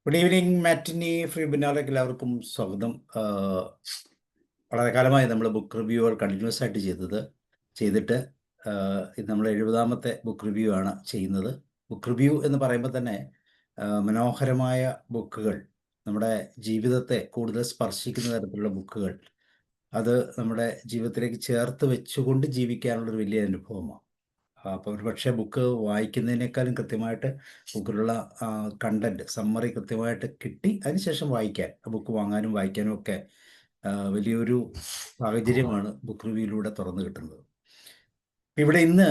Good evening മാറ്റിനി free ബിനാലേക്ക് എല്ലാവർക്കും സ്വാഗതം. വളരെ കാലമായി നമ്മൾ ബുക്ക് റിവ്യൂകൾ കണ്ടിന്യൂസ് ആയിട്ട് ചെയ്തിട്ട് ഇത് നമ്മൾ 70ാമത്തെ ബുക്ക് റിവ്യൂ ആണ് ചെയ്യുന്നത്. ബുക്ക് റിവ്യൂ എന്ന് പറയുമ്പോൾ തന്നെ മനോഹരമായ ബുക്കുകൾ, നമ്മുടെ ജീവിതത്തെ കൂടുതൽ സ്പർശിക്കുന്ന തരത്തിലുള്ള ബുക്കുകൾ, അത് നമ്മുടെ ജീവിതത്തിലേക്ക് ചേർത്ത് വെച്ചുകൊണ്ട് ജീവിക്കാനുള്ളൊരു വലിയ അനുഭവമാണ്. അപ്പോൾ ഒരു പക്ഷേ ബുക്ക് വായിക്കുന്നതിനേക്കാളും കൃത്യമായിട്ട് ബുക്കിലുള്ള കണ്ടൻറ്റ് സമ്മറി കൃത്യമായിട്ട് കിട്ടി അതിനുശേഷം വായിക്കാൻ, ബുക്ക് വാങ്ങാനും വായിക്കാനും ഒക്കെ വലിയൊരു സാഹചര്യമാണ് ബുക്ക് റിവ്യൂയിലൂടെ തുറന്നു കിട്ടുന്നത്. ഇവിടെ ഇന്ന്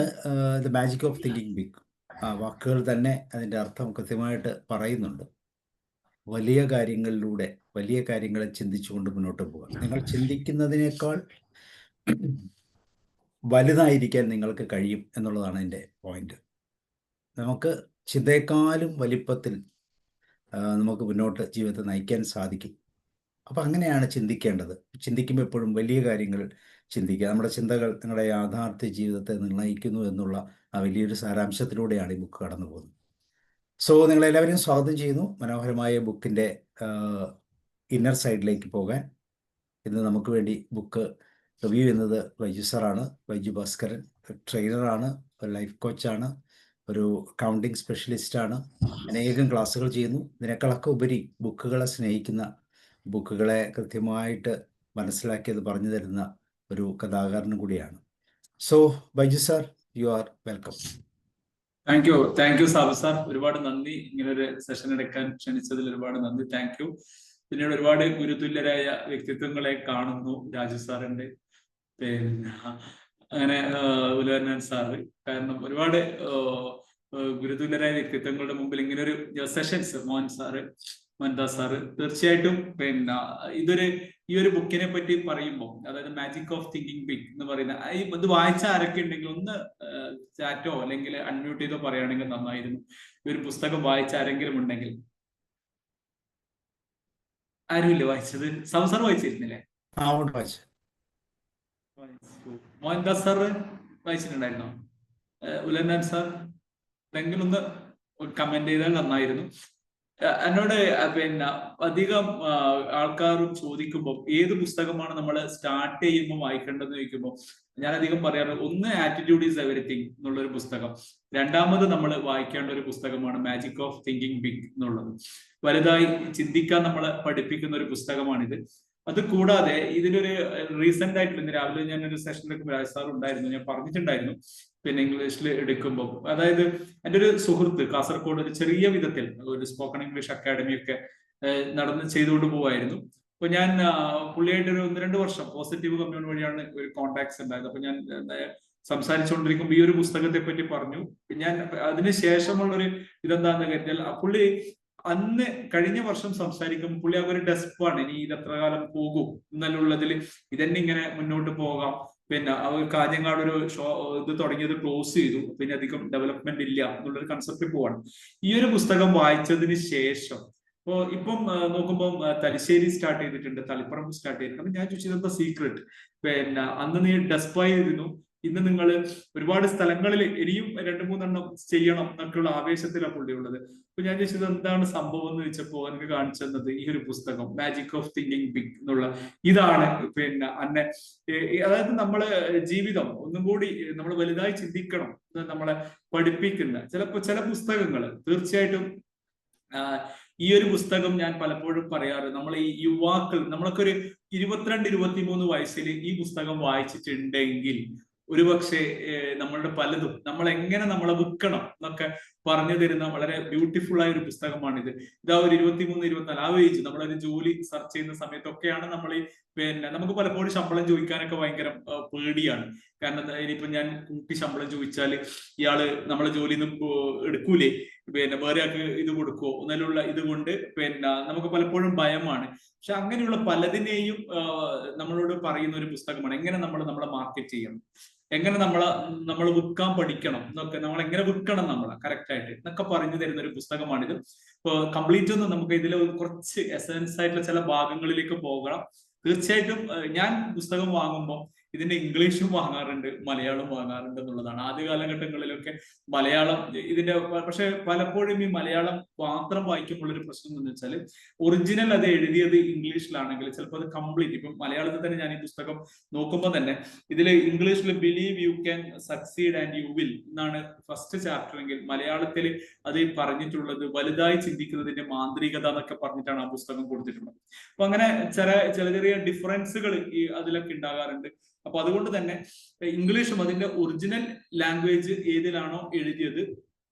the magic of thinking big, വാക്കുകൾ തന്നെ അതിൻ്റെ അർത്ഥം കൃത്യമായിട്ട് പറയുന്നുണ്ട്. വലിയ കാര്യങ്ങളിലൂടെ വലിയ കാര്യങ്ങളെ ചിന്തിച്ചുകൊണ്ട് മുന്നോട്ട് പോകാം. നിങ്ങൾ ചിന്തിക്കുന്നതിനേക്കാൾ വലുതായിരിക്കാൻ നിങ്ങൾക്ക് കഴിയും എന്നുള്ളതാണ് എൻ്റെ പോയിന്റ്. നമുക്ക് ചിന്തയെക്കാളും വലിപ്പത്തിൽ നമുക്ക് മുന്നോട്ട് ജീവിതത്തെ നയിക്കാൻ സാധിക്കും. അപ്പം അങ്ങനെയാണ് ചിന്തിക്കേണ്ടത്. ചിന്തിക്കുമ്പോൾ എപ്പോഴും വലിയ കാര്യങ്ങൾ ചിന്തിക്കുക. നമ്മുടെ ചിന്തകൾ നിങ്ങളുടെ യാഥാർത്ഥ്യ ജീവിതത്തെ നിർണ്ണയിക്കുന്നു എന്നുള്ള ആ വലിയൊരു സാരാംശത്തിലൂടെയാണ് ഈ ബുക്ക് കടന്നു പോകുന്നത്. സോ നിങ്ങളെല്ലാവരെയും സ്വാഗതം ചെയ്യുന്നു മനോഹരമായ ബുക്കിൻ്റെ ഇന്നർ സൈഡിലേക്ക് പോകാൻ. ഇന്ന് നമുക്ക് വേണ്ടി ബുക്ക് റിവ്യൂ ചെയ്യുന്നത് വൈജു സാറാണ്. വൈജു ഭാസ്കരൻ ട്രെയിനറാണ്, ഒരു ലൈഫ് കോച്ചാണ്, ഒരു അക്കൗണ്ടിങ് സ്പെഷ്യലിസ്റ്റാണ്, അനേകം ക്ലാസ്സുകൾ ചെയ്യുന്നു. ഇതിനേക്കാളൊക്കെ ഉപരി ബുക്കുകളെ സ്നേഹിക്കുന്ന, ബുക്കുകളെ കൃത്യമായിട്ട് മനസ്സിലാക്കിയത് പറഞ്ഞു തരുന്ന ഒരു കഥാകാരനും കൂടിയാണ്. So Baiju sir, you are welcome. Thank you Sabu sir, ഒരുപാട് നന്ദി. ഇങ്ങനൊരു സെഷൻ എടുക്കാൻ ക്ഷണിച്ചതിൽ ഒരുപാട് നന്ദി. Thank you. പിന്നീട് ഒരുപാട് ഗുരുതുല്യരായ വ്യക്തിത്വങ്ങളെ കാണുന്നു. രാജു സാറിന്റെ, പിന്നെ അങ്ങനെ ഉലവന്നാൻ സാറ്, കാരണം ഒരുപാട് ഗുരുതുല്യരായ വ്യക്തിത്വങ്ങളുടെ മുമ്പിൽ ഇങ്ങനൊരു sessions, Mohan sir, Mohandas sir, തീർച്ചയായിട്ടും പിന്നെ ഈ ഒരു ബുക്കിനെ പറ്റി പറയുമ്പോൾ, അതായത് മാജിക് ഓഫ് തിങ്കിങ് ബിഗ് എന്ന് പറയുന്ന ഇത് വായിച്ച ആരൊക്കെ ഉണ്ടെങ്കിൽ ഒന്ന് ചാറ്റോ അല്ലെങ്കിൽ അൺമ്യൂട്ട് ചെയ്തോ പറയുകയാണെങ്കിൽ നന്നായിരുന്നു. ഈ ഒരു പുസ്തകം വായിച്ച ആരെങ്കിലും ഉണ്ടെങ്കിൽ. ആരുമില്ല വായിച്ചത്? സാർ വായിച്ചിരുന്നില്ലേ? മോഹൻദാസ് സാറ് വായിച്ചിട്ടുണ്ടായിരുന്നോ? ഉലന്നാൻ സാർ എന്തെങ്കിലും ഒന്ന് കമന്റ് ചെയ്താൽ നന്നായിരുന്നു. എന്നോട് പിന്നെ അധികം ആൾക്കാരും ചോദിക്കുമ്പോൾ ഏത് പുസ്തകമാണ് നമ്മൾ സ്റ്റാർട്ട് ചെയ്യുമ്പോൾ വായിക്കേണ്ടതെന്ന് ചോദിക്കുമ്പോൾ ഞാൻ അധികം പറയാറ്, ഒന്ന് ആറ്റിറ്റ്യൂഡ് ഈസ് എവരിത്തിങ് എന്നുള്ളൊരു പുസ്തകം, രണ്ടാമത് നമ്മൾ വായിക്കേണ്ട ഒരു പുസ്തകമാണ് മാജിക് ഓഫ് തിങ്കിങ് ബിഗ് എന്നുള്ളത്. വലുതായി ചിന്തിക്കാൻ നമ്മളെ പഠിപ്പിക്കുന്ന ഒരു പുസ്തകമാണിത്. അത് കൂടാതെ ഇതിലൊരു റീസെന്റ് ആയിട്ടുള്ള, ഇന്ന് രാവിലെ ഞാനൊരു സെഷനിലേക്ക് രാജ് സാർ ഉണ്ടായിരുന്നു, ഞാൻ പറഞ്ഞിട്ടുണ്ടായിരുന്നു പിന്നെ ഇംഗ്ലീഷിൽ എടുക്കുമ്പോൾ, അതായത് എൻ്റെ ഒരു സുഹൃത്ത് കാസർഗോഡ് ഒരു ചെറിയ വിധത്തിൽ ഒരു സ്പോക്കൺ ഇംഗ്ലീഷ് അക്കാഡമി ഒക്കെ ചെയ്തുകൊണ്ട് പോവായിരുന്നു. അപ്പൊ ഞാൻ പുള്ളിയായിട്ട് ഒരു 1-2 വർഷം പോസിറ്റീവ് കമ്മ്യൂൺ വഴിയാണ് ഒരു കോണ്ടാക്ട്സ് ഉണ്ടായത്. അപ്പൊ ഞാൻ സംസാരിച്ചുകൊണ്ടിരിക്കുമ്പോൾ ഈ ഒരു പുസ്തകത്തെ പറ്റി പറഞ്ഞു. ഞാൻ അതിനുശേഷമുള്ളൊരു ഇതെന്താന്ന് കരുതിയാൽ, പുള്ളി അന്ന് കഴിഞ്ഞ വർഷം സംസാരിക്കുമ്പോൾ പുള്ളി ആ ഒരു ഡെസ്പാണ്, ഇനി ഇത് എത്ര കാലം പോകും എന്നുള്ളതിൽ ഇതന്നെ ഇങ്ങനെ മുന്നോട്ട് പോകാം. പിന്നെ അവർ കാഞ്ഞങ്ങാട് ഒരു ഇത് തുടങ്ങിയത് ക്ലോസ് ചെയ്തു, പിന്നെ അധികം ഡെവലപ്മെന്റ് ഇല്ല എന്നുള്ളൊരു കൺസെപ്റ്റ് പോവാണ്. ഈ ഒരു പുസ്തകം വായിച്ചതിന് ശേഷം ഇപ്പം നോക്കുമ്പോൾ തലശ്ശേരി സ്റ്റാർട്ട് ചെയ്തിട്ടുണ്ട്, തളിപ്പറമ്പ് സ്റ്റാർട്ട് ചെയ്തിട്ടുണ്ട്. അപ്പൊ ഞാൻ ചോദിച്ചത് എന്താ സീക്രട്ട്? പിന്നെ അന്ന് നീ ഡെസ്പായിരുന്നു, ഇന്ന് നിങ്ങൾ ഒരുപാട് സ്ഥലങ്ങളിൽ ഇനിയും 2-3 ചെയ്യണം എന്നൊക്കെയുള്ള ആവേശത്തിലാണ് പുള്ളി ഉള്ളത്. അപ്പൊ ഞാൻ ചോദിച്ചത് എന്താണ് സംഭവം എന്ന് ചോദിച്ചപ്പോ എനിക്ക് കാണിച്ചു തന്നത് ഈ ഒരു പുസ്തകം മാജിക് ഓഫ് തിങ്കിങ് ബിഗ് എന്നുള്ള ഇതാണ്. പിന്നെ അന്നെ അതായത് നമ്മളെ ജീവിതം ഒന്നും കൂടി നമ്മൾ വലുതായി ചിന്തിക്കണം എന്ന് നമ്മളെ പഠിപ്പിക്കുന്ന ചില പുസ്തകങ്ങൾ തീർച്ചയായിട്ടും. ഈ ഒരു പുസ്തകം ഞാൻ പലപ്പോഴും പറയാറ്, നമ്മൾ ഈ യുവാക്കൾ, നമ്മളൊക്കെ ഒരു 22-23 വയസ്സിൽ ഈ പുസ്തകം വായിച്ചിട്ടുണ്ടെങ്കിൽ ഒരുപക്ഷെ നമ്മളുടെ പലതും നമ്മൾ എങ്ങനെ നമ്മളെ വിൽക്കണം എന്നൊക്കെ പറഞ്ഞു തരുന്ന വളരെ ബ്യൂട്ടിഫുൾ ആയ ഒരു പുസ്തകമാണിത്. ഇതാ ഒരു 23-24 ആ ഏജ് നമ്മളൊരു ജോലി സെർച്ച് ചെയ്യുന്ന സമയത്തൊക്കെയാണ് നമ്മൾ പിന്നെ നമുക്ക് പലപ്പോഴും ശമ്പളം ചോദിക്കാനൊക്കെ ഭയങ്കര പേടിയാണ്. കാരണം ഇനിയിപ്പോ ഞാൻ കൂട്ടി ശമ്പളം ചോദിച്ചാൽ ഇയാള് നമ്മളെ ജോലി എടുക്കൂലേ, പിന്നെ വേറെ ആൾക്ക് ഇത് കൊടുക്കുവോ എന്നുള്ള ഇതുകൊണ്ട് പിന്നെ നമുക്ക് പലപ്പോഴും ഭയമാണ്. പക്ഷെ അങ്ങനെയുള്ള പലതിനെയും നമ്മളോട് പറയുന്ന ഒരു പുസ്തകമാണ്. എങ്ങനെ നമ്മളെ മാർക്കറ്റ് ചെയ്യണം, എങ്ങനെ നമ്മൾ വിൽക്കാൻ പഠിക്കണം എന്നൊക്കെ, നമ്മൾ എങ്ങനെ വിൽക്കണം നമ്മളെ കറക്റ്റ് ആയിട്ട് എന്നൊക്കെ പറഞ്ഞു തരുന്ന ഒരു പുസ്തകമാണിത്. ഇപ്പൊ കംപ്ലീറ്റ് ഒന്നും നമുക്ക് ഇതിൽ കുറച്ച് എസൻസ് ആയിട്ടുള്ള ചില ഭാഗങ്ങളിലേക്ക് പോകണം. തീർച്ചയായിട്ടും ഞാൻ പുസ്തകം വാങ്ങുമ്പോൾ ഇതിന്റെ ഇംഗ്ലീഷും വാങ്ങാറുണ്ട്, മലയാളം വാങ്ങാറുണ്ട് എന്നുള്ളതാണ്. ആദ്യ കാലഘട്ടങ്ങളിലൊക്കെ മലയാളം ഇതിന്റെ പക്ഷെ പലപ്പോഴും ഈ മലയാളം മാത്രം വായിക്കുമ്പോൾ ഒരു പ്രശ്നം എന്ന് വെച്ചാൽ ഒറിജിനൽ അത് എഴുതിയത് ഇംഗ്ലീഷിലാണെങ്കിൽ ചിലപ്പോൾ അത് കംപ്ലീറ്റ്, ഇപ്പം മലയാളത്തിൽ തന്നെ ഞാൻ ഈ പുസ്തകം നോക്കുമ്പോൾ തന്നെ ഇതിൽ ഇംഗ്ലീഷിൽ believe you can succeed and you will എന്നാണ് ഫസ്റ്റ് ചാപ്റ്റർ എങ്കിൽ മലയാളത്തിൽ അത് പറഞ്ഞിട്ടുള്ളത് വലുതായി ചിന്തിക്കുന്നതിന്റെ മാന്ത്രികത എന്നൊക്കെ പറഞ്ഞിട്ടാണ് ആ പുസ്തകം കൊടുത്തിട്ടുള്ളത്. അപ്പൊ അങ്ങനെ ചെറിയ ഡിഫറൻസുകൾ ഈ അതിലൊക്കെ ഉണ്ടാകാറുണ്ട്. അപ്പൊ അതുകൊണ്ട് തന്നെ ഇംഗ്ലീഷും അതിന്റെ ഒറിജിനൽ ലാംഗ്വേജ് ഏതിലാണോ എഴുതിയത്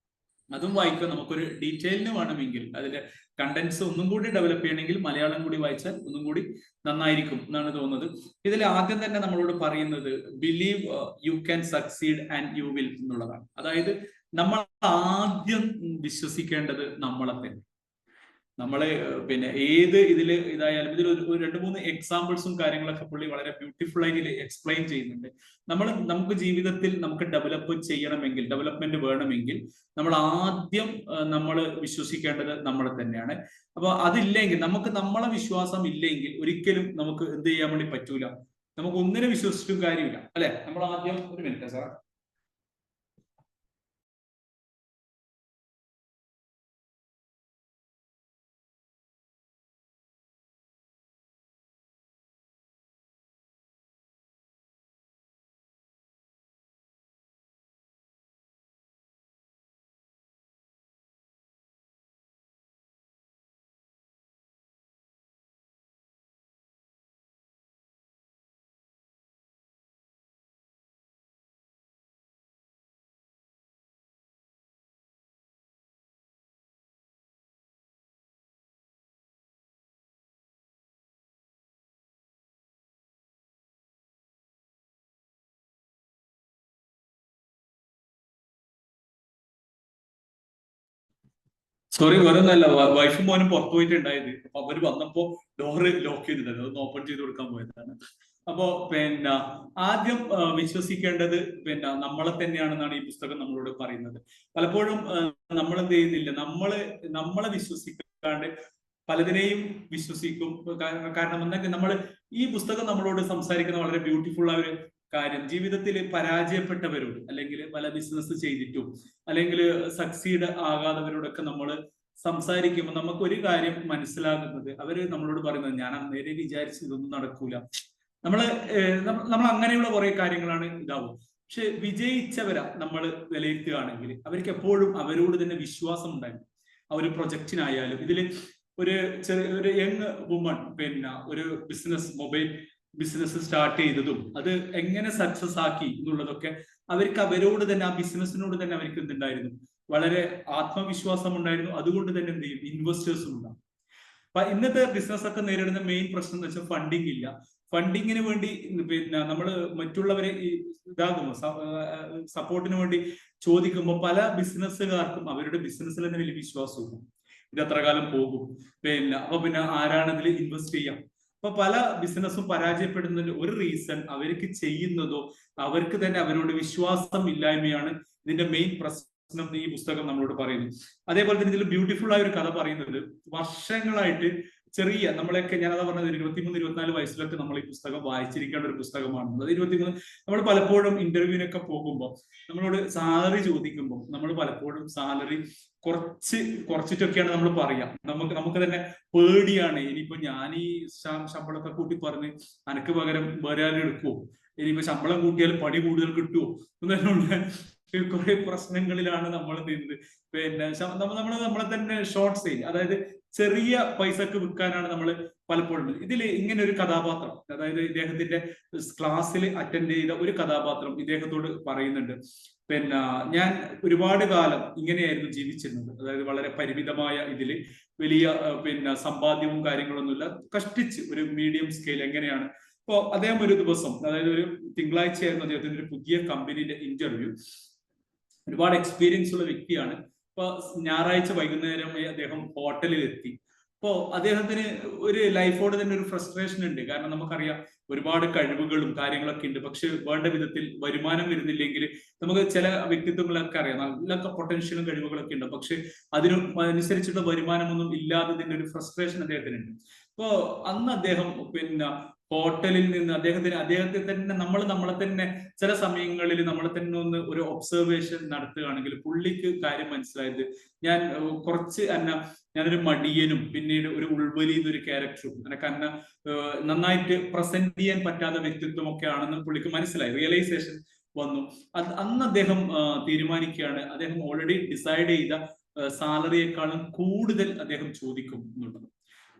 അതും വായിക്കാൻ നമുക്കൊരു ഡീറ്റെയിലിന് വേണമെങ്കിൽ അതിന്റെ കണ്ടന്റ്സ് ഒന്നും കൂടി ഡെവലപ്പ് ചെയ്യണമെങ്കിൽ മലയാളം കൂടി വായിച്ചാൽ ഒന്നും കൂടി നന്നായിരിക്കും എന്നാണ് തോന്നുന്നത്. ഇതിൽ ആദ്യം തന്നെ നമ്മളോട് പറയുന്നത് believe you can succeed and you will എന്നുള്ളതാണ്. അതായത് നമ്മൾ ആദ്യം വിശ്വസിക്കേണ്ടത് നമ്മളെ തന്നെ. നമ്മള് പിന്നെ ഏത് ഇതില് ഇതായാലും ഇതിൽ ഒരു 2-3 എക്സാമ്പിൾസും കാര്യങ്ങളൊക്കെ പുള്ളി വളരെ ബ്യൂട്ടിഫുൾ ആയിട്ട് എക്സ്പ്ലെയിൻ ചെയ്യുന്നുണ്ട്. നമുക്ക് ജീവിതത്തിൽ നമുക്ക് ഡെവലപ്മെന്റ് വേണമെങ്കിൽ നമ്മൾ ആദ്യം നമ്മൾ വിശ്വസിക്കേണ്ടത് നമ്മളെ തന്നെയാണ്. അപ്പൊ അതില്ലെങ്കിൽ നമുക്ക് നമ്മളെ വിശ്വാസം ഇല്ലെങ്കിൽ ഒരിക്കലും നമുക്ക് എന്ത് ചെയ്യാൻ വേണ്ടി പറ്റൂല, നമുക്ക് ഒന്നിനെ വിശ്വസിച്ചിട്ടും കാര്യമില്ല അല്ലെ. നമ്മൾ ആദ്യം ഒരു മിനിറ്റ് സാർ. സോറി, വേറൊന്നല്ല, വൈഫും മോനും പുറത്തു പോയിട്ടുണ്ടായത്. അപ്പൊ അവര് വന്നപ്പോ ഡോറ് ലോക്ക് ചെയ്തിട്ടുണ്ട്, അതൊന്ന് ഓപ്പൺ ചെയ്ത് കൊടുക്കാൻ പോയതാണ്. അപ്പോ പിന്നെ ആദ്യം വിശ്വസിക്കേണ്ടത് പിന്നെ നമ്മളെ തന്നെയാണെന്നാണ് ഈ പുസ്തകം നമ്മളോട് പറയുന്നത്. പലപ്പോഴും നമ്മൾ എന്ത് ചെയ്യുന്നില്ല, നമ്മളെ വിശ്വസിക്കാണ്ട് പലതിനെയും വിശ്വസിക്കും. കാരണം എന്തെങ്കിൽ നമ്മൾ ഈ പുസ്തകം നമ്മളോട് സംസാരിക്കുന്ന വളരെ ബ്യൂട്ടിഫുൾ ആയ ഒരു കാര്യം, ജീവിതത്തിൽ പരാജയപ്പെട്ടവരോട് അല്ലെങ്കിൽ പല ബിസിനസ് ചെയ്തിട്ടും അല്ലെങ്കിൽ സക്സീഡ് ആകാത്തവരോടൊക്കെ നമ്മൾ സംസാരിക്കുമ്പോൾ നമുക്ക് ഒരു കാര്യം മനസ്സിലാകുന്നത്, അവര് നമ്മളോട് പറയുന്നത് ഞാൻ അന്നേരം വിചാരിച്ച് ഇതൊന്നും നടക്കൂല, നമ്മൾ അങ്ങനെയുള്ള കുറെ കാര്യങ്ങളാണ് ഇതാവും. പക്ഷെ വിജയിച്ചവരാ നമ്മൾ വിലയിരുത്തുകയാണെങ്കിൽ അവർക്ക് എപ്പോഴും അവരോട് തന്നെ വിശ്വാസം ഉണ്ടായിരുന്നു. ആ ഒരു പ്രൊജക്റ്റിനായാലും ഇതില് ഒരു യങ് വുമൺ പിന്നെ ഒരു മൊബൈൽ ബിസിനസ് സ്റ്റാർട്ട് ചെയ്തതും അത് എങ്ങനെ സക്സസ് ആക്കി എന്നുള്ളതൊക്കെ അവർക്ക് അവരോട് തന്നെ, ആ ബിസിനസ്സിനോട് തന്നെ അവർക്ക് എന്തുണ്ടായിരുന്നു, വളരെ ആത്മവിശ്വാസം ഉണ്ടായിരുന്നു. അതുകൊണ്ട് തന്നെ എന്ത് ചെയ്യും, ഇൻവെസ്റ്റേഴ്സും ഉണ്ടാവും. അപ്പൊ ഇന്നത്തെ ബിസിനസ് ഒക്കെ നേരിടുന്ന മെയിൻ പ്രശ്നം എന്ന് വെച്ചാൽ ഫണ്ടിങ് ഇല്ല. ഫണ്ടിങ്ങിന് വേണ്ടി പിന്നെ നമ്മൾ മറ്റുള്ളവരെ ഇതാകുമ്പോൾ സപ്പോർട്ടിന് വേണ്ടി ചോദിക്കുമ്പോൾ പല ബിസിനസ്സുകാർക്കും അവരുടെ ബിസിനസ്സിൽ തന്നെ വലിയ വിശ്വാസവും ഇത് എത്ര കാലം പോകും, അപ്പൊ പിന്നെ ആരാണ് ഇതിൽ ഇൻവെസ്റ്റ് ചെയ്യാം. അപ്പൊ പല ബിസിനസ്സും പരാജയപ്പെടുന്നതിന്റെ ഒരു റീസൺ അവർക്ക് ചെയ്യുന്നതോ അവർക്ക് തന്നെ അവരോട് വിശ്വാസം ഇല്ലായ്മയാണ് ഇതിന്റെ മെയിൻ പ്രശ്നം. ഈ പുസ്തകം നമ്മളോട് പറയുന്നു. അതേപോലെ തന്നെ ഇതിൽ ബ്യൂട്ടിഫുൾ ആയ ഒരു കഥ പറയുന്നത്, വർഷങ്ങളായിട്ട് ചെറിയ നമ്മളെയൊക്കെ, ഞാനതാ പറഞ്ഞത് 23-24 വയസ്സിലൊക്കെ നമ്മൾ ഈ പുസ്തകം വായിച്ചിരിക്കേണ്ട ഒരു പുസ്തകമാണ്. അത് 23 നമ്മൾ പലപ്പോഴും ഇന്റർവ്യൂവിനൊക്കെ പോകുമ്പോൾ നമ്മളോട് സാലറി ചോദിക്കുമ്പോൾ നമ്മൾ പലപ്പോഴും സാലറി കുറച്ചിട്ടൊക്കെയാണ് നമ്മൾ പറയാം. നമുക്ക് തന്നെ പേടിയാണ്, ഇനിയിപ്പോ ഞാൻ ഈ ശമ്പളത്തെ കൂട്ടി പറഞ്ഞ് അനക്ക് പകരം വേറെ ആരും എടുക്കുവോ, ഇനിയിപ്പോ ശമ്പളം കൂട്ടിയാൽ പണി കൂടുതൽ കിട്ടുമോ എന്നുള്ള കുറെ പ്രശ്നങ്ങളിലാണ് നമ്മൾ നിന്നത്. പിന്നെ നമ്മളെ തന്നെ ഷോർട്ട് സെയിൽ, അതായത് ചെറിയ പൈസക്ക് വിൽക്കാനാണ് നമ്മൾ പലപ്പോഴും. ഇതിൽ ഇങ്ങനെ ഒരു കഥാപാത്രം, അതായത് ഇദ്ദേഹത്തിന്റെ ക്ലാസ്സിൽ അറ്റൻഡ് ചെയ്ത ഒരു കഥാപാത്രം ഇദ്ദേഹത്തോട് പറയുന്നുണ്ട്, പിന്നെ ഞാൻ ഒരുപാട് കാലം ഇങ്ങനെയായിരുന്നു ജീവിച്ചിരുന്നത്, അതായത് വളരെ പരിമിതമായ ഇതില് വലിയ പിന്നെ സമ്പാദ്യവും കാര്യങ്ങളൊന്നുമില്ല, കഷ്ടിച്ച് ഒരു മീഡിയം സ്കെയിൽ എങ്ങനെയാണ്. അപ്പോ അദ്ദേഹം ഒരു ദിവസം, അതായത് ഒരു തിങ്കളാഴ്ചയായിരുന്നു അദ്ദേഹത്തിന്റെ ഒരു പുതിയ കമ്പനിയുടെ ഇന്റർവ്യൂ. ഒരുപാട് എക്സ്പീരിയൻസ് ഉള്ള വ്യക്തിയാണ്. ഇപ്പൊ ഞായറാഴ്ച വൈകുന്നേരമായി അദ്ദേഹം ഹോട്ടലിൽ എത്തി. അപ്പോ അദ്ദേഹത്തിന് ഒരു ലൈഫോട് തന്നെ ഒരു ഫ്രസ്ട്രേഷൻ ഉണ്ട്. കാരണം നമുക്കറിയാം ഒരുപാട് കഴിവുകളും കാര്യങ്ങളൊക്കെ ഉണ്ട്, പക്ഷെ വേണ്ട വിധത്തിൽ വരുമാനം വരുന്നില്ലെങ്കിൽ, നമുക്ക് ചില വ്യക്തിത്വങ്ങളൊക്കെ അറിയാം നല്ല പൊട്ടൻഷ്യലും കഴിവുകളൊക്കെ ഉണ്ട്, പക്ഷെ അതിനനുസരിച്ചുള്ള വരുമാനമൊന്നും ഇല്ലാത്തതിന്റെ ഒരു ഫ്രസ്ട്രേഷൻ അദ്ദേഹത്തിനുണ്ട്. അപ്പോ അന്ന് അദ്ദേഹം പിന്നെ ഹോട്ടലിൽ നിന്ന് അദ്ദേഹത്തെ തന്നെ നമ്മളെ തന്നെ ചില സമയങ്ങളിൽ നമ്മളെ തന്നെ ഒന്ന് ഒരു ഒബ്സർവേഷൻ നടത്തുകയാണെങ്കിൽ പുള്ളിക്ക് കാര്യം മനസ്സിലായത് ഞാൻ കുറച്ച് ഞാനൊരു മടിയനും പിന്നീട് ഒരു ഉൾവലി എന്നൊരു ക്യാരക്ടറും എനിക്ക് നന്നായിട്ട് പ്രസന്റ് ചെയ്യാൻ പറ്റാത്ത വ്യക്തിത്വം ഒക്കെ ആണെന്ന് പുള്ളിക്ക് മനസ്സിലായി, റിയലൈസേഷൻ വന്നു. അന്ന് അദ്ദേഹം തീരുമാനിക്കുകയാണ്, അദ്ദേഹം ഓൾറെഡി ഡിസൈഡ് ചെയ്ത സാലറിയെക്കാളും കൂടുതൽ അദ്ദേഹം ചോദിക്കും എന്നുള്ളത്.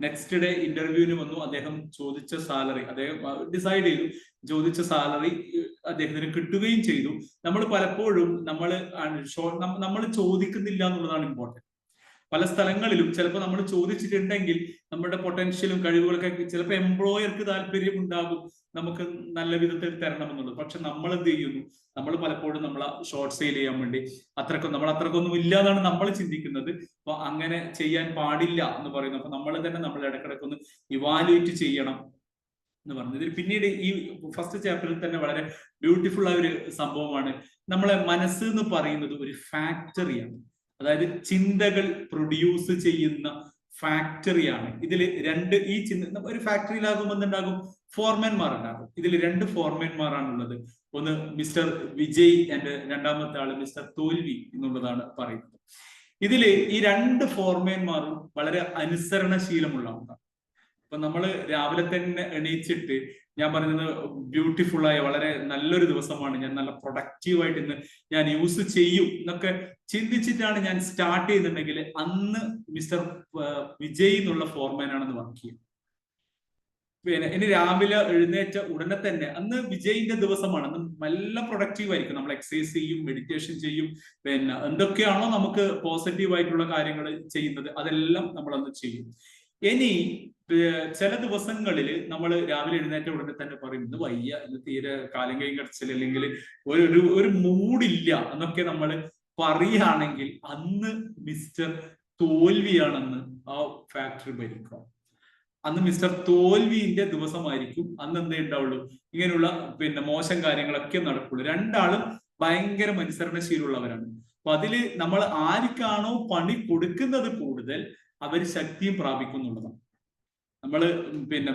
നെക്സ്റ്റ് ഡേ ഇന്റർവ്യൂവിന് വന്നു, അദ്ദേഹം ചോദിച്ച സാലറി അദ്ദേഹം ഡിസൈഡ് ചെയ്തു, ചോദിച്ച സാലറി അദ്ദേഹത്തിന് കിട്ടുകയും ചെയ്തു. നമ്മൾ പലപ്പോഴും നമ്മൾ ചോദിക്കുന്നില്ല എന്നുള്ളതാണ് ഇമ്പോർട്ടൻറ്റ്. പല സ്ഥലങ്ങളിലും ചിലപ്പോൾ നമ്മൾ ചോദിച്ചിട്ടുണ്ടെങ്കിൽ നമ്മുടെ പൊട്ടൻഷ്യലും കഴിവുകളൊക്കെ ചിലപ്പോൾ എംപ്ലോയർക്ക് താല്പര്യം ഉണ്ടാകും നമുക്ക് നല്ല വിധത്തിൽ തരണം എന്നുള്ളത്. പക്ഷെ നമ്മൾ എന്ത് ചെയ്യുന്നു, നമ്മൾ പലപ്പോഴും നമ്മളെ ഷോർട്ട് സെയിൽ ചെയ്യാൻ വേണ്ടി അത്രക്കൊന്നും ഇല്ലാതാണ് നമ്മൾ ചിന്തിക്കുന്നത്. അപ്പൊ അങ്ങനെ ചെയ്യാൻ പാടില്ല എന്ന് പറയുന്നു. അപ്പൊ നമ്മൾ തന്നെ നമ്മൾ ഇടക്കിടക്ക് ഒന്ന് ഇവാലുവേറ്റ് ചെയ്യണം എന്ന് പറഞ്ഞു. ഇതിൽ പിന്നീട് ഈ ഫസ്റ്റ് ചാപ്റ്ററിൽ തന്നെ വളരെ ബ്യൂട്ടിഫുൾ ആയ ഒരു സംഭവമാണ്. നമ്മളെ മനസ്സ് എന്ന് പറയുന്നത് ഒരു ഫാക്ടറിയാണ്, അതായത് ചിന്തകൾ പ്രൊഡ്യൂസ് ചെയ്യുന്ന ഫാക്ടറിയാണ്. ഇതിൽ ഒരു ഫാക്ടറിയിലാകുമ്പോൾ എന്തുണ്ടാകും, ഫോർമാൻമാർ ഉണ്ടാകും. ഇതിൽ 2 ഫോർമാൻമാരാണുള്ളത്. ഒന്ന് മിസ്റ്റർ വിജയ് ആൻഡ് രണ്ടാമത്തെ ആള് മിസ്റ്റർ തോൽവി എന്നുള്ളതാണ് പറയുന്നത്. ഇതിൽ ഈ 2 ഫോർമാൻമാരും വളരെ അനുസരണശീലമുള്ള ആൾക്കാർ. അപ്പൊ നമ്മൾ രാവിലെ തന്നെ എണീച്ചിട്ട് ഞാൻ പറയുന്നത് ബ്യൂട്ടിഫുൾ ആയ വളരെ നല്ലൊരു ദിവസമാണ്, ഞാൻ നല്ല പ്രൊഡക്റ്റീവായിട്ട് ഇന്ന് ഞാൻ യൂസ് ചെയ്യും എന്നൊക്കെ ചിന്തിച്ചിട്ടാണ് ഞാൻ സ്റ്റാർട്ട് ചെയ്യുന്നുണ്ടെങ്കിൽ അന്ന് മിസ്റ്റർ വിജയ് എന്നുള്ള ഫോർമാനാണെന്ന് വർക്ക് ചെയ്യും. പിന്നെ ഇനി രാവിലെ എഴുന്നേറ്റ ഉടനെ തന്നെ അന്ന് വിജയിന്റെ ദിവസമാണ്, അന്ന് നല്ല പ്രൊഡക്റ്റീവ് ആയിരിക്കും. നമ്മൾ എക്സസൈസ് ചെയ്യും, മെഡിറ്റേഷൻ ചെയ്യും, പിന്നെ എന്തൊക്കെയാണോ നമുക്ക് പോസിറ്റീവ് ആയിട്ടുള്ള കാര്യങ്ങൾ ചെയ്യുന്നത് അതെല്ലാം നമ്മൾ അന്ന് ചെയ്യും. ഇനി ചില ദിവസങ്ങളിൽ നമ്മൾ രാവിലെ എഴുന്നേറ്റ ഉടനെ തന്നെ പറയും ഇന്ന് വയ്യ, ഇന്ന് തീരെ കാലും കൈ കടച്ചിൽ, അല്ലെങ്കിൽ ഒരു മൂഡില്ല എന്നൊക്കെ നമ്മൾ പറയുകയാണെങ്കിൽ അന്ന് മിസ്റ്റർ തോൽവിയാണെന്ന് ആ ഫാക്ടറി ഭരിക്കുക. അന്ന് മിസ്റ്റർ തോൽവിന്റെ ദിവസമായിരിക്കും. അന്ന് എന്തേ ഉണ്ടാവുള്ളൂ, ഇങ്ങനെയുള്ള മോശം കാര്യങ്ങളൊക്കെ നടക്കുള്ളൂ. 2 ആളും ഭയങ്കര അനുസരണശീലമുള്ളവരാണ്. അപ്പൊ അതില് നമ്മൾ ആർക്കാണോ പണി കൊടുക്കുന്നത് കൂടുതൽ അവർ ശക്തിയും പ്രാപിക്കും എന്നുള്ളതാണ്. നമ്മള്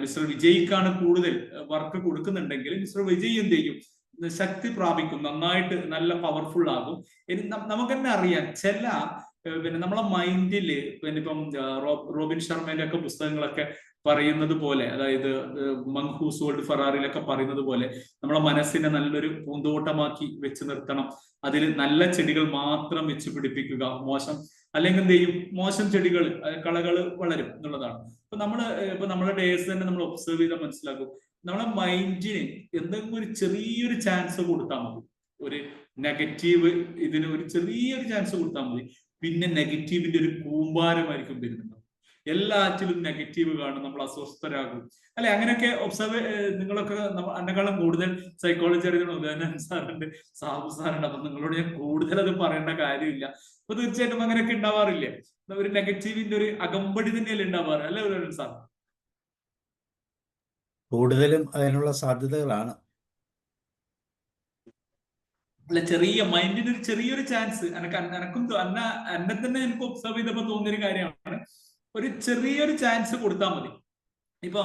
മിസ്റ്റർ വിജയ്ക്കാണ് കൂടുതൽ വർക്ക് കൊടുക്കുന്നുണ്ടെങ്കിൽ മിസ്റ്റർ വിജയ് എന്ത് ചെയ്യും, ശക്തി പ്രാപിക്കും, നന്നായിട്ട് നല്ല പവർഫുൾ ആകും. ഇനി നമുക്ക് തന്നെ അറിയാം ചില നമ്മളെ മൈൻഡില് ഇപ്പം റോബിൻ ശർമ്മയുടെ ഒക്കെ പുസ്തകങ്ങളൊക്കെ പറയുന്നത് പോലെ, അതായത് മങ്ക് ഹൂ സോൾഡ് ഫെറാറിയിലൊക്കെ പറയുന്നത് പോലെ നമ്മളെ മനസ്സിനെ നല്ലൊരു പൂന്തോട്ടമാക്കി വെച്ച് നിർത്തണം, അതിൽ നല്ല ചെടികൾ മാത്രം വെച്ച് പിടിപ്പിക്കുക, അല്ലെങ്കിൽ എന്ത് ചെയ്യും മോശം ചെടികൾ കളകൾ വളരും എന്നുള്ളതാണ്. ഇപ്പൊ നമ്മളെ ഡേസ് തന്നെ നമ്മൾ ഒബ്സർവ് ചെയ്താൽ മനസ്സിലാക്കും, നമ്മളെ മൈൻഡിന് എന്തെങ്കിലും ഒരു ചെറിയൊരു ചാൻസ് കൊടുത്താൽ മതി, ഒരു നെഗറ്റീവ് ഇതിന് ഒരു ചെറിയൊരു ചാൻസ് കൊടുത്താൽ മതി, പിന്നെ നെഗറ്റീവിന്റെ ഒരു കൂമ്പാരമായിരിക്കും വരുന്നുണ്ട്. എല്ലാറ്റിലും നെഗറ്റീവ് കാണും, നമ്മൾ അസ്വസ്ഥരാകും അല്ലെ? അങ്ങനെയൊക്കെ ഒബ്സർവ് നിങ്ങളൊക്കെ എന്നെക്കാളും കൂടുതൽ സൈക്കോളജി അറിയുന്ന ഉദാഹരണം സാറുണ്ട്, സാബു സാറുണ്ട്. അപ്പൊ നിങ്ങളോട് ഞാൻ കൂടുതൽ അത് പറയേണ്ട കാര്യമില്ല. അപ്പൊ തീർച്ചയായിട്ടും അങ്ങനെയൊക്കെ ഉണ്ടാവാറില്ലേ? ഒരു നെഗറ്റീവിന്റെ ഒരു അകമ്പടി തന്നെയല്ലേ ഉണ്ടാവാറ്, അല്ലെ ഉദാഹരണം സാർ? കൂടുതലും അതിനുള്ള സാധ്യതകളാണ്. അല്ല, ചെറിയ മൈൻഡിന് ഒരു ചെറിയൊരു ചാൻസ് എനക്കും എന്നെ തന്നെ എനിക്ക് ഒബ്സർവ് ചെയ്തപ്പോ തോന്നിയൊരു കാര്യമാണ്, ഒരു ചെറിയൊരു ചാൻസ് കൊടുത്താൽ മതി. ഇപ്പൊ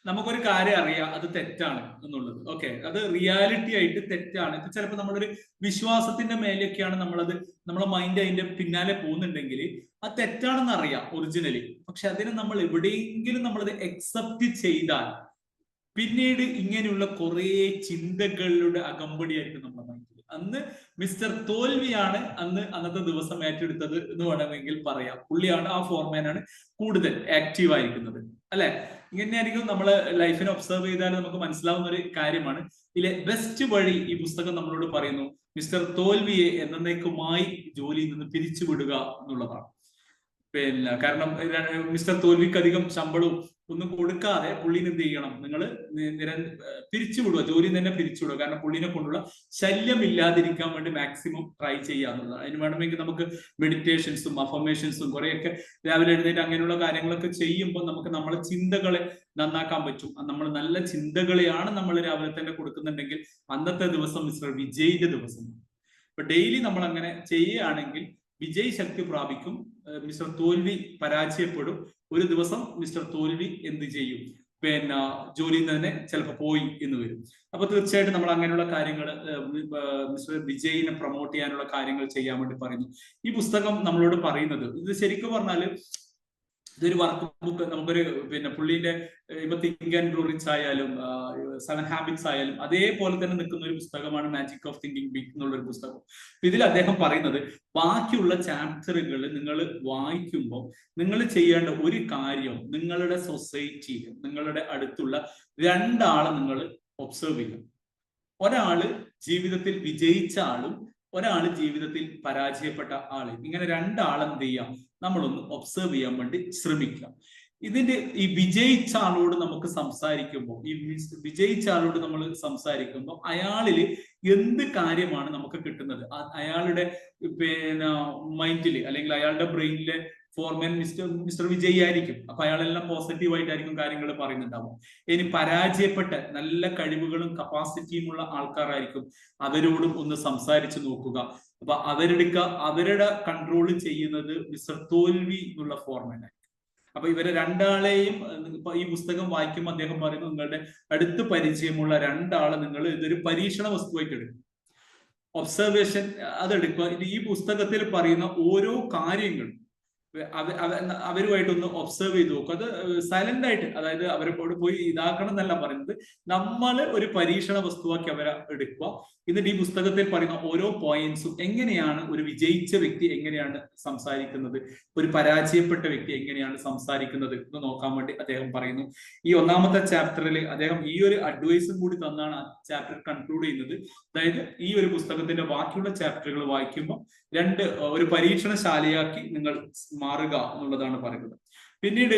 നമുക്കൊരു കാര്യം അറിയാം അത് തെറ്റാണ് എന്നുള്ളത്, ഓക്കെ, അത് റിയാലിറ്റി ആയിട്ട് തെറ്റാണ്. ഇപ്പൊ ചിലപ്പോൾ നമ്മളൊരു വിശ്വാസത്തിന്റെ മേലെയൊക്കെയാണ് നമ്മളെ മൈൻഡ് അതിന്റെ പിന്നാലെ പോകുന്നുണ്ടെങ്കിൽ അത് തെറ്റാണെന്ന് അറിയാം ഒറിജിനലി. പക്ഷെ അതിനെ നമ്മൾ എവിടെയെങ്കിലും നമ്മളത് അക്സെപ്റ്റ് ചെയ്താൽ പിന്നീട് ഇങ്ങനെയുള്ള കുറെ ചിന്തകളുടെ അകമ്പടിയായിരിക്കും നമ്മുടെ മൈൻഡിൽ. അന്ന് മിസ്റ്റർ തോൽവിയാണ് അന്നത്തെ ദിവസം ഏറ്റെടുത്തത് എന്ന് വേണമെങ്കിൽ പറയാം. പുള്ളിയാണ്, ആ ഫോർമാനാണ് കൂടുതൽ ആക്റ്റീവ് ആയിരിക്കുന്നത്, അല്ലെ? ഇങ്ങനെയായിരിക്കും നമ്മള് ലൈഫിനെ ഒബ്സർവ് ചെയ്താൽ നമുക്ക് മനസ്സിലാവുന്ന ഒരു കാര്യമാണ്. ഇതിലെ ബെസ്റ്റ് വഴി ഈ പുസ്തകം നമ്മളോട് പറയുന്നു, മിസ്റ്റർ തോൽവിയെ എന്നേക്കുമായി ജോലിയിൽ നിന്ന് പിരിച്ചുവിടുക എന്നുള്ളതാണ്. കാരണം മിസ്റ്റർ തോൽവിക്ക് അധികം ശമ്പളവും ഒന്നും കൊടുക്കാതെ പുള്ളിനെ എന്ത് ചെയ്യണം, നിങ്ങൾ പിരിച്ചുവിടുക, ജോലി തന്നെ പിരിച്ചുവിടുക. കാരണം പുള്ളിനെ കൊണ്ടുള്ള ശല്യം ഇല്ലാതിരിക്കാൻ വേണ്ടി മാക്സിമം ട്രൈ ചെയ്യാന്നുള്ളത്. അതിന് വേണമെങ്കിൽ നമുക്ക് മെഡിറ്റേഷൻസും അഫർമേഷൻസും കുറെയൊക്കെ രാവിലെ എഴുന്നേറ്റ് അങ്ങനെയുള്ള കാര്യങ്ങളൊക്കെ ചെയ്യുമ്പോൾ നമുക്ക് നമ്മളെ ചിന്തകളെ നന്നാക്കാൻ പറ്റും. നമ്മൾ നല്ല ചിന്തകളെയാണ് നമ്മൾ രാവിലെ തന്നെ കൊടുക്കുന്നുണ്ടെങ്കിൽ അന്നത്തെ ദിവസം മിസ്റ്റർ വിജയിന്റെ ദിവസമാണ്. ഇപ്പൊ ഡെയിലി നമ്മൾ അങ്ങനെ ചെയ്യുകയാണെങ്കിൽ വിജയ് ശക്തി പ്രാപിക്കും, മിസ്റ്റർ തോൽവി പരാജയപ്പെടും. ഒരു ദിവസം മിസ്റ്റർ തോൽവി എന്ത് ചെയ്യും, പിന്നെ ജോലിയിൽ നിന്ന് തന്നെ ചിലപ്പോൾ പോയി എന്ന് വരും. അപ്പൊ തീർച്ചയായിട്ടും നമ്മൾ അങ്ങനെയുള്ള കാര്യങ്ങൾ മിസ്റ്റർ വിജയിനെ പ്രൊമോട്ട് ചെയ്യാനുള്ള കാര്യങ്ങൾ ചെയ്യാൻ വേണ്ടി പറയുന്നു. ഈ പുസ്തകം നമ്മളോട് പറയുന്നത്, ഇത് ശരിക്കും പറഞ്ഞാല് ഇതൊരു വർക്ക് ബുക്ക്, നമുക്കൊരു പിന്നെ പുള്ളിന്റെ ഇപ്പൊ തിങ്ക് ആൻഡ് ഗ്രോ റിച്ച് ആയാലും 7 ഹാബിറ്റ്സ് ആയാലും അതേപോലെ തന്നെ നിൽക്കുന്ന ഒരു പുസ്തകമാണ് മാജിക് ഓഫ് തിങ്കിങ് ബിഗ് എന്നുള്ള ഒരു പുസ്തകം. ഇതിൽ അദ്ദേഹം പറയുന്നത് ബാക്കിയുള്ള ചാപ്റ്ററുകൾ നിങ്ങൾ വായിക്കുമ്പോൾ നിങ്ങൾ ചെയ്യേണ്ട ഒരു കാര്യം, നിങ്ങളുടെ സൊസൈറ്റിയിൽ നിങ്ങളുടെ അടുത്തുള്ള 2 ആളെ നിങ്ങൾ ഒബ്സർവ് ചെയ്യുക. ഒരാള് ജീവിതത്തിൽ വിജയിച്ച ആളും ഒരാള് ജീവിതത്തിൽ പരാജയപ്പെട്ട ആള്, ഇങ്ങനെ 2 ആളെ എന്ത് ചെയ്യാം, നമ്മളൊന്ന് ഒബ്സർവ് ചെയ്യാൻ വേണ്ടി ശ്രമിക്കാം. ഇതിന്റെ ഈ വിജയിച്ച ആളോട് നമുക്ക് സംസാരിക്കുമ്പോൾ, ഈ വിജയിച്ച ആളോട് നമ്മൾ സംസാരിക്കുമ്പോൾ അയാളില് എന്ത് കാര്യമാണ് നമുക്ക് കിട്ടുന്നത്, അയാളുടെ പിന്നെ മൈൻഡില് അല്ലെങ്കിൽ അയാളുടെ ബ്രെയിനിലെ ഫോർമാൻ മിസ്റ്റർ വിജയ് ആയിരിക്കും. അപ്പൊ അയാളെല്ലാം പോസിറ്റീവായിട്ടായിരിക്കും കാര്യങ്ങൾ പറയുന്നുണ്ടാവും. ഇനി പരാജയപ്പെട്ട നല്ല കഴിവുകളും കപ്പാസിറ്റിയും ഉള്ള ആൾക്കാരായിരിക്കും, അവരോടും ഒന്ന് സംസാരിച്ച് നോക്കുക. അപ്പൊ അവരുടെ കൺട്രോൾ ചെയ്യുന്നത് മിസ്റ്റർ തോൽവി എന്നുള്ള ഫോർമാൻ ആയിരിക്കും. അപ്പൊ ഇവരെ 2 ആളെയും ഇപ്പൊ ഈ പുസ്തകം വായിക്കുമ്പോൾ അദ്ദേഹം പറയുന്നു, നിങ്ങളുടെ അടുത്ത് പരിചയമുള്ള 2 ആളെ നിങ്ങൾ ഇതൊരു പരീക്ഷണ വസ്തുവായിട്ട് എടുക്കും, ഒബ്സർവേഷൻ അതെടുക്കുക. ഈ പുസ്തകത്തിൽ പറയുന്ന ഓരോ കാര്യങ്ങളും അവരുമായിട്ടൊന്ന് ഒബ്സർവ് ചെയ്ത് നോക്കുക. അത് സൈലന്റ് ആയിട്ട്, അതായത് അവരോട് പോയി ഇതാക്കണം എന്നല്ല പറയുന്നത്, നമ്മൾ ഒരു പരീക്ഷണ വസ്തുവാക്കി അവരെ എടുക്കുക. എന്നിട്ട് ഈ പുസ്തകത്തിൽ പറയുന്ന ഓരോ പോയിന്റ്സും, എങ്ങനെയാണ് ഒരു വിജയിച്ച വ്യക്തി എങ്ങനെയാണ് സംസാരിക്കുന്നത്, ഒരു പരാജയപ്പെട്ട വ്യക്തി എങ്ങനെയാണ് സംസാരിക്കുന്നത് എന്ന് നോക്കാൻ വേണ്ടി അദ്ദേഹം പറയുന്നു. ഈ 1ാമത്തെ ചാപ്റ്ററിൽ അദ്ദേഹം ഈ ഒരു അഡ്വൈസും കൂടി തന്നാണ് ആ ചാപ്റ്റർ കൺക്ലൂഡ് ചെയ്യുന്നത്. അതായത് ഈ ഒരു പുസ്തകത്തിന്റെ ബാക്കിയുള്ള ചാപ്റ്ററുകൾ വായിക്കുമ്പോൾ ഒരു പരീക്ഷണശാലയാക്കി നിങ്ങൾ മാറുക എന്നുള്ളതാണ് പറയുന്നത്. പിന്നീട്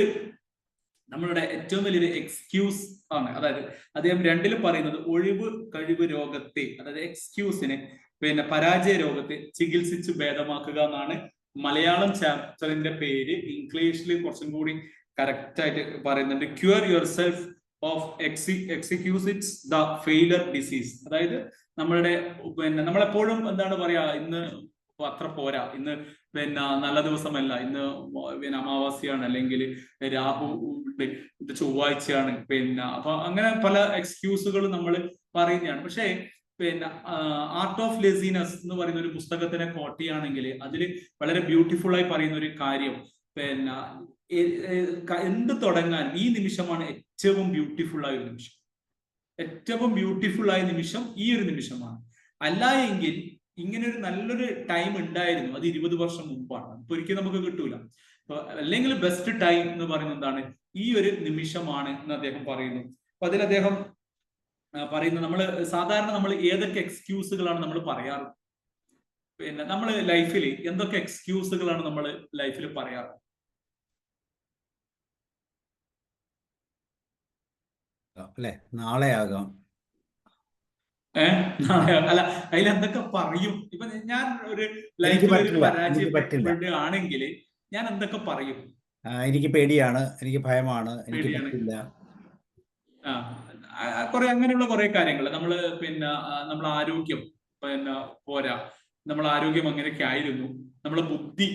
നമ്മളുടെ ഏറ്റവും വലിയൊരു എക്സ്ക്യൂസ് ആണ്, അതായത് അദ്ദേഹം 2ൽ പറയുന്നത് ഒഴിവ് കഴിവ് രോഗത്തെ, അതായത് എക്സ്ക്യൂസിനെ, പിന്നെ പരാജയ രോഗത്തെ ചികിത്സിച്ച് ഭേദമാക്കുക എന്നാണ് മലയാളം ചാപ്റ്ററിന്റെ പേര്. ഇംഗ്ലീഷിൽ കുറച്ചും കൂടി കറക്റ്റ് ആയിട്ട് പറയുന്നുണ്ട്, cure yourself of excusitis the failure disease. അതായത് നമ്മളെപ്പോഴും എന്താണ് പറയാ, ഇന്ന് അത്ര പോരാ, ഇന്ന് നല്ല ദിവസമല്ല, ഇന്ന് അമാവാസ്യയാണ്, അല്ലെങ്കിൽ രാഹു ഇത് ചൊവ്വാഴ്ചയാണ്, അപ്പൊ അങ്ങനെ പല എക്സ്ക്യൂസുകൾ നമ്മൾ പറയുന്നതാണ്. പക്ഷേ ആർട്ട് ഓഫ് ലെസിനെസ് എന്ന് പറയുന്ന ഒരു പുസ്തകത്തിനെ കോട്ട് ചെയ്യുകയാണെങ്കിൽ അതിൽ വളരെ ബ്യൂട്ടിഫുൾ ആയി പറയുന്ന ഒരു കാര്യം, എന്ത് തുടങ്ങാൻ ഈ നിമിഷമാണ് ഏറ്റവും ബ്യൂട്ടിഫുൾ ആയ ഒരു നിമിഷം. ഏറ്റവും ബ്യൂട്ടിഫുൾ ആയ നിമിഷം ഈ ഒരു നിമിഷമാണ്. അല്ല എങ്കിൽ ഇങ്ങനെ ഒരു നല്ലൊരു ടൈം ഉണ്ടായിരുന്നു, അത് 20 വർഷം മുമ്പാണ്, ഇപ്പൊ ഒരിക്കലും നമുക്ക് കിട്ടൂല. അല്ലെങ്കിൽ ബെസ്റ്റ് ടൈം എന്ന് പറയുന്നത് എന്താണ്, ഈ ഒരു നിമിഷമാണ് എന്ന് അദ്ദേഹം പറയുന്നു. അപ്പൊ അതിൽ അദ്ദേഹം പറയുന്നത്, നമ്മൾ ഏതൊക്കെ എക്സ്ക്യൂസുകളാണ് നമ്മൾ പറയാറ്, നമ്മൾ ലൈഫിൽ എന്തൊക്കെ എക്സ്ക്യൂസുകളാണ് നമ്മൾ ലൈഫിൽ പറയാറ്? അല്ലെ, നാളെ ആകാം, അല്ല, അതിൽ എന്തൊക്കെ പറയും? ഇപ്പൊ ഞാൻ ഒരു ലൈഫിൽ പരാജയപ്പെടുകയാണെങ്കിൽ ഞാൻ എന്തൊക്കെ പറയും? എനിക്ക് പേടിയാണ്, എനിക്ക് ഭയമാണ്, എനിക്ക് പറ്റില്ല, കുറെ അങ്ങനെയുള്ള കുറെ കാര്യങ്ങൾ. നമ്മൾ ആരോഗ്യം പോരാ, നമ്മൾ ആരോഗ്യം അങ്ങനെയൊക്കെ ആയിരുന്നു, നമ്മളെ ബുദ്ധി,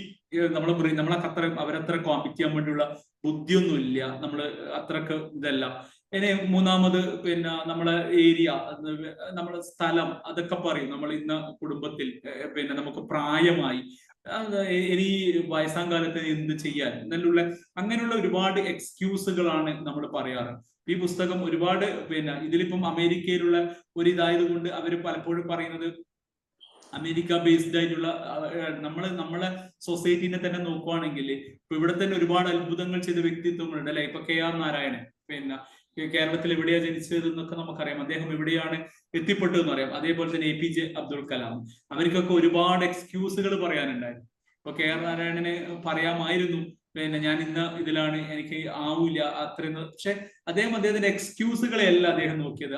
അവരത്ര കോമ്പറ്റ് ചെയ്യാൻ വേണ്ടിയുള്ള ബുദ്ധിയൊന്നുമില്ല, നമ്മൾ അത്രക്ക് ഇതല്ല. ഇനി 3ാമത് നമ്മളെ ഏരിയ, നമ്മളെ സ്ഥലം, അതൊക്കെ പറയും. നമ്മൾ ഇന്ന കുടുംബത്തിൽ നമുക്ക് പ്രായമായി, ഇനി വയസ്സാം കാലത്ത് എന്ത് ചെയ്യാൻ എന്നുള്ള അങ്ങനെയുള്ള ഒരുപാട് എക്സ്ക്യൂസുകളാണ് നമ്മൾ പറയാറ്. ഈ പുസ്തകം ഒരുപാട് ഇതിലിപ്പം അമേരിക്കയിലുള്ള ഒരു ഇതായത് കൊണ്ട് അവർ പലപ്പോഴും പറയുന്നത്, അമേരിക്ക ബേസ്ഡ് ആയിട്ടുള്ള നമ്മളെ സൊസൈറ്റിനെ തന്നെ നോക്കുവാണെങ്കിൽ ഇപ്പൊ ഇവിടെ തന്നെ ഒരുപാട് അത്ഭുതങ്ങൾ ചെയ്ത വ്യക്തിത്വങ്ങളുണ്ട് അല്ലെ. ഇപ്പൊ KR നാരായണൻ, കേരളത്തിൽ എവിടെയാ ജനിച്ചത് എന്നൊക്കെ നമുക്കറിയാം, അദ്ദേഹം എവിടെയാണ് എത്തിപ്പെട്ടതെന്ന് അറിയാം. അതേപോലെ തന്നെ APJ അബ്ദുൽ കലാം, അവർക്കൊക്കെ ഒരുപാട് എക്സ്ക്യൂസുകൾ പറയാനുണ്ടായിരുന്നു. ഇപ്പൊ KR നാരായണന് പറയാമായിരുന്നു, ഞാൻ ഇന്ന ഇതിലാണ്, എനിക്ക് ആവൂല അത്രയും. പക്ഷെ അദ്ദേഹത്തിന്റെ എക്സ്ക്യൂസുകളെയല്ല അദ്ദേഹം നോക്കിയത്,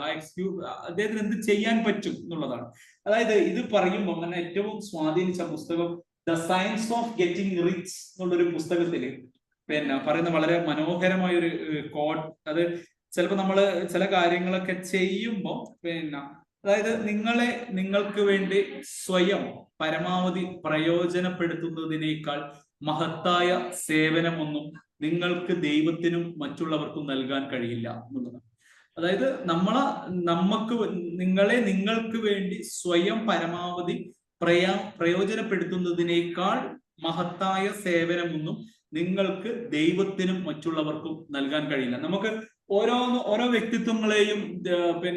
അദ്ദേഹത്തിന് എന്ത് ചെയ്യാൻ പറ്റും എന്നുള്ളതാണ്. അതായത് ഇത് പറയുമ്പോൾ തന്നെ ഏറ്റവും സ്വാധീനിച്ച പുസ്തകം the science of getting rich എന്നുള്ളൊരു പുസ്തകത്തില് പറയുന്ന വളരെ മനോഹരമായ ഒരു കോട്ട്. അത് ചിലപ്പോൾ നമ്മൾ ചില കാര്യങ്ങളൊക്കെ ചെയ്യുമ്പോൾ അതായത് നിങ്ങൾക്ക് വേണ്ടി സ്വയം പരമാവധി പ്രയോജനപ്പെടുത്തുന്നതിനേക്കാൾ മഹത്തായ സേവനമൊന്നും നിങ്ങൾക്ക് ദൈവത്തിനും മറ്റുള്ളവർക്കും നൽകാൻ കഴിയില്ല എന്നുള്ളതാണ്. അതായത് നിങ്ങൾക്ക് വേണ്ടി സ്വയം പരമാവധി പ്രയോജനപ്പെടുത്തുന്നതിനേക്കാൾ മഹത്തായ സേവനമൊന്നും നിങ്ങൾക്ക് ദൈവത്തിനും മറ്റുള്ളവർക്കും നൽകാൻ കഴിയില്ല. നമുക്ക് ഓരോ വ്യക്തിത്വങ്ങളെയും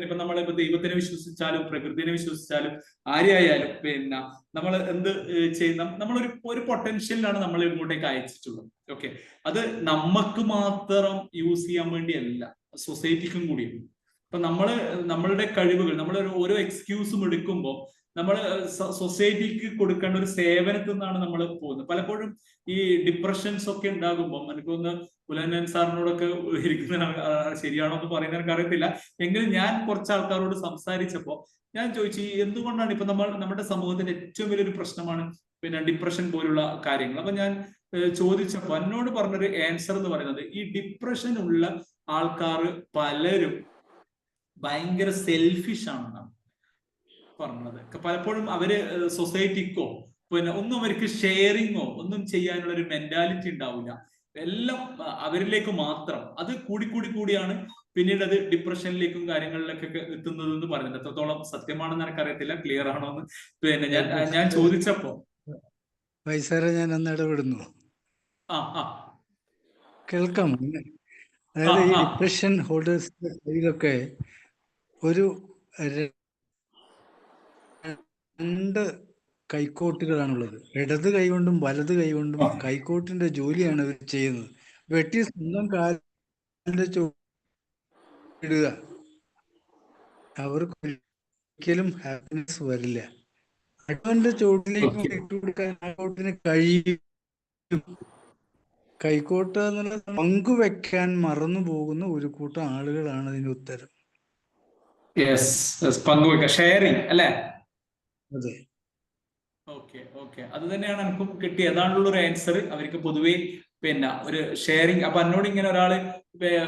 ഇപ്പൊ നമ്മളിപ്പോ ദൈവത്തിനെ വിശ്വസിച്ചാലും പ്രകൃതിനെ വിശ്വസിച്ചാലും ആരെയായാലും നമ്മൾ എന്ത് ചെയ്യുന്ന ഒരു പൊട്ടൻഷ്യലിലാണ് നമ്മൾ ഇങ്ങോട്ടേക്ക് അയച്ചിട്ടുള്ളത്. ഓക്കെ, അത് നമുക്ക് മാത്രം യൂസ് ചെയ്യാൻ വേണ്ടിയല്ല, സൊസൈറ്റിക്കും കൂടിയാണ്. അപ്പൊ നമ്മളുടെ കഴിവുകൾ നമ്മൾ ഓരോ എക്സ്ക്യൂസും എടുക്കുമ്പോൾ നമ്മൾ സൊസൈറ്റിക്ക് കൊടുക്കേണ്ട ഒരു സേവനത്തിൽ നിന്നാണ് നമ്മൾ പോകുന്നത്. പലപ്പോഴും ഈ ഡിപ്രഷൻസ് ഒക്കെ ഉണ്ടാകുമ്പോൾ എനിക്കൊന്ന് ഉലനൻ സാറിനോടൊക്കെ ഇരിക്കുന്ന ശരിയാണോ എന്ന് പറയുന്നത് എനിക്ക് അറിയത്തില്ല, എങ്കിലും ഞാൻ കുറച്ച് ആൾക്കാരോട് സംസാരിച്ചപ്പോൾ ഞാൻ ചോദിച്ചു എന്തുകൊണ്ടാണ് ഇപ്പൊ നമ്മുടെ സമൂഹത്തിന്റെ ഏറ്റവും വലിയൊരു പ്രശ്നമാണ് ഡിപ്രഷൻ പോലുള്ള കാര്യങ്ങൾ. അപ്പൊ ഞാൻ ചോദിച്ചപ്പോൾ എന്നോട് പറഞ്ഞൊരു ആൻസർ എന്ന് പറയുന്നത് ഈ ഡിപ്രഷൻ ഉള്ള ആൾക്കാർ പലരും ഭയങ്കര സെൽഫിഷ് ആണെന്നാണ് പറഞ്ഞത്. പലപ്പോഴും അവര് സൊസൈറ്റിക്കോ ഒന്നും അവർക്ക് ഷെയറിങ്ങോ ഒന്നും ചെയ്യാനുള്ള ഒരു മെന്റാലിറ്റി ഉണ്ടാവില്ല. എല്ലാം അവരിലേക്ക് മാത്രം. അത് കൂടിയാണ് പിന്നീട് അത് ഡിപ്രഷനിലേക്കും കാര്യങ്ങളിലേക്കൊക്കെ എത്തുന്നത് എന്ന് പറയുന്നത്. എത്രത്തോളം സത്യമാണെന്ന് എനിക്കറിയത്തില്ല, ക്ലിയർ ആണോ എന്ന് ഞാൻ ചോദിച്ചപ്പോ ഞാൻ ഒന്ന് ഇടപെടുന്നു. കേൾക്കാം. അതായത് ഈ ഡിപ്രഷൻ ഹോൾഡേഴ്സിന്റെ കയ്യിലൊക്കെ ഒരു 2 കൈക്കോട്ടുകളാണുള്ളത്. ഇടത് കൈകൊണ്ടും വലത് കൈകൊണ്ടും കൈക്കോട്ടിന്റെ ജോലിയാണ് ഇവർ ചെയ്യുന്നത്. വെട്ടി സ്വന്തം കാലിന്റെ ഇടുക. അവർക്ക് ഒരിക്കലും ഹാപ്പിനെസ് വരില്ല. അടുവന്റെ ചോട്ടിലേക്ക് ഇട്ടുകൊടുക്കാൻ കൈക്കോട്ടിന് കഴിയും. കൈക്കോട്ട് എന്നുള്ള പങ്കുവെക്കാൻ മറന്നു പോകുന്ന ഒരു കൂട്ടം ആളുകളാണ് അതിന്റെ ഉത്തരം. ഷെയറിങ് അല്ലേ? അതെ, ഓക്കെ അത് തന്നെയാണ് എനിക്കും കിട്ടിയ ഏതാണ്ടുള്ള ഒരു ആൻസർ. അവർക്ക് പൊതുവെ ഒരു ഷെയറിങ്. അപ്പൊ എന്നോട് ഇങ്ങനെ ഒരാള്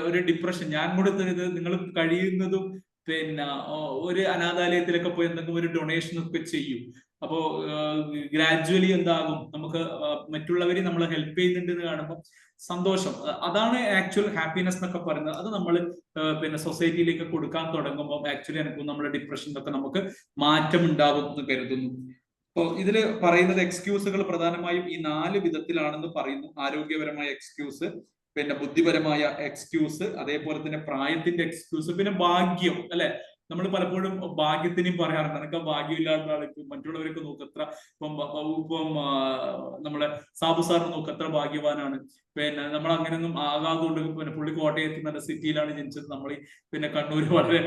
ഒരു ഡിപ്രഷൻ ഞാൻ കൊടുത്തത് നിങ്ങൾ കഴിയുന്നതും ഒരു അനാഥാലയത്തിലൊക്കെ പോയി എന്തെങ്കിലും ഒരു ഡൊണേഷൻ ഒക്കെ ചെയ്യും. അപ്പോ ഗ്രാജുവലി എന്താകും, നമുക്ക് മറ്റുള്ളവരെ നമ്മൾ ഹെൽപ്പ് ചെയ്യുന്നുണ്ട് എന്ന് കാണുമ്പോൾ സന്തോഷം. അതാണ് ആക്ച്വൽ ഹാപ്പിനെസ് എന്നൊക്കെ പറയുന്നത്. അത് നമ്മൾ സൊസൈറ്റിയിലേക്ക് കൊടുക്കാൻ തുടങ്ങുമ്പോൾ ആക്ച്വലി എനിക്ക് നമ്മുടെ ഡിപ്രഷനൊക്കെ നമുക്ക് മാറ്റം ഉണ്ടാകും എന്ന് കരുതുന്നു. അപ്പോൾ ഇതില് പറയുന്നത് എക്സ്ക്യൂസുകൾ പ്രധാനമായും ഈ 4 വിധത്തിലാണെന്ന് പറയുന്നു. ആരോഗ്യപരമായ എക്സ്ക്യൂസ്, ബുദ്ധിപരമായ എക്സ്ക്യൂസ്, അതേപോലെ തന്നെ പ്രായത്തിന്റെ എക്സ്ക്യൂസ്, പിന്നെ ഭാഗ്യം അല്ലെ. നമ്മൾ പലപ്പോഴും ഭാഗ്യത്തിനും പറയാറുണ്ട്. എനിക്ക് ഭാഗ്യമില്ലാത്ത ആൾക്ക് മറ്റുള്ളവരൊക്കെ നോക്കത്ര ഇപ്പം നമ്മളെ സാബു സാറിന് നോക്കത്ര ഭാഗ്യവാനാണ്. നമ്മൾ അങ്ങനെയൊന്നും ആകാതുകൊണ്ട് പുള്ളി കോട്ടയത്ത് നല്ല സിറ്റിയിലാണ് ജനിച്ചത്, നമ്മൾ കണ്ണൂര് വളരെ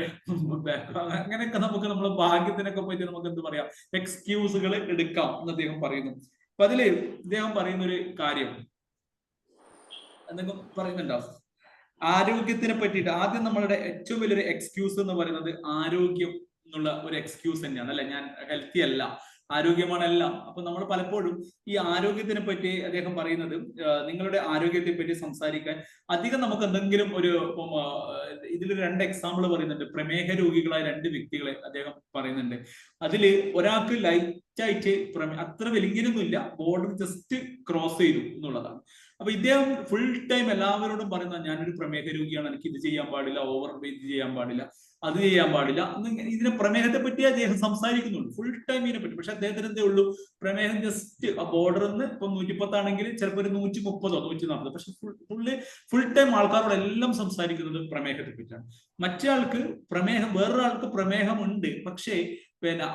അങ്ങനെയൊക്കെ നമുക്ക് നമ്മളെ ഭാഗ്യത്തിനൊക്കെ പറ്റി നമുക്ക് എന്ത് പറയാം, എക്സ്ക്യൂസുകൾ എടുക്കാം എന്ന് അദ്ദേഹം പറയുന്നു. അപ്പൊ അതില് ഇദ്ദേഹം പറയുന്ന ഒരു കാര്യം എന്തെങ്കിലും പറയുന്നുണ്ടോ? ആരോഗ്യത്തിനെ പറ്റിയിട്ട് ആദ്യം നമ്മളുടെ ഏറ്റവും വലിയൊരു എക്സ്ക്യൂസ് എന്ന് പറയുന്നത് ആരോഗ്യം എന്നുള്ള ഒരു എക്സ്ക്യൂസ് തന്നെയാണ് അല്ലെ. ഞാൻ ഹെൽത്തി അല്ല, ആരോഗ്യമാണ് എല്ലാം. അപ്പൊ നമ്മൾ പലപ്പോഴും ഈ ആരോഗ്യത്തിനെ പറ്റി അദ്ദേഹം പറയുന്നത് നിങ്ങളുടെ ആരോഗ്യത്തെ പറ്റി സംസാരിക്കാൻ അധികം നമുക്ക് എന്തെങ്കിലും ഒരു ഇതിലൊരു 2 എക്സാമ്പിൾ പറയുന്നുണ്ട്. പ്രമേഹ രോഗികളായ 2 വ്യക്തികളെ അദ്ദേഹം പറയുന്നുണ്ട്. അതില് ഒരാൾക്ക് ലൈറ്റായിട്ട് അത്ര വലിങ്ങനൊന്നുമില്ല, ബോർഡർ ജസ്റ്റ് ക്രോസ് ചെയ്തു എന്നുള്ളതാണ്. അപ്പൊ ഇദ്ദേഹം ഫുൾ ടൈം എല്ലാവരോടും പറയുന്നത് ഞാനൊരു പ്രമേഹ രോഗിയാണ്, എനിക്ക് ഇത് ചെയ്യാൻ പാടില്ല, ഓവർ വെയിറ്റ് ചെയ്യാൻ പാടില്ല, അത് ചെയ്യാൻ പാടില്ല. ഇതിനെ പ്രമേഹത്തെ പറ്റി അദ്ദേഹം സംസാരിക്കുന്നുള്ളൂ ഫുൾ ടൈം ഇതിനെ പറ്റി. പക്ഷെ അദ്ദേഹത്തിന് എന്തേ ഉള്ളൂ, പ്രമേഹം ജസ്റ്റ് ആ ബോർഡറിൽ നിന്ന് ഇപ്പൊ 110 ആണെങ്കിൽ ചിലപ്പോൾ ഒരു 130 140. പക്ഷെ ഫുൾ ടൈം ആൾക്കാരോട് എല്ലാം സംസാരിക്കുന്നത് പ്രമേഹത്തെ പറ്റിയാണ്. മറ്റേ ആൾക്ക് വേറൊരാൾക്ക് പ്രമേഹമുണ്ട്, പക്ഷേ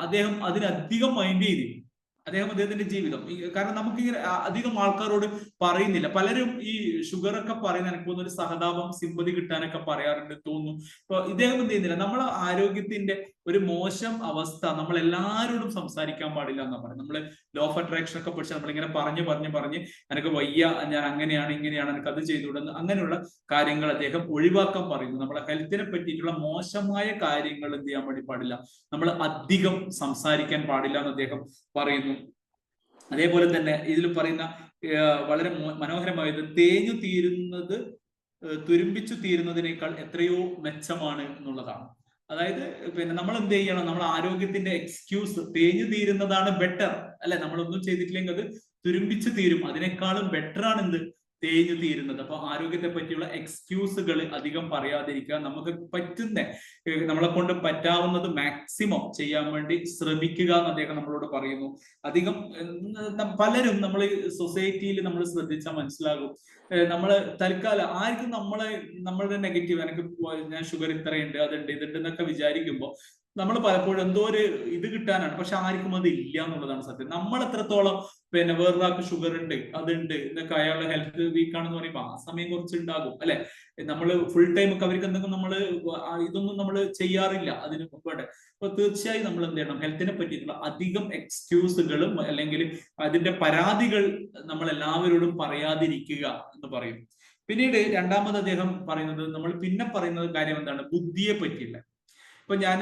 അദ്ദേഹം അതിനധികം മൈൻഡ് ചെയ്തില്ല. അദ്ദേഹത്തിന്റെ ജീവിതം. കാരണം നമുക്കിങ്ങനെ അധികം ആൾക്കാരോട് പറയുന്നില്ല. പലരും ഈ ഷുഗർ ഒക്കെ പറയുന്ന എനിക്ക് തോന്നുന്നു ഒരു സഹതാപം, സിമ്പതി കിട്ടാനൊക്കെ പറയാറുണ്ട് തോന്നുന്നു. അപ്പൊ ഇദ്ദേഹം എന്ത് ചെയ്യുന്നില്ല, നമ്മളെ ആരോഗ്യത്തിന്റെ ഒരു മോശം അവസ്ഥ നമ്മൾ എല്ലാവരോടും സംസാരിക്കാൻ പാടില്ല എന്നാ പറയുന്നത്. നമ്മള് ലോ ഓഫ് അട്രാക്ഷൻ ഒക്കെ പഠിച്ചാൽ നമ്മളിങ്ങനെ പറഞ്ഞ് എനിക്ക് വയ്യ, ഞാൻ അങ്ങനെയാണ് ഇങ്ങനെയാണ്, എനിക്ക് അത് ചെയ്തുവിടുന്നു, അങ്ങനെയുള്ള കാര്യങ്ങൾ അദ്ദേഹം ഒഴിവാക്കാൻ പറയുന്നു. നമ്മളെ ഹെൽത്തിനെ പറ്റിയിട്ടുള്ള മോശമായ കാര്യങ്ങൾ എന്ത് ചെയ്യാൻ വേണ്ടി പാടില്ല, നമ്മൾ അധികം സംസാരിക്കാൻ പാടില്ല എന്ന് അദ്ദേഹം പറയുന്നു. അതേപോലെ തന്നെ ഇതിൽ പറയുന്ന വളരെ മനോഹരമായത് തേഞ്ഞു തീരുന്നത് തുരുമ്പിച്ചു തീരുന്നതിനേക്കാൾ എത്രയോ മെച്ചമാണ് എന്നുള്ളതാണ്. അതായത് നമ്മൾ എന്ത് ചെയ്യണം, നമ്മൾ ആരോഗ്യത്തിന്റെ എക്സ്ക്യൂസ് തേഞ്ഞു തീരുന്നതാണ് ബെറ്റർ അല്ലെ. നമ്മളൊന്നും ചെയ്തിട്ടില്ലെങ്കിൽ അത് തുരുമ്പിച്ച് തീരും. അതിനേക്കാളും ബെറ്റർ ആണ് എന്ത് തേഞ്ഞു തീരുന്നത്. അപ്പൊ ആരോഗ്യത്തെ പറ്റിയുള്ള എക്സ്ക്യൂസുകൾ അധികം പറയാതിരിക്കുക. നമുക്ക് പറ്റുന്ന നമ്മളെ കൊണ്ട് പറ്റാവുന്നത് മാക്സിമം ചെയ്യാൻ വേണ്ടി ശ്രമിക്കുക എന്ന് അദ്ദേഹം നമ്മളോട് പറയുന്നു. അധികം പലരും നമ്മൾ സൊസൈറ്റിയിൽ നമ്മൾ ശ്രദ്ധിച്ചാൽ മനസ്സിലാകും, നമ്മള് തൽക്കാലം ആർക്കും നമ്മളുടെ നെഗറ്റീവ്, ഞാൻ ഷുഗർ ഇത്രയുണ്ട്, അതുണ്ട്, ഇതുണ്ട് എന്നൊക്കെ വിചാരിക്കുമ്പോൾ നമ്മൾ പലപ്പോഴും എന്തോ ഒരു ഇത് കിട്ടാനാണ്, പക്ഷെ ആർക്കും അത് ഇല്ല എന്നുള്ളതാണ് സത്യം. നമ്മൾ എത്രത്തോളം വേറൊരാൾക്ക് ഷുഗർ ഉണ്ട്, അതുണ്ട് എന്നൊക്കെ, അയാളുടെ ഹെൽത്ത് വീക്ക് ആണെന്ന് പറയുമ്പോൾ ആ സമയം കുറച്ച് ഉണ്ടാകും അല്ലെ. നമ്മൾ ഫുൾ ടൈം ഒക്കെ അവർക്ക് എന്തെങ്കിലും ഇതൊന്നും നമ്മൾ ചെയ്യാറില്ല അതിന് മുമ്പേ. അപ്പൊ തീർച്ചയായും നമ്മൾ എന്ത് ചെയ്യണം, ഹെൽത്തിനെ പറ്റിയിട്ടുള്ള അധികം എക്സ്ക്യൂസുകളും അല്ലെങ്കിൽ അതിന്റെ പരാതികൾ നമ്മൾ എല്ലാവരോടും പറയാതിരിക്കുക എന്ന് പറയും. പിന്നീട് രണ്ടാമത് അദ്ദേഹം പറയുന്നത്, നമ്മൾ പിന്നെ പറയുന്നത് കാര്യം എന്താണ്, ബുദ്ധിയെ പറ്റിയില്ല. ഇപ്പൊ ഞാൻ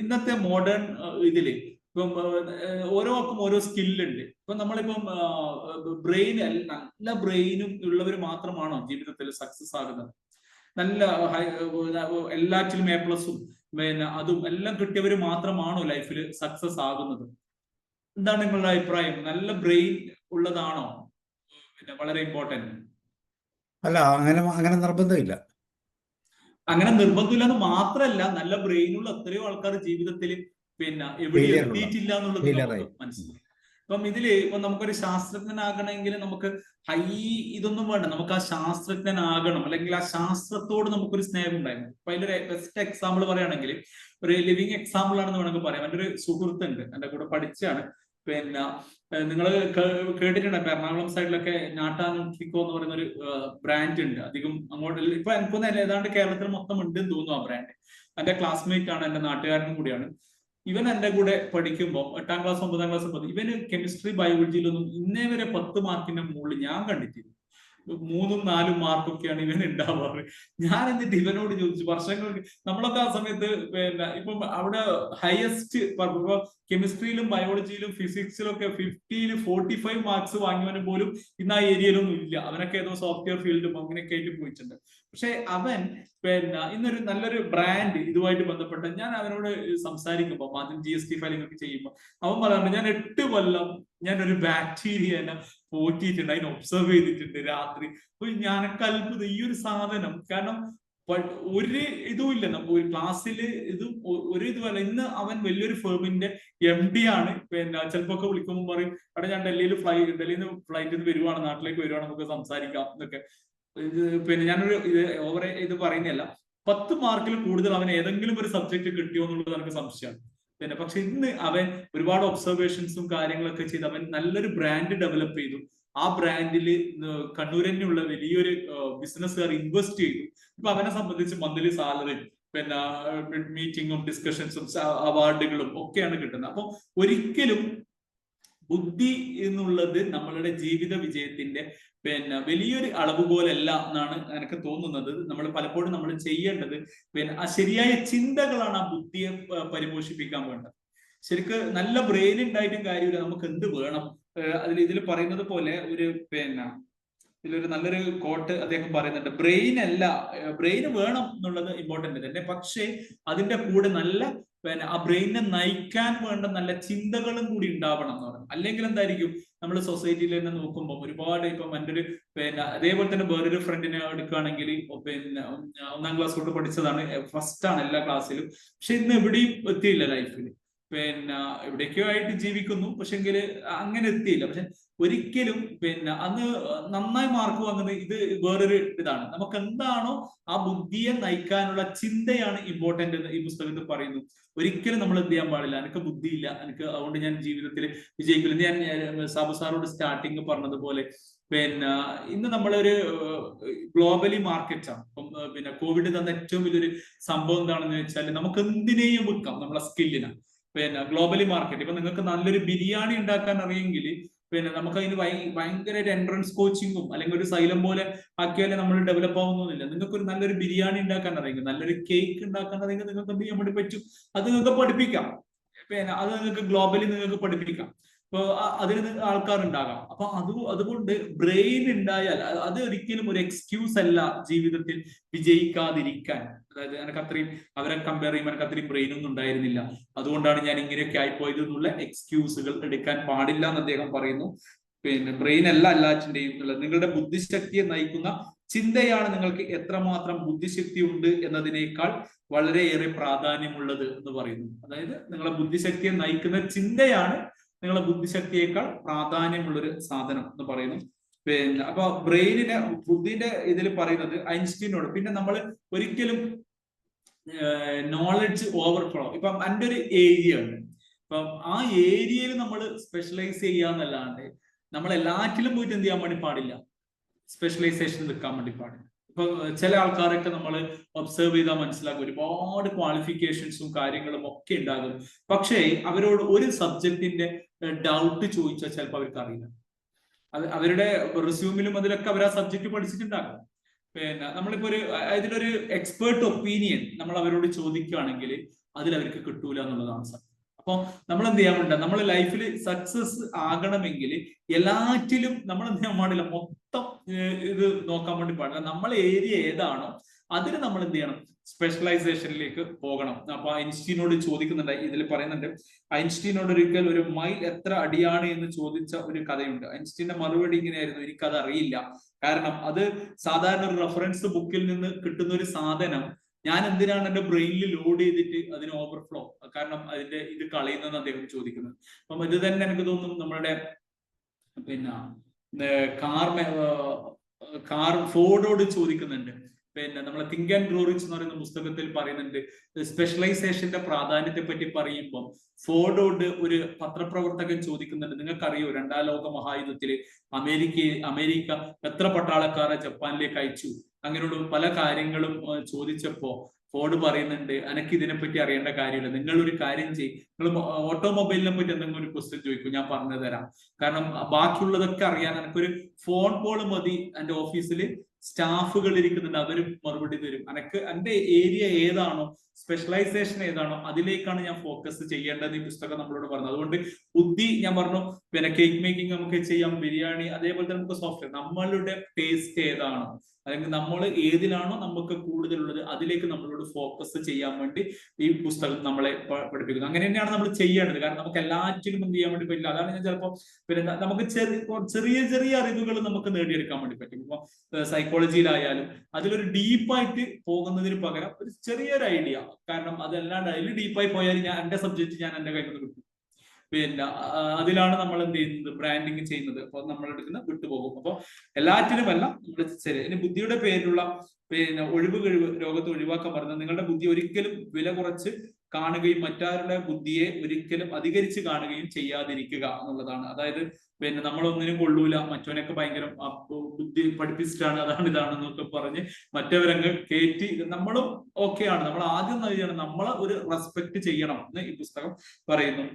ഇന്നത്തെ മോഡേൺ ഇതില് ഇപ്പം ഓരോർക്കും ഓരോ സ്കില്ലുണ്ട്. ഇപ്പൊ നമ്മളിപ്പം നല്ല ബ്രെയിനും ഉള്ളവർ മാത്രമാണോ ജീവിതത്തിൽ സക്സസ് ആകുന്നത്? നല്ല എല്ലാറ്റിലും A+ഉം അതും എല്ലാം കിട്ടിയവർ മാത്രമാണോ ലൈഫിൽ സക്സസ് ആകുന്നത്? എന്താണ് നിങ്ങളുടെ അഭിപ്രായം? നല്ല ബ്രെയിൻ ഉള്ളതാണോ വളരെ ഇമ്പോർട്ടന്റ്? അല്ല, അങ്ങനെ നിർബന്ധമില്ല. അങ്ങനെ നിർബന്ധമില്ല എന്ന് മാത്രമല്ല, നല്ല ബ്രെയിനുള്ള എത്രയോ ആൾക്കാർ ജീവിതത്തിൽ എവിടെ എത്തിയിട്ടില്ല എന്നുള്ളത് നമുക്ക് മനസ്സിലായി. അപ്പം ഇപ്പൊ നമുക്കൊരു ശാസ്ത്രജ്ഞനാകണമെങ്കിൽ നമുക്ക് ഹൈ ഇതൊന്നും വേണ്ട, നമുക്ക് ആ ശാസ്ത്രജ്ഞനാകണം, അല്ലെങ്കിൽ ആ ശാസ്ത്രത്തോട് നമുക്കൊരു സ്നേഹം ഉണ്ടായിരുന്നു. അപ്പൊ അതിലൊരു ബെസ്റ്റ് എക്സാമ്പിൾ പറയുകയാണെങ്കിൽ, ഒരു ലിവിങ് എക്സാമ്പിൾ ആണെന്ന് വേണമെങ്കിൽ പറയാം. എൻ്റെ ഒരു സുഹൃത്തുണ്ട്, എൻ്റെ കൂടെ പഠിച്ചാണ്. നിങ്ങൾ കേട്ടിട്ടുണ്ട്, എറണാകുളം സൈഡിലൊക്കെ നാട്ടാനുട്രിക്കോ എന്ന് പറയുന്ന ഒരു ബ്രാൻഡ് ഉണ്ട്. അധികം അങ്ങോട്ട് ഇപ്പൊ എനിക്കൊന്നും ഏതാണ്ട് കേരളത്തിൽ മൊത്തം ഉണ്ട് എന്ന് തോന്നുന്നു ആ ബ്രാൻഡ്. എന്റെ ക്ലാസ്മേറ്റ് ആണ്, എന്റെ നാട്ടുകാരനും കൂടിയാണ്. ഇവൻ എന്റെ കൂടെ പഠിക്കുമ്പോൾ 8ാം ക്ലാസ് 9ാം ക്ലാസ് ഇവന് കെമിസ്ട്രി ബയോളജിയിലൊന്നും ഇന്നേ വരെ 10 മാർക്കിന്റെ മുകളിൽ ഞാൻ കണ്ടിട്ടില്ല. 3ഉം 4ഉം മാർക്കൊക്കെയാണ് ഇവൻ ഉണ്ടാവാറ്. ഞാൻ എന്നിട്ട് ഇവനോട് ചോദിച്ചു, വർഷങ്ങൾക്ക് നമ്മളൊക്കെ ആ സമയത്ത് ഇപ്പം അവിടെ ഹയസ്റ്റ് കെമിസ്ട്രിയിലും ബയോളജിയിലും ഫിസിക്സിലും ഒക്കെ 50-ൽ 45 മാർക്സ് വാങ്ങിയവന് പോലും ഇന്ന് ആ ഏരിയയിലൊന്നും ഇല്ല. അവനൊക്കെ ഏതോ സോഫ്റ്റ്വെയർ ഫീൽഡും അങ്ങനെയൊക്കെ ആയിട്ട് പോയിട്ടുണ്ട്. പക്ഷെ അവൻ ഇന്നൊരു നല്ലൊരു ബ്രാൻഡ് ഇതുമായിട്ട് ബന്ധപ്പെട്ട് ഞാൻ അവനോട് സംസാരിക്കുമ്പോൾ, ആദ്യം GST ഫയലിംഗ് ഒക്കെ ചെയ്യുമ്പോൾ അവൻ പറയാറുണ്ട്, ഞാൻ 8 കൊല്ലം ഞാനൊരു ബാക്ടീരിയനെ പോറ്റിയിട്ടുണ്ട്, അതിനെ ഒബ്സർവ് ചെയ്തിട്ടുണ്ട് രാത്രി. അപ്പൊ ഞാനൊക്കെ അത്ഭുതം, ഈ ഒരു സാധനം. കാരണം ഒരു ഇതും ഇല്ല, നമുക്ക് ഒരു ക്ലാസ്സിൽ ഇതും ഒരു ഇതുമല്ല. ഇന്ന് അവൻ വലിയൊരു ഫേമിന്റെ MD ആണ്. ചിലപ്പോ ഒക്കെ വിളിക്കുമ്പോൾ പറയും, അവിടെ ഞാൻ ഡൽഹിയിൽ നിന്ന് ഫ്ലൈറ്റിൽ വരുവാണ്, നാട്ടിലേക്ക് വരുവാണ്, നമുക്ക് സംസാരിക്കാം എന്നൊക്കെ. ഞാനൊരു ഓവർ ഇത് പറയുന്നില്ല. 10 മാർക്കിൽ കൂടുതൽ അവൻ ഏതെങ്കിലും ഒരു സബ്ജക്ട് കിട്ടിയോ എന്നുള്ളത് എനിക്ക് സംശയമാണ്. പക്ഷെ ഇന്ന് അവൻ ഒരുപാട് ഒബ്സർവേഷൻസും കാര്യങ്ങളൊക്കെ ചെയ്ത് അവൻ നല്ലൊരു ബ്രാൻഡ് ഡെവലപ്പ് ചെയ്തു. ആ ബ്രാൻഡിൽ കണ്ണൂരന്നെയുള്ള വലിയൊരു ബിസിനസ്സുകാർ ഇൻവെസ്റ്റ് ചെയ്തു. ഇപ്പൊ അവനെ സംബന്ധിച്ച് മന്ത്ലി സാലറി, മീറ്റിങ്ങും ഡിസ്കഷൻസും അവാർഡുകളും ഒക്കെയാണ് കിട്ടുന്നത്. അപ്പൊ ഒരിക്കലും ബുദ്ധി എന്നുള്ളത് നമ്മളുടെ ജീവിത വിജയത്തിന്റെ വലിയൊരു അളവുകോലല്ല എന്നാണ് എനിക്ക് തോന്നുന്നത്. നമ്മൾ പലപ്പോഴും നമ്മൾ ചെയ്യേണ്ടത് ആ ശരിയായ ചിന്തകളാണ് ആ ബുദ്ധിയെ പരിപോഷിപ്പിക്കാൻ വേണ്ടത്. ശരിക്ക് നല്ല ബ്രെയിൻ ഉണ്ടായിട്ടും കാര്യമില്ല, നമുക്ക് എന്ത് വേണം? ഇതിൽ പറയുന്നത് പോലെ ഇതിലൊരു നല്ലൊരു കോട്ട് അദ്ദേഹം പറയുന്നുണ്ട്, ബ്രെയിന് വേണം എന്നുള്ളത് ഇമ്പോർട്ടന്റ് തന്നെ, പക്ഷേ അതിന്റെ കൂടെ നല്ല ആ ബ്രെയിനെ നയിക്കാൻ വേണ്ട നല്ല ചിന്തകളും കൂടി ഉണ്ടാവണം എന്ന് പറഞ്ഞു. അല്ലെങ്കിൽ എന്തായിരിക്കും, നമ്മൾ സൊസൈറ്റിയിൽ തന്നെ നോക്കുമ്പോൾ ഒരുപാട് ഇപ്പം എൻ്റെ ഒരു അതേപോലെ തന്നെ വേറൊരു ഫ്രണ്ടിനെ എടുക്കുകയാണെങ്കിൽ 1ാം ക്ലാസ് തൊട്ട് പഠിച്ചതാണ്, ഫസ്റ്റ് ആണ് എല്ലാ ക്ലാസ്സിലും. പക്ഷെ ഇന്ന് എവിടെയും എത്തിയില്ല ലൈഫിൽ. എവിടേക്കോ ആയിട്ട് ജീവിക്കുന്നു, പക്ഷെങ്കിൽ അങ്ങനെ എത്തിയില്ല. പക്ഷെ ഒരിക്കലും അന്ന് നന്നായി മാർക്ക് വാങ്ങുന്നത് ഇത് വേറൊരു ഇതാണ്. നമുക്ക് എന്താണോ ആ ബുദ്ധിയെ നയിക്കാനുള്ള ചിന്തയാണ് ഇമ്പോർട്ടന്റ് എന്ന് ഈ പുസ്തകത്തിൽ പറയുന്നു. ഒരിക്കലും നമ്മൾ എന്ത് ചെയ്യാൻ പാടില്ല, എനിക്ക് ബുദ്ധിയില്ല, അതുകൊണ്ട് ഞാൻ ജീവിതത്തിൽ വിജയിക്കില്ല. ഞാൻ സാബു സാറോട് സ്റ്റാർട്ടിങ് പറഞ്ഞതുപോലെ ഇന്ന് നമ്മളൊരു ഗ്ലോബലി മാർക്കറ്റാണ്. അപ്പം കോവിഡ് തന്ന ഏറ്റവും വലിയൊരു സംഭവം എന്താണെന്ന് വെച്ചാൽ, നമുക്ക് എന്തിനേയും വിൽക്കാം നമ്മളെ സ്കില്ലിനെ. Globally market. ഇപ്പൊ നിങ്ങൾക്ക് നല്ലൊരു ബിരിയാണി ഉണ്ടാക്കാൻ അറിയെങ്കിൽ നമുക്ക് അതിന് ഭയങ്കര ഒരു എൻട്രൻസ് കോച്ചിങ്ങും അല്ലെങ്കിൽ ഒരു സൈലം പോലെ ആക്കിയാലേ നമ്മൾ ഡെവലപ്പ് ആവുന്നില്ല. നിങ്ങൾക്ക് ഒരു നല്ലൊരു ബിരിയാണി ഉണ്ടാക്കാൻ അറിയെങ്കിൽ, നല്ലൊരു കേക്ക് ഉണ്ടാക്കാൻ അറിയെങ്കിൽ നിങ്ങൾക്ക് എന്ത് ചെയ്യാൻ വേണ്ടി പറ്റും? അത് നിങ്ങൾക്ക് പഠിപ്പിക്കാം. അത് നിങ്ങൾക്ക് ഗ്ലോബലി നിങ്ങൾക്ക് പഠിപ്പിക്കാം. ഇപ്പൊ അതിന് ആൾക്കാരുണ്ടാകാം. അപ്പൊ അതുകൊണ്ട് ബ്രെയിൻ ഉണ്ടായാൽ അത് ഒരിക്കലും ഒരു എക്സ്ക്യൂസ് അല്ല ജീവിതത്തിൽ വിജയിക്കാതിരിക്കാൻ. അതായത് എനിക്ക് അത്രയും അവരെ കമ്പയർ ചെയ്യുമ്പോൾ എനിക്ക് അത്രയും ബ്രെയിൻ ഒന്നും ഉണ്ടായിരുന്നില്ല, അതുകൊണ്ടാണ് ഞാൻ ഇങ്ങനെയൊക്കെ ആയിപ്പോയത് എന്നുള്ള എക്സ്ക്യൂസുകൾ എടുക്കാൻ പാടില്ല എന്ന് അദ്ദേഹം പറയുന്നു. പിന്നെ ബ്രെയിൻ അല്ല എല്ലാറ്റിന്റെയും ഉള്ളത്. നിങ്ങളുടെ ബുദ്ധിശക്തിയെ നയിക്കുന്ന ചിന്തയാണ് നിങ്ങൾക്ക് എത്രമാത്രം ബുദ്ധിശക്തി ഉണ്ട് എന്നതിനേക്കാൾ വളരെയേറെ പ്രാധാന്യമുള്ളത് എന്ന് പറയുന്നു. അതായത് നിങ്ങളെ ബുദ്ധിശക്തിയെ നയിക്കുന്ന ചിന്തയാണ് നിങ്ങളെ ബുദ്ധിശക്തിയേക്കാൾ പ്രാധാന്യമുള്ളൊരു സാധനം എന്ന് പറയുന്നു. പിന്നെ അപ്പൊ ബ്രെയിനിനെ ബുദ്ധിന്റെ ഇതിൽ പറയുന്നത് ഐൻസ്റ്റീനോട്. പിന്നെ നമ്മൾ ഒരിക്കലും നോളജ് ഓവർഫ്ലോ, ഇപ്പം എൻ്റെ ഒരു ഏരിയ ഉണ്ട്, ഇപ്പം ആ ഏരിയയിൽ നമ്മൾ സ്പെഷ്യലൈസ് ചെയ്യാന്നല്ലാണ്ട് നമ്മൾ എല്ലാറ്റിലും പോയിട്ട് എന്ത് ചെയ്യാൻ വേണ്ടി പാടില്ല, സ്പെഷ്യലൈസേഷൻ നിൽക്കാൻ വേണ്ടി പാടില്ല. ഇപ്പൊ ചില ആൾക്കാരൊക്കെ നമ്മൾ ഒബ്സർവ് ചെയ്താൽ മനസ്സിലാക്കും ഒരുപാട് ക്വാളിഫിക്കേഷൻസും കാര്യങ്ങളും ഒക്കെ ഉണ്ടാകും, പക്ഷേ അവരോട് ഒരു സബ്ജക്റ്റിന്റെ ഡൗട്ട് ചോദിച്ചാൽ ചിലപ്പോൾ അവർക്ക് അറിയില്ല. അവരുടെ റിസ്യൂമിലും അതിലൊക്കെ അവർ ആ സബ്ജക്ട് പഠിച്ചിട്ടുണ്ടാകും. പിന്നെ നമ്മളിപ്പോ ഇതിലൊരു എക്സ്പേർട്ട് ഒപ്പീനിയൻ നമ്മൾ അവരോട് ചോദിക്കുകയാണെങ്കിൽ അതിൽ അവർക്ക് കിട്ടൂല എന്നുള്ളതാണ് സത്യം. അപ്പൊ നമ്മൾ എന്ത് ചെയ്യാൻ വേണ്ട, നമ്മൾ ലൈഫിൽ സക്സസ് ആകണമെങ്കിൽ എല്ലാറ്റിലും നമ്മൾ എന്ത് ചെയ്യാൻ പാടില്ല, മൊത്തം ഇത് നോക്കാൻ വേണ്ടി പാടില്ല. നമ്മളെ ഏരിയ ഏതാണോ അതിന് നമ്മൾ എന്ത് ചെയ്യണം, സ്പെഷ്യലൈസേഷനിലേക്ക് പോകണം. അപ്പൊ ഐൻസ്റ്റീനോട് ചോദിക്കുന്നുണ്ട്, ഇതിൽ പറയുന്നുണ്ട്, ഐൻസ്റ്റീനോട് ഒരിക്കൽ ഒരു മൈൽ എത്ര അടിയാണ് എന്ന് ചോദിച്ച ഒരു കഥയുണ്ട്. ഐൻസ്റ്റീന്റെ മറുപടി ഇങ്ങനെയായിരുന്നു, എനിക്കത് അറിയില്ല, കാരണം അത് സാധാരണ ഒരു റെഫറൻസ് ബുക്കിൽ നിന്ന് കിട്ടുന്ന ഒരു സാധനം ഞാൻ എന്തിനാണ് എന്റെ ബ്രെയിനിൽ ലോഡ് ചെയ്തിട്ട് അതിന് ഓവർഫ്ലോ, കാരണം അതിന്റെ ഇത് കളയുന്നതെന്ന് അദ്ദേഹം ചോദിക്കുന്നത്. അപ്പം ഇത് തന്നെ എനിക്ക് തോന്നുന്നു നമ്മളുടെ പിന്നെ കാർ ഫോർഡോട് ചോദിക്കുന്നുണ്ട്. പിന്നെ നമ്മളെ തിങ്ക് ആൻഡ് ഗ്രോ റിച്ച് എന്ന് പറയുന്ന പുസ്തകത്തിൽ പറയുന്നുണ്ട്, സ്പെഷ്യലൈസേഷന്റെ പ്രാധാന്യത്തെ പറ്റി പറയുമ്പോൾ ഫോർഡോട് ഒരു പത്രപ്രവർത്തകൻ ചോദിക്കുന്നുണ്ട്, നിങ്ങൾക്കറിയോ 2ാം ലോക മഹായുദ്ധത്തില് അമേരിക്ക എത്ര പട്ടാളക്കാരെ ജപ്പാനിലേക്ക് അയച്ചു, അങ്ങനെയുള്ള പല കാര്യങ്ങളും ചോദിച്ചപ്പോ ഫോർഡ് പറയുന്നുണ്ട്, എനിക്ക് ഇതിനെപ്പറ്റി അറിയേണ്ട കാര്യമില്ല, നിങ്ങൾ ഒരു കാര്യം ചെയ്യും, നിങ്ങൾ ഓട്ടോമൊബൈലിനെ പറ്റി എന്തെങ്കിലും ഒരു ക്വസ്റ്റ്യൻ ചോദിക്കും, ഞാൻ പറഞ്ഞു തരാം, കാരണം ബാക്കിയുള്ളതൊക്കെ അറിയാൻ എനിക്കൊരു ഫോൺ കോൾ മതി, എൻ്റെ ഓഫീസിൽ സ്റ്റാഫുകൾ ഇരിക്കുന്നുണ്ട്, അവർ മറുപടി തരും, എനിക്ക് എൻ്റെ ഏരിയ ഏതാണോ, സ്പെഷ്യലൈസേഷൻ ഏതാണോ അതിലേക്കാണ് ഞാൻ ഫോക്കസ് ചെയ്യേണ്ടത്. ഈ പുസ്തകം നമ്മളോട് പറഞ്ഞു. അതുകൊണ്ട് ബുദ്ധി, ഞാൻ പറഞ്ഞു, പിന്നെ കേക്ക് മേക്കിംഗ് നമുക്ക് ചെയ്യാം, ബിരിയാണി, അതേപോലെ തന്നെ നമുക്ക് സോഫ്റ്റ്വെയർ, നമ്മളുടെ ടേസ്റ്റ് ഏതാണോ അല്ലെങ്കിൽ നമ്മൾ ഏതിലാണോ നമുക്ക് കൂടുതലുള്ളത് അതിലേക്ക് നമ്മളോട് ഫോക്കസ് ചെയ്യാൻ വേണ്ടി ഈ പുസ്തകം നമ്മളെ പഠിപ്പിക്കുന്നത്. അങ്ങനെ തന്നെയാണ് നമ്മൾ ചെയ്യേണ്ടത്, കാരണം നമുക്ക് എല്ലാറ്റിലും എന്ത് ചെയ്യാൻ വേണ്ടി പറ്റില്ല. അതാണ് ഞാൻ ചിലപ്പോൾ പിന്നെ നമുക്ക് ചെറിയ ചെറിയ അറിവുകൾ നമുക്ക് നേടിയെടുക്കാൻ വേണ്ടി പറ്റും. ഇപ്പൊ സൈക്കോളജിയിലായാലും അതിലൊരു ഡീപ്പായിട്ട് പോകുന്നതിന് പകരം ഒരു ചെറിയൊരു ഐഡിയ, കാരണം അതല്ലാണ്ട് അതിൽ ഡീപ്പായി പോയാൽ ഞാൻ എൻ്റെ സബ്ജക്ട് ഞാൻ എൻ്റെ കയ്യിൽ നിന്ന് കിട്ടും. പിന്നെ അതിലാണ് നമ്മൾ എന്ത് ചെയ്യുന്നത്, ബ്രാൻഡിങ് ചെയ്യുന്നത്. അപ്പൊ നമ്മൾ എടുക്കുന്ന വിട്ടുപോകും. അപ്പൊ എല്ലാറ്റിനുമല്ല നമ്മൾ ശരി. ഇനി ബുദ്ധിയുടെ പേരിലുള്ള പിന്നെ കഴിവ് രോഗത്തെ ഒഴിവാക്കാൻ പറഞ്ഞത്, നിങ്ങളുടെ ബുദ്ധി ഒരിക്കലും വില കുറച്ച് കാണുകയും മറ്റാരുടെ ബുദ്ധിയെ ഒരിക്കലും അധികരിച്ച് കാണുകയും ചെയ്യാതിരിക്കുക എന്നുള്ളതാണ്. അതായത് പിന്നെ നമ്മളൊന്നിനും കൊള്ളൂല, മറ്റവനൊക്കെ ഭയങ്കര ബുദ്ധി പഠിപ്പിച്ചിട്ടാണ്, അതാണ് ഇതാണെന്നൊക്കെ പറഞ്ഞ് മറ്റവരങ്ങ് കയറ്റി, നമ്മളും ഓക്കെയാണ്. നമ്മൾ ആദ്യം ചെയ്യണം, നമ്മളെ ഒരു റെസ്പെക്ട് ചെയ്യണം എന്ന് ഈ പുസ്തകം പറയുന്നു.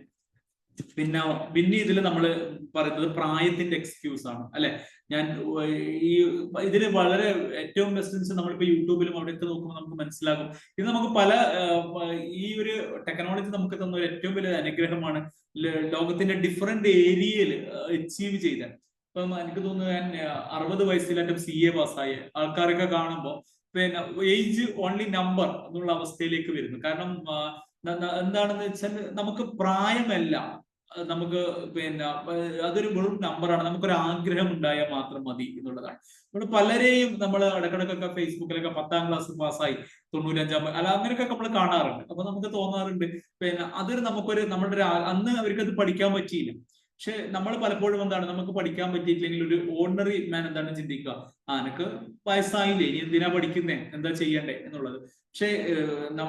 പിന്നെ ഇതിൽ നമ്മൾ പറയുന്നത് പ്രായത്തിന്റെ എക്സ്ക്യൂസ് ആണ്, അല്ലെ? ഞാൻ ഈ ഇതിൽ വളരെ ഏറ്റവും ബെസ്റ്റ് നമ്മളിപ്പോ യൂട്യൂബിലും അവിടെയൊക്കെ നോക്കുമ്പോൾ നമുക്ക് മനസ്സിലാകും, ഇത് നമുക്ക് ഈ ഒരു ടെക്നോളജി നമുക്ക് തന്ന ഒരു ഏറ്റവും വലിയ അനുഗ്രഹമാണ്. ലോകത്തിന്റെ ഡിഫറെന്റ് ഏരിയയിൽ അച്ചീവ് ചെയ്ത, ഇപ്പം എനിക്ക് തോന്നുന്നു ഞാൻ 60 വയസ്സിൽ എൻ്റെ CA പാസ്സായ ആൾക്കാരൊക്കെ കാണുമ്പോൾ പിന്നെ ഏജ് ഓൺലി നമ്പർ എന്നുള്ള അവസ്ഥയിലേക്ക് വരുന്നു. കാരണം എന്താണെന്ന് വെച്ചാൽ നമുക്ക് പ്രായമല്ല, നമുക്ക് പിന്നെ അതൊരു വെറും നമ്പറാണ്. നമുക്കൊരു ആഗ്രഹം ഉണ്ടായാൽ മാത്രം മതി എന്നുള്ളതാണ്. നമ്മൾ പലരെയും നമ്മൾ ഇടക്കിടക്കൊക്കെ ഫേസ്ബുക്കിലൊക്കെ 10ാം ക്ലാസ് പാസ്സായി 95 അല്ല അങ്ങനെയൊക്കെ നമ്മൾ കാണാറുണ്ട്. അപ്പൊ നമുക്ക് തോന്നാറുണ്ട് പിന്നെ അതൊരു നമ്മുടെ അന്ന് അവർക്ക് അത് പഠിക്കാൻ പറ്റിയില്ല. പക്ഷെ നമ്മൾ പലപ്പോഴും എന്താണ്, നമുക്ക് പഠിക്കാൻ പറ്റിയിട്ടില്ലെങ്കിൽ ഒരു ഓർഡിനറി മാൻ എന്താണ് ചിന്തിക്കുക, എനക്ക് വയസ്സായില്ലേ, ഇനി എന്തിനാ പഠിക്കുന്നേ, എന്താ ചെയ്യണ്ടേ എന്നുള്ളത്. പക്ഷെ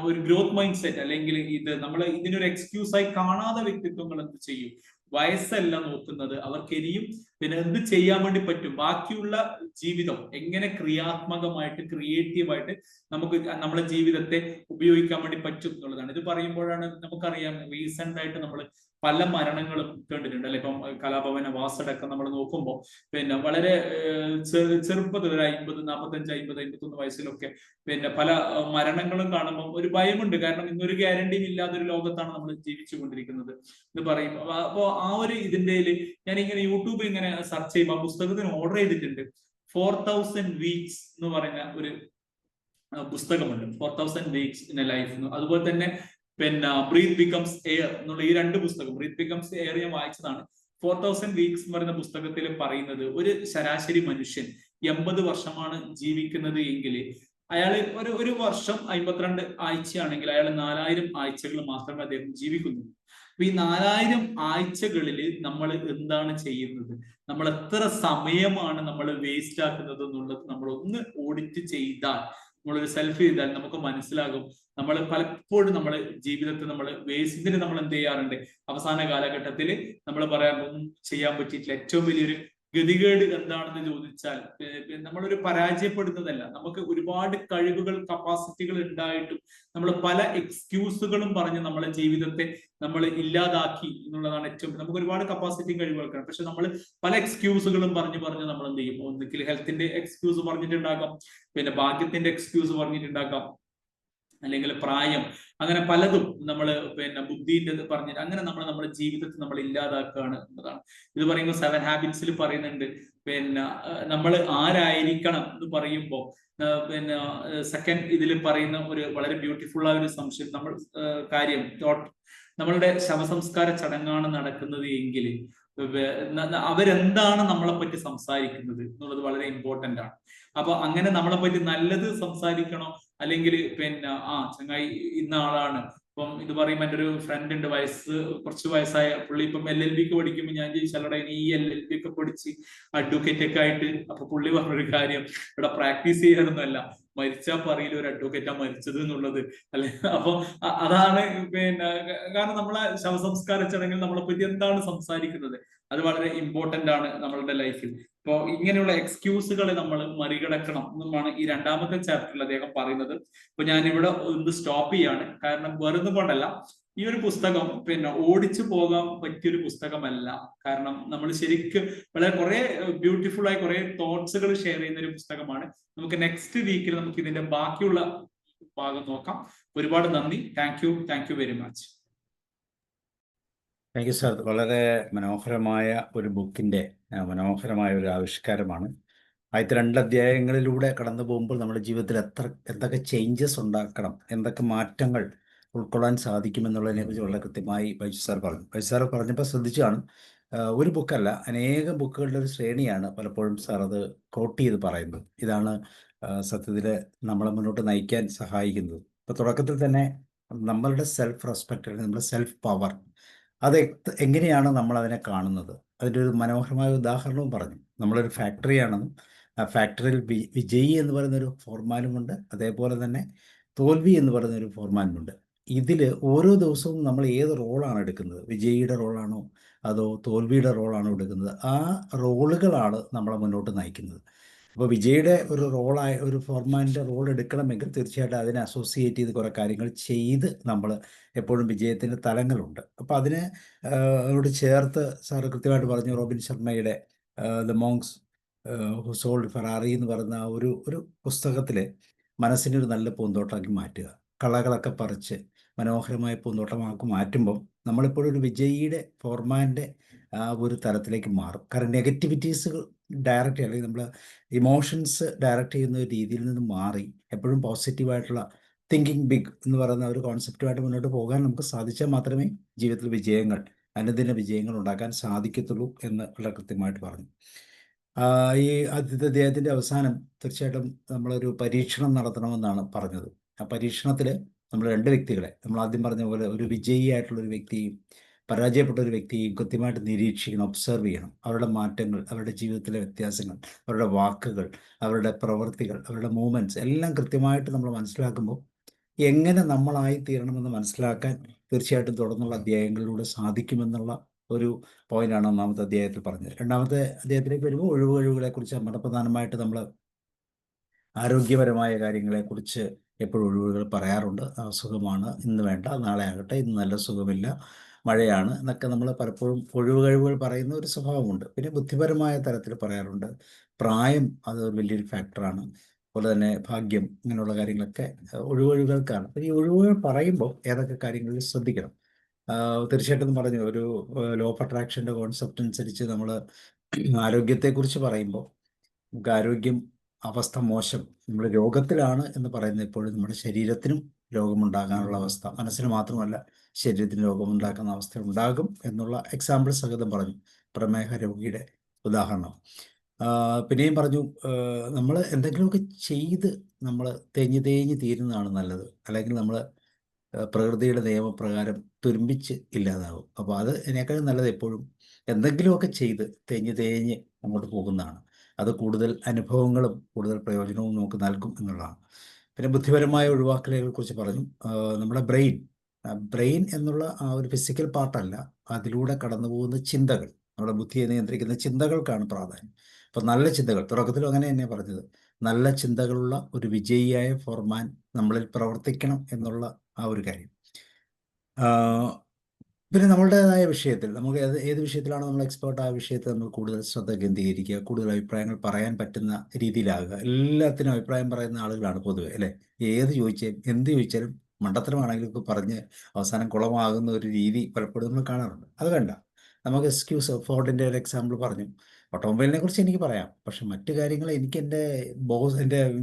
ഒരു ഗ്രോത്ത് മൈൻഡ് സെറ്റ് അല്ലെങ്കിൽ നമ്മൾ ഇതിനൊരു എക്സ്ക്യൂസായി കാണാതെ വ്യക്തിത്വങ്ങൾ എന്ത് ചെയ്യും, വയസ്സല്ല നോക്കുന്നത്, അവർക്ക് ഇനിയും പിന്നെ എന്ത് ചെയ്യാൻ വേണ്ടി പറ്റും, ബാക്കിയുള്ള ജീവിതം എങ്ങനെ ക്രിയാത്മകമായിട്ട് ക്രിയേറ്റീവായിട്ട് നമുക്ക് നമ്മുടെ ജീവിതത്തെ ഉപയോഗിക്കാൻ വേണ്ടി പറ്റും എന്നുള്ളതാണ്. ഇത് പറയുമ്പോഴാണ് നമുക്കറിയാം, റീസെന്റ് ആയിട്ട് നമ്മൾ പല മരണങ്ങളും കണ്ടിട്ടുണ്ട് അല്ലെ. ഇപ്പം കലാഭവൻ വാസടക്കം നമ്മൾ നോക്കുമ്പോൾ പിന്നെ വളരെ ചെറുപ്പത്തിൽ ഒരു 50, 45, 50, 51 വയസ്സിലൊക്കെ പിന്നെ പല മരണങ്ങളും കാണുമ്പോൾ ഒരു ഭയമുണ്ട്. കാരണം ഇന്നൊരു ഗ്യാരണ്ടിയും ഇല്ലാത്ത ഒരു ലോകത്താണ് നമ്മൾ ജീവിച്ചു കൊണ്ടിരിക്കുന്നത് എന്ന് പറയും. അപ്പോ ആ ഒരു ഇതിന്റെ ഞാൻ ഇങ്ങനെ യൂട്യൂബിൽ ഇങ്ങനെ സെർച്ച് ചെയ്യുമ്പോൾ ആ പുസ്തകത്തിന് ഓർഡർ ചെയ്തിട്ടുണ്ട്. 4000 വീക്സ് എന്ന് പറഞ്ഞ ഒരു പുസ്തകമുണ്ട്. 4000 വീക്സ് ഇൻ എ ലൈഫ്. അതുപോലെ തന്നെ പിന്നെ ബ്രീത്ത് ബിക്കംസ് എയർ എന്നുള്ള ഈ 2 പുസ്തകം, ബ്രീത്ത് ബിക്കംസ് എയർ ഞാൻ വായിച്ചതാണ്. 4000 വീക്സ് എന്ന് പറയുന്ന പുസ്തകത്തിൽ പറയുന്നത് ഒരു ശരാശരി മനുഷ്യൻ 80 വർഷമാണ് ജീവിക്കുന്നത് എങ്കിൽ അയാൾ ഒരു വർഷം 52 ആഴ്ചയാണെങ്കിൽ അയാൾ 4000 ആഴ്ചകൾ മാത്രമേ അദ്ദേഹം ജീവിക്കുന്നുള്ളൂ. അപ്പൊ ഈ 4000 ആഴ്ചകളിൽ നമ്മൾ എന്താണ് ചെയ്യുന്നത്, നമ്മൾ എത്ര സമയമാണ് നമ്മൾ വേസ്റ്റ് ആക്കുന്നത് എന്നുള്ളത് നമ്മൾ ഒന്ന് ഓഡിറ്റ് ചെയ്താൽ, നമ്മളൊരു സെൽഫ് ചെയ്താൽ നമുക്ക് മനസ്സിലാകും. നമ്മൾ പലപ്പോഴും നമ്മൾ ജീവിതത്തിൽ നമ്മൾ വേസ്റ്റിന് നമ്മൾ എന്ത് ചെയ്യാറുണ്ട്, അവസാന കാലഘട്ടത്തിൽ നമ്മൾ പറയാൻ ഒന്നും ചെയ്യാൻ പറ്റിയിട്ടില്ല. ഏറ്റവും വലിയൊരു ഗതികേട് എന്താണെന്ന് ചോദിച്ചാൽ നമ്മളൊരു പരാജയപ്പെടുന്നതല്ല, നമുക്ക് ഒരുപാട് കഴിവുകൾ കപ്പാസിറ്റികൾ ഉണ്ടായിട്ടും നമ്മൾ പല എക്സ്ക്യൂസുകളും പറഞ്ഞ് നമ്മളെ ജീവിതത്തെ നമ്മൾ ഇല്ലാതാക്കി എന്നുള്ളതാണ് ഏറ്റവും. നമുക്ക് ഒരുപാട് കപ്പാസിറ്റിയും കഴിവുകൾക്കാണ്, പക്ഷെ നമ്മൾ പല എക്സ്ക്യൂസുകളും പറഞ്ഞ് നമ്മൾ എന്ത് ചെയ്യും, ഒന്നുകിൽ ഹെൽത്തിന്റെ എക്സ്ക്യൂസ് പറഞ്ഞിട്ടുണ്ടാകാം, പിന്നെ ഭാഗ്യത്തിന്റെ എക്സ്ക്യൂസ് പറഞ്ഞിട്ടുണ്ടാകാം, അല്ലെങ്കിൽ പ്രായം, അങ്ങനെ പലതും നമ്മൾ പിന്നെ ബുദ്ധിന്റെ പറഞ്ഞിട്ട് അങ്ങനെ നമ്മുടെ ജീവിതത്തിൽ നമ്മൾ ഇല്ലാതാക്കുകയാണ് എന്നതാണ്. ഇത് പറയുമ്പോൾ 7 ഹാബിറ്റ്സിൽ പറയുന്നുണ്ട് പിന്നെ നമ്മൾ ആരായിരിക്കണം എന്ന് പറയുമ്പോൾ പിന്നെ സെക്കൻഡ് ഇതിൽ പറയുന്ന ഒരു വളരെ ബ്യൂട്ടിഫുൾ ആയ ഒരു സംശയം നമ്മൾ കാര്യം നമ്മളുടെ ശവസംസ്കാര ചടങ്ങാണ് നടക്കുന്നത് എങ്കിൽ അവരെന്താണ് നമ്മളെ പറ്റി സംസാരിക്കുന്നത് എന്നുള്ളത് വളരെ ഇമ്പോർട്ടന്റ് ആണ്. അപ്പൊ അങ്ങനെ നമ്മളെ പറ്റി നല്ലത് സംസാരിക്കണോ, അല്ലെങ്കിൽ പിന്നെ ചങ്ങായി ഇന്ന ആളാണ്. ഇപ്പം ഇത് പറയുമ്പോൾ എൻ്റെ ഒരു ഫ്രണ്ട് ഉണ്ട്, കുറച്ച് വയസ്സായ പുള്ളി. ഇപ്പം LLB-ക്ക് പഠിക്കുമ്പോൾ ഞാൻ ചോദിച്ചാലോ ഈ LLB ഒക്കെ പഠിച്ച് അഡ്വക്കേറ്റ് ഒക്കെ ആയിട്ട്, അപ്പൊ പുള്ളി പറഞ്ഞൊരു കാര്യം, ഇവിടെ പ്രാക്ടീസ് ചെയ്യാനൊന്നുമല്ല, മരിച്ചാൽ പറയില്ല ഒരു അഡ്വക്കേറ്റാ മരിച്ചത് എന്നുള്ളത് അല്ലെ. അപ്പൊ അതാണ് പിന്നെ, കാരണം നമ്മളെ ശവസംസ്കാര ചടങ്ങിൽ നമ്മളെ പറ്റി എന്താണ് സംസാരിക്കുന്നത് അത് വളരെ ഇമ്പോർട്ടന്റ് ആണ് നമ്മളുടെ ലൈഫിൽ. ഇപ്പോ ഇങ്ങനെയുള്ള എക്സ്ക്യൂസുകളെ നമ്മൾ മറികടക്കണം എന്നുമാണ് ഈ 2ാമത്തെ ചാപ്റ്ററിൽ അദ്ദേഹം പറയുന്നത്. ഇപ്പൊ ഞാനിവിടെ ഒന്ന് സ്റ്റോപ്പ് ചെയ്യാണ്, കാരണം വേറൊന്നും കൊണ്ടല്ല, ഈ ഒരു പുസ്തകം പിന്നെ ഓടിച്ചു പോകാൻ പറ്റിയൊരു പുസ്തകമല്ല. കാരണം നമ്മൾ ശരിക്കും വളരെ കുറെ ബ്യൂട്ടിഫുൾ ആയി കുറെ തോട്ട്സുകൾ ഷെയർ ചെയ്യുന്ന ഒരു പുസ്തകമാണ്. നമുക്ക് നെക്സ്റ്റ് വീക്കിൽ നമുക്ക് ഇതിന്റെ ബാക്കിയുള്ള ഭാഗം നോക്കാം. ഒരുപാട് നന്ദി. Thank you very much. Thank you sir. വളരെ മനോഹരമായ ഒരു ബുക്കിൻ്റെ മനോഹരമായ ഒരു ആവിഷ്കാരമാണ്. ആദ്യത്തെ 2 അധ്യായങ്ങളിലൂടെ കടന്നു പോകുമ്പോൾ നമ്മുടെ ജീവിതത്തിൽ എന്തൊക്കെ ചേഞ്ചസ് ഉണ്ടാക്കണം, എന്തൊക്കെ മാറ്റങ്ങൾ ഉൾക്കൊള്ളാൻ സാധിക്കുമെന്നുള്ളതിനെക്കുറിച്ച് വളരെ കൃത്യമായി ബൈജു സാർ പറഞ്ഞു. ബൈജു സാർ പറഞ്ഞപ്പോൾ ശ്രദ്ധിച്ചാണ്, ഒരു ബുക്കല്ല, അനേകം ബുക്കുകളുടെ ഒരു ശ്രേണിയാണ് പലപ്പോഴും സാർ അത് കോട്ട് ചെയ്ത് പറയുന്നത്. ഇതാണ് സത്യത്തിൽ നമ്മളെ മുന്നോട്ട് നയിക്കാൻ സഹായിക്കുന്നത്. ഇപ്പോൾ തുടക്കത്തിൽ തന്നെ നമ്മളുടെ സെൽഫ് റെസ്പെക്റ്റ്, നമ്മുടെ സെൽഫ് പവർ, അത് എങ്ങനെയാണ് നമ്മൾ അതിനെ കാണുന്നത്, അതിൻ്റെ ഒരു മനോഹരമായ ഉദാഹരണവും പറഞ്ഞു. നമ്മളൊരു ഫാക്ടറിയാണെന്നും ആ ഫാക്ടറിയിൽ വിജയി എന്ന് പറയുന്നൊരു ഫോർമാനുമുണ്ട്, അതേപോലെ തന്നെ തോൽവി എന്ന് പറയുന്നൊരു ഫോർമാനുമുണ്ട്. ഇതിൽ ഓരോ ദിവസവും നമ്മൾ ഏത് റോളാണ് എടുക്കുന്നത്, വിജയിയുടെ റോളാണോ അതോ തോൽവിയുടെ റോളാണോ എടുക്കുന്നത്, ആ റോളുകളാണ് നമ്മളെ മുന്നോട്ട് നയിക്കുന്നത്. അപ്പോൾ വിജയുടെ ഒരു ഫോർമാനിൻ്റെ റോൾ എടുക്കണമെങ്കിൽ തീർച്ചയായിട്ടും അതിനെ അസോസിയേറ്റ് ചെയ്ത് കുറേ കാര്യങ്ങൾ ചെയ്ത് നമ്മൾ എപ്പോഴും വിജയത്തിൻ്റെ തലങ്ങളുണ്ട്. അപ്പോൾ അതിനോട് ചേർത്ത് സാറ് കൃത്യമായിട്ട് പറഞ്ഞു, റോബിൻ ശർമ്മയുടെ the monks who sold Ferrari എന്ന് പറയുന്ന ഒരു പുസ്തകത്തിൽ മനസ്സിനെ ഒരു നല്ല പൂന്തോട്ടമാക്കി മാറ്റുക, കളകളൊക്കെ പറിച്ച് മനോഹരമായ പൂന്തോട്ടമാക്കി മാറ്റുമ്പം നമ്മളിപ്പോഴും ഒരു വിജയിയുടെ ഫോർമാൻ്റെ ഒരു തലത്തിലേക്ക് മാറും. കാരണം നെഗറ്റിവിറ്റീസ് ഡയറക്റ്റ്, അല്ലെങ്കിൽ നമ്മൾ ഇമോഷൻസ് ഡയറക്റ്റ് ചെയ്യുന്ന ഒരു രീതിയിൽ നിന്ന് മാറി എപ്പോഴും പോസിറ്റീവായിട്ടുള്ള തിങ്കിങ് ബിഗ് എന്ന് പറയുന്ന ഒരു കോൺസെപ്റ്റുമായിട്ട് മുന്നോട്ട് പോകാൻ നമുക്ക് സാധിച്ചാൽ മാത്രമേ ജീവിതത്തിൽ അനുദിന വിജയങ്ങൾ ഉണ്ടാക്കാൻ സാധിക്കത്തുള്ളൂ എന്ന് വളരെ കൃത്യമായിട്ട് പറഞ്ഞു. ഈ ആദ്യത്തെ അധ്യായത്തിൻ്റെ അവസാനം തീർച്ചയായിട്ടും നമ്മളൊരു പരീക്ഷണം നടത്തണമെന്നാണ് പറഞ്ഞത്. ആ പരീക്ഷണത്തിൽ നമ്മൾ 2 വ്യക്തികളെ, നമ്മൾ ആദ്യം പറഞ്ഞ പോലെ ഒരു വിജയിയായിട്ടുള്ളൊരു വ്യക്തിയും പരാജയപ്പെട്ട ഒരു വ്യക്തിയെയും കൃത്യമായിട്ട് നിരീക്ഷിക്കണം, ഒബ്സർവ് ചെയ്യണം. അവരുടെ മാറ്റങ്ങൾ, അവരുടെ ജീവിതത്തിലെ വ്യത്യാസങ്ങൾ, അവരുടെ വാക്കുകൾ, അവരുടെ പ്രവൃത്തികൾ, അവരുടെ മൂവ്മെൻറ്റ്സ് എല്ലാം കൃത്യമായിട്ട് നമ്മൾ മനസ്സിലാക്കുമ്പോൾ എങ്ങനെ നമ്മളായിത്തീരണമെന്ന് മനസ്സിലാക്കാൻ തീർച്ചയായിട്ടും തുടർന്നുള്ള അധ്യായങ്ങളിലൂടെ സാധിക്കുമെന്നുള്ള ഒരു പോയിന്റാണ് 1ാമത്തെ അധ്യായത്തിൽ പറഞ്ഞത്. 2ാമത്തെ അധ്യായത്തിലേക്ക് വരുമ്പോൾ ഒഴിവുകളെക്കുറിച്ച് വളരെ പ്രധാനമായിട്ട് നമ്മൾ ആരോഗ്യപരമായ കാര്യങ്ങളെക്കുറിച്ച് എപ്പോഴും ഒഴിവുകൾ പറയാറുണ്ട്. അസുഖമാണ്, ഇന്ന് വേണ്ട, നാളെ ആകട്ടെ, ഇന്ന് നല്ല സുഖമില്ല, മഴയാണ് എന്നൊക്കെ നമ്മൾ പലപ്പോഴും ഒഴിവുകഴിവുകൾ പറയുന്ന ഒരു സ്വഭാവമുണ്ട്. പിന്നെ ബുദ്ധിപരമായ തലത്തിൽ പറയാറുണ്ട്. പ്രായം അത് ഒരു വലിയൊരു ഫാക്ടറാണ്. അതുപോലെ തന്നെ ഭാഗ്യം, ഇങ്ങനെയുള്ള കാര്യങ്ങളൊക്കെ ഒഴിവുകഴിവുകൾക്കാണ്. അപ്പോൾ ഈ ഒഴിവുകൾ പറയുമ്പോൾ ഏതൊക്കെ കാര്യങ്ങളിൽ ശ്രദ്ധിക്കണം. തീർച്ചയായിട്ടും പറഞ്ഞു, ഒരു ലോ ഓഫ് അട്രാക്ഷൻ്റെ കോൺസെപ്റ്റ് അനുസരിച്ച് നമ്മൾ ആരോഗ്യത്തെക്കുറിച്ച് പറയുമ്പോൾ നമുക്ക് ആരോഗ്യം അവസ്ഥ മോശം, നമ്മൾ രോഗത്തിലാണ് എന്ന് പറയുന്നത് എപ്പോഴും നമ്മുടെ ശരീരത്തിനും രോഗമുണ്ടാകാനുള്ള അവസ്ഥ, മനസ്സിന് മാത്രമല്ല ശരീരത്തിന് രോഗമുണ്ടാക്കുന്ന അവസ്ഥ ഉണ്ടാകും എന്നുള്ള എക്സാമ്പിൾ സഹിതം പറഞ്ഞു. പ്രമേഹ രോഗിയുടെ ഉദാഹരണം. പിന്നെയും പറഞ്ഞു, നമ്മൾ എന്തെങ്കിലുമൊക്കെ ചെയ്ത് നമ്മൾ തേഞ്ഞ് തീരുന്നതാണ് നല്ലത്. അല്ലെങ്കിൽ നമ്മൾ പ്രകൃതിയുടെ നിയമപ്രകാരം തുരുമ്പിച്ച് ഇല്ലാതാവും. അപ്പോൾ അത് ഇതിനേക്കാളും നല്ലത് എപ്പോഴും എന്തെങ്കിലുമൊക്കെ ചെയ്ത് തേഞ്ഞ് അങ്ങോട്ട് പോകുന്നതാണ്. അത് കൂടുതൽ അനുഭവങ്ങളും കൂടുതൽ പ്രയോജനവും നമുക്ക് നൽകും എന്നുള്ളതാണ്. പിന്നെ ബുദ്ധിപരമായ ഒഴിവാക്കലുകളെ കുറിച്ച് പറഞ്ഞു. നമ്മുടെ ബ്രെയിൻ എന്നുള്ള ആ ഒരു ഫിസിക്കൽ പാർട്ടല്ല, അതിലൂടെ കടന്നു പോകുന്ന ചിന്തകൾ, നമ്മുടെ ബുദ്ധിയെ നിയന്ത്രിക്കുന്ന ചിന്തകൾക്കാണ് പ്രാധാന്യം. അപ്പോൾ നല്ല ചിന്തകൾ, തുടക്കത്തിലും അങ്ങനെ തന്നെ പറഞ്ഞത്, നല്ല ചിന്തകളുള്ള ഒരു വിജയിയായ ഫോർമാൻ നമ്മളിൽ പ്രവർത്തിക്കണം എന്നുള്ള ആ ഒരു കാര്യം. പിന്നെ നമ്മളുടേതായ വിഷയത്തിൽ നമുക്ക് ഏത് വിഷയത്തിലാണോ നമ്മൾ എക്സ്പേർട്ട്, ആ വിഷയത്തിൽ നമ്മൾ കൂടുതൽ ശ്രദ്ധ കേന്ദ്രീകരിക്കുക, കൂടുതൽ അഭിപ്രായങ്ങൾ പറയാൻ പറ്റുന്ന രീതിയിലാകുക. എല്ലാത്തിനും അഭിപ്രായം പറയുന്ന ആളുകളാണ് പൊതുവെ, അല്ലേ? എന്ത് ചോദിച്ചാലും മണ്ടത്തരമാണെങ്കിലും ഒക്കെ പറഞ്ഞ് അവസാനം കുളമാകുന്ന ഒരു രീതി പലപ്പോഴും നമ്മൾ കാണാറുണ്ട്. അത് വേണ്ട. നമുക്ക് എക്സ്ക്യൂസ്, ഫോർഡിൻ്റെ ഒരു എക്സാമ്പിൾ പറഞ്ഞു. ഓട്ടോമൊബൈലിനെ കുറിച്ച് എനിക്ക് പറയാം, പക്ഷെ മറ്റു കാര്യങ്ങൾ എനിക്ക് എൻ്റെ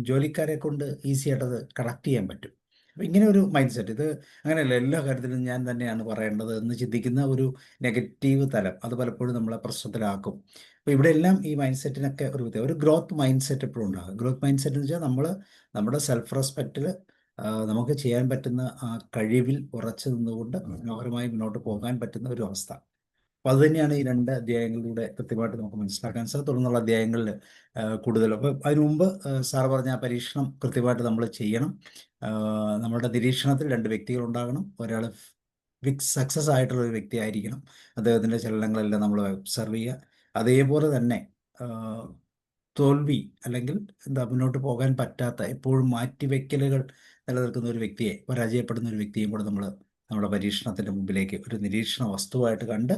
ജോലിക്കാരെ കൊണ്ട് ഈസി ആയിട്ടത് കണക്ട് ചെയ്യാൻ പറ്റും. അപ്പോൾ ഇങ്ങനെ ഒരു മൈൻഡ് സെറ്റ്, ഇത് അങ്ങനെയല്ല എല്ലാ കാര്യത്തിലും ഞാൻ തന്നെയാണ് പറയേണ്ടത് എന്ന് ചിന്തിക്കുന്ന ഒരു നെഗറ്റീവ് തലം, അത് പലപ്പോഴും നമ്മളെ പ്രശ്നത്തിലാക്കും. അപ്പോൾ ഇവിടെ എല്ലാം ഈ മൈൻഡ് സെറ്റിനൊക്കെ ഒരു ഗ്രോത്ത് മൈൻഡ് സെറ്റ് എപ്പോഴും ഉണ്ടാകും. ഗ്രോത്ത് മൈൻഡ് സെറ്റ് എന്ന് വെച്ചാൽ നമ്മൾ നമ്മുടെ സെൽഫ് റെസ്പെക്റ്റിൽ നമുക്ക് ചെയ്യാൻ പറ്റുന്ന ആ കഴിവിൽ ഉറച്ചു നിന്നുകൊണ്ട് മനോഹരമായി മുന്നോട്ട് പോകാൻ പറ്റുന്ന ഒരു അവസ്ഥ. അപ്പോൾ അത് തന്നെയാണ് ഈ 2 അധ്യായങ്ങളിലൂടെ കൃത്യമായിട്ട് നമുക്ക് മനസ്സിലാക്കാൻ സാധിക്കും. തുടർന്നുള്ള അധ്യായങ്ങളിൽ കൂടുതൽ. അപ്പോൾ അതിനു മുമ്പ് സാർ പറഞ്ഞ ആ പരീക്ഷണം കൃത്യമായിട്ട് നമ്മൾ ചെയ്യണം. നമ്മുടെ നിരീക്ഷണത്തിൽ 2 വ്യക്തികൾ ഉണ്ടാകണം. ഒരാൾ സക്സസ് ആയിട്ടുള്ള ഒരു വ്യക്തി ആയിരിക്കണം. അദ്ദേഹത്തിൻ്റെ ചലനങ്ങളെല്ലാം നമ്മൾ ഒബ്സർവ് ചെയ്യുക. അതേപോലെ തന്നെ തോൽവി അല്ലെങ്കിൽ മുന്നോട്ട് പോകാൻ പറ്റാത്ത, എപ്പോഴും മാറ്റിവെക്കലുകൾ നിലനിൽക്കുന്ന ഒരു വ്യക്തിയെ, പരാജയപ്പെടുന്ന ഒരു വ്യക്തിയും കൂടെ നമ്മൾ നമ്മുടെ പരീക്ഷണത്തിൻ്റെ മുമ്പിലേക്ക് ഒരു നിരീക്ഷണ വസ്തുവായിട്ട് കണ്ട്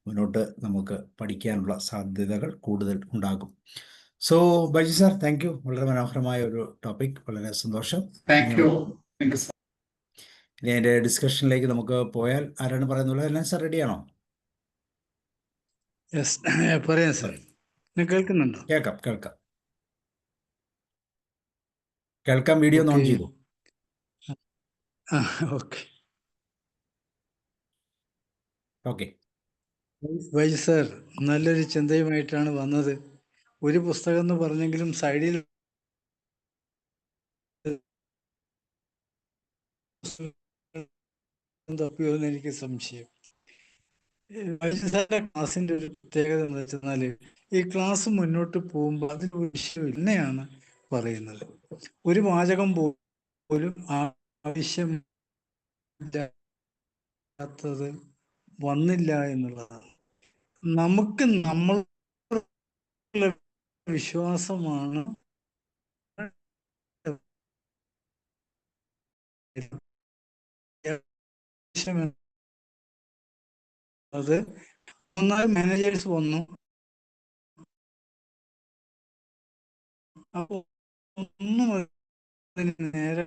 മുന്നോട്ട് നമുക്ക് പഠിക്കാനുള്ള സാധ്യതകൾ കൂടുതൽ ഉണ്ടാകും. So Baiju sir, thank U. വളരെ മനോഹരമായ ഒരു ടോപ്പിക്, വളരെ സന്തോഷം. Thank you. ഇനി അതിൻ്റെ ഡിസ്കഷനിലേക്ക് നമുക്ക് പോയാൽ, ആരാണ് പറയുന്നത്? എല്ലാം സാർ റെഡിയാണോ? യെസ്, പറയാം സാർ. കേൾക്കുന്നുണ്ടോ? കേൾക്കാം. വീഡിയോ ഓൺ ചെയ്തു. ഓക്കെ. ബൈജു സാർ നല്ലൊരു ചിന്തയുമായിട്ടാണ് വന്നത്. ഒരു പുസ്തകം എന്ന് പറഞ്ഞെങ്കിലും സൈഡിൽ തപ്പിയോന്ന് എനിക്ക് സംശയം. ബൈജു സാറിന്റെ ക്ലാസ്സിന്റെ ഒരു പ്രത്യേകത എന്ന് വെച്ചാൽ, ഈ ക്ലാസ് മുന്നോട്ട് പോകുമ്പോൾ അതിലൊരു വിഷയം ഇന്നെയാണ് പറയുന്നത്. ഒരു വാചകം പോലും ആവശ്യമില്ലാത്തത് വന്നില്ല എന്നുള്ളതാണ്. നമുക്ക് നമ്മളുള്ള വിശ്വാസമാണ് അത്. 3 മാനേജേഴ്സ് വന്നു. അപ്പൊ ഒന്നും നേരെ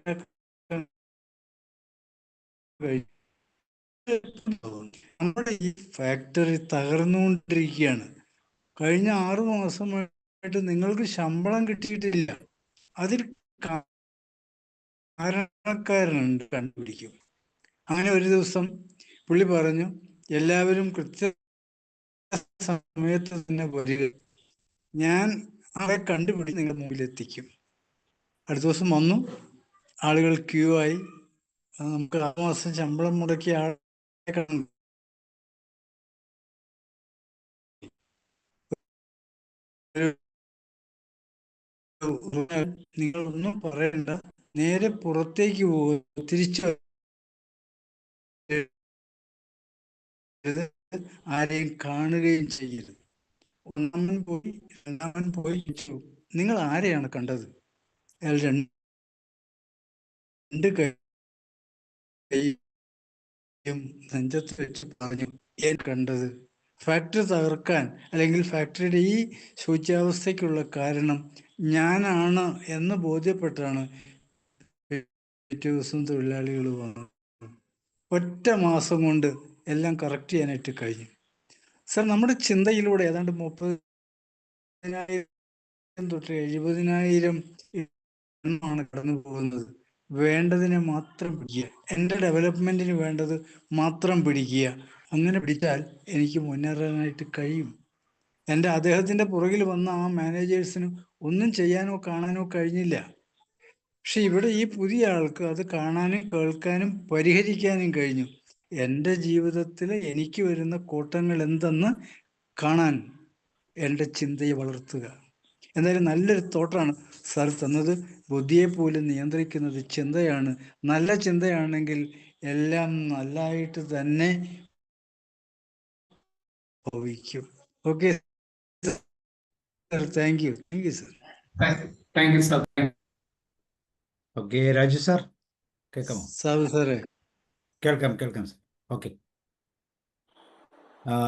നമ്മുടെ ഈ ഫാക്ടറി തകർന്നുകൊണ്ടിരിക്കുകയാണ്. കഴിഞ്ഞ 6 മാസമായിട്ട് നിങ്ങൾക്ക് ശമ്പളം കിട്ടിയിട്ടില്ല. അതിൽ കാരണക്കാരനുണ്ട്, കണ്ടുപിടിക്കും. അങ്ങനെ ഒരു ദിവസം പുള്ളി പറഞ്ഞു, എല്ലാവരും കൃത്യസമയത്ത് തന്നെ വരിക, ഞാൻ ആളെ കണ്ടുപിടിച്ച് നിങ്ങളുടെ മുമ്പിലെത്തിക്കും. അടുത്ത ദിവസം വന്നു, ആളുകൾ ക്യൂ ആയി. നമുക്ക് 6 മാസം ശമ്പളം മുടക്കിയ ആളെ കണ്ടു. നിങ്ങളൊന്നും പറയണ്ട, നേരെ പുറത്തേക്ക് പോകുക, തിരിച്ചു ആരെയും കാണുകയും ചെയ്യരുത്. രണ്ടാമൻ പോയി നിങ്ങൾ ആരെയാണ് കണ്ടത്? അയാൾ 2 കൈ നെഞ്ചത്ത് വെച്ച് പറഞ്ഞു, ഞാൻ കണ്ടത് ഫാക്ടറി തകർക്കാൻ അല്ലെങ്കിൽ ഫാക്ടറിയുടെ ഈ ശോച്യാവസ്ഥയ്ക്കുള്ള കാരണം ഞാനാണ് എന്ന് ബോധ്യപ്പെട്ടാണ് പിറ്റേ ദിവസം തൊഴിലാളികൾ വന്നു. ഒറ്റ മാസം കൊണ്ട് എല്ലാം കറക്റ്റ് ചെയ്യാനായിട്ട് കഴിഞ്ഞു. സർ, നമ്മുടെ ചിന്തയിലൂടെ ഏതാണ്ട് 30,000 തൊട്ട് 70,000 ആണ് കടന്നു പോകുന്നത്. വേണ്ടതിനെ മാത്രം പിടിക്കുക, എൻ്റെ ഡെവലപ്മെന്റിന് വേണ്ടത് മാത്രം പിടിക്കുക. അങ്ങനെ പിടിച്ചാൽ എനിക്ക് മുന്നേറാനായിട്ട് കഴിയും. അദ്ദേഹത്തിന്റെ പുറകിൽ വന്ന ആ മാനേജേഴ്സിന് ഒന്നും ചെയ്യാനോ കാണാനോ കഴിഞ്ഞില്ല. പക്ഷെ ഇവിടെ ഈ പുതിയ ആൾക്ക് അത് കാണാനും കേൾക്കാനും പരിഹരിക്കാനും കഴിഞ്ഞു. എൻ്റെ ജീവിതത്തിൽ എനിക്ക് വരുന്ന കോട്ടങ്ങൾ എന്തെന്ന് കാണാൻ എൻ്റെ ചിന്തയെ വളർത്തുക. എന്തായാലും നല്ലൊരു തോട്ടാണ് സാർ തന്നത്. ബുദ്ധിയെ പോലും നിയന്ത്രിക്കുന്നത് ചിന്തയാണ്. നല്ല ചിന്തയാണെങ്കിൽ എല്ലാം നല്ലതായിട്ട് തന്നെ ഭവിക്കും. Okay sir, thank you sir. Thank you sir. Okay, Raju sir കേൾക്കാമോ? സാറേ കേൾക്കാം സാർ. ഓക്കെ,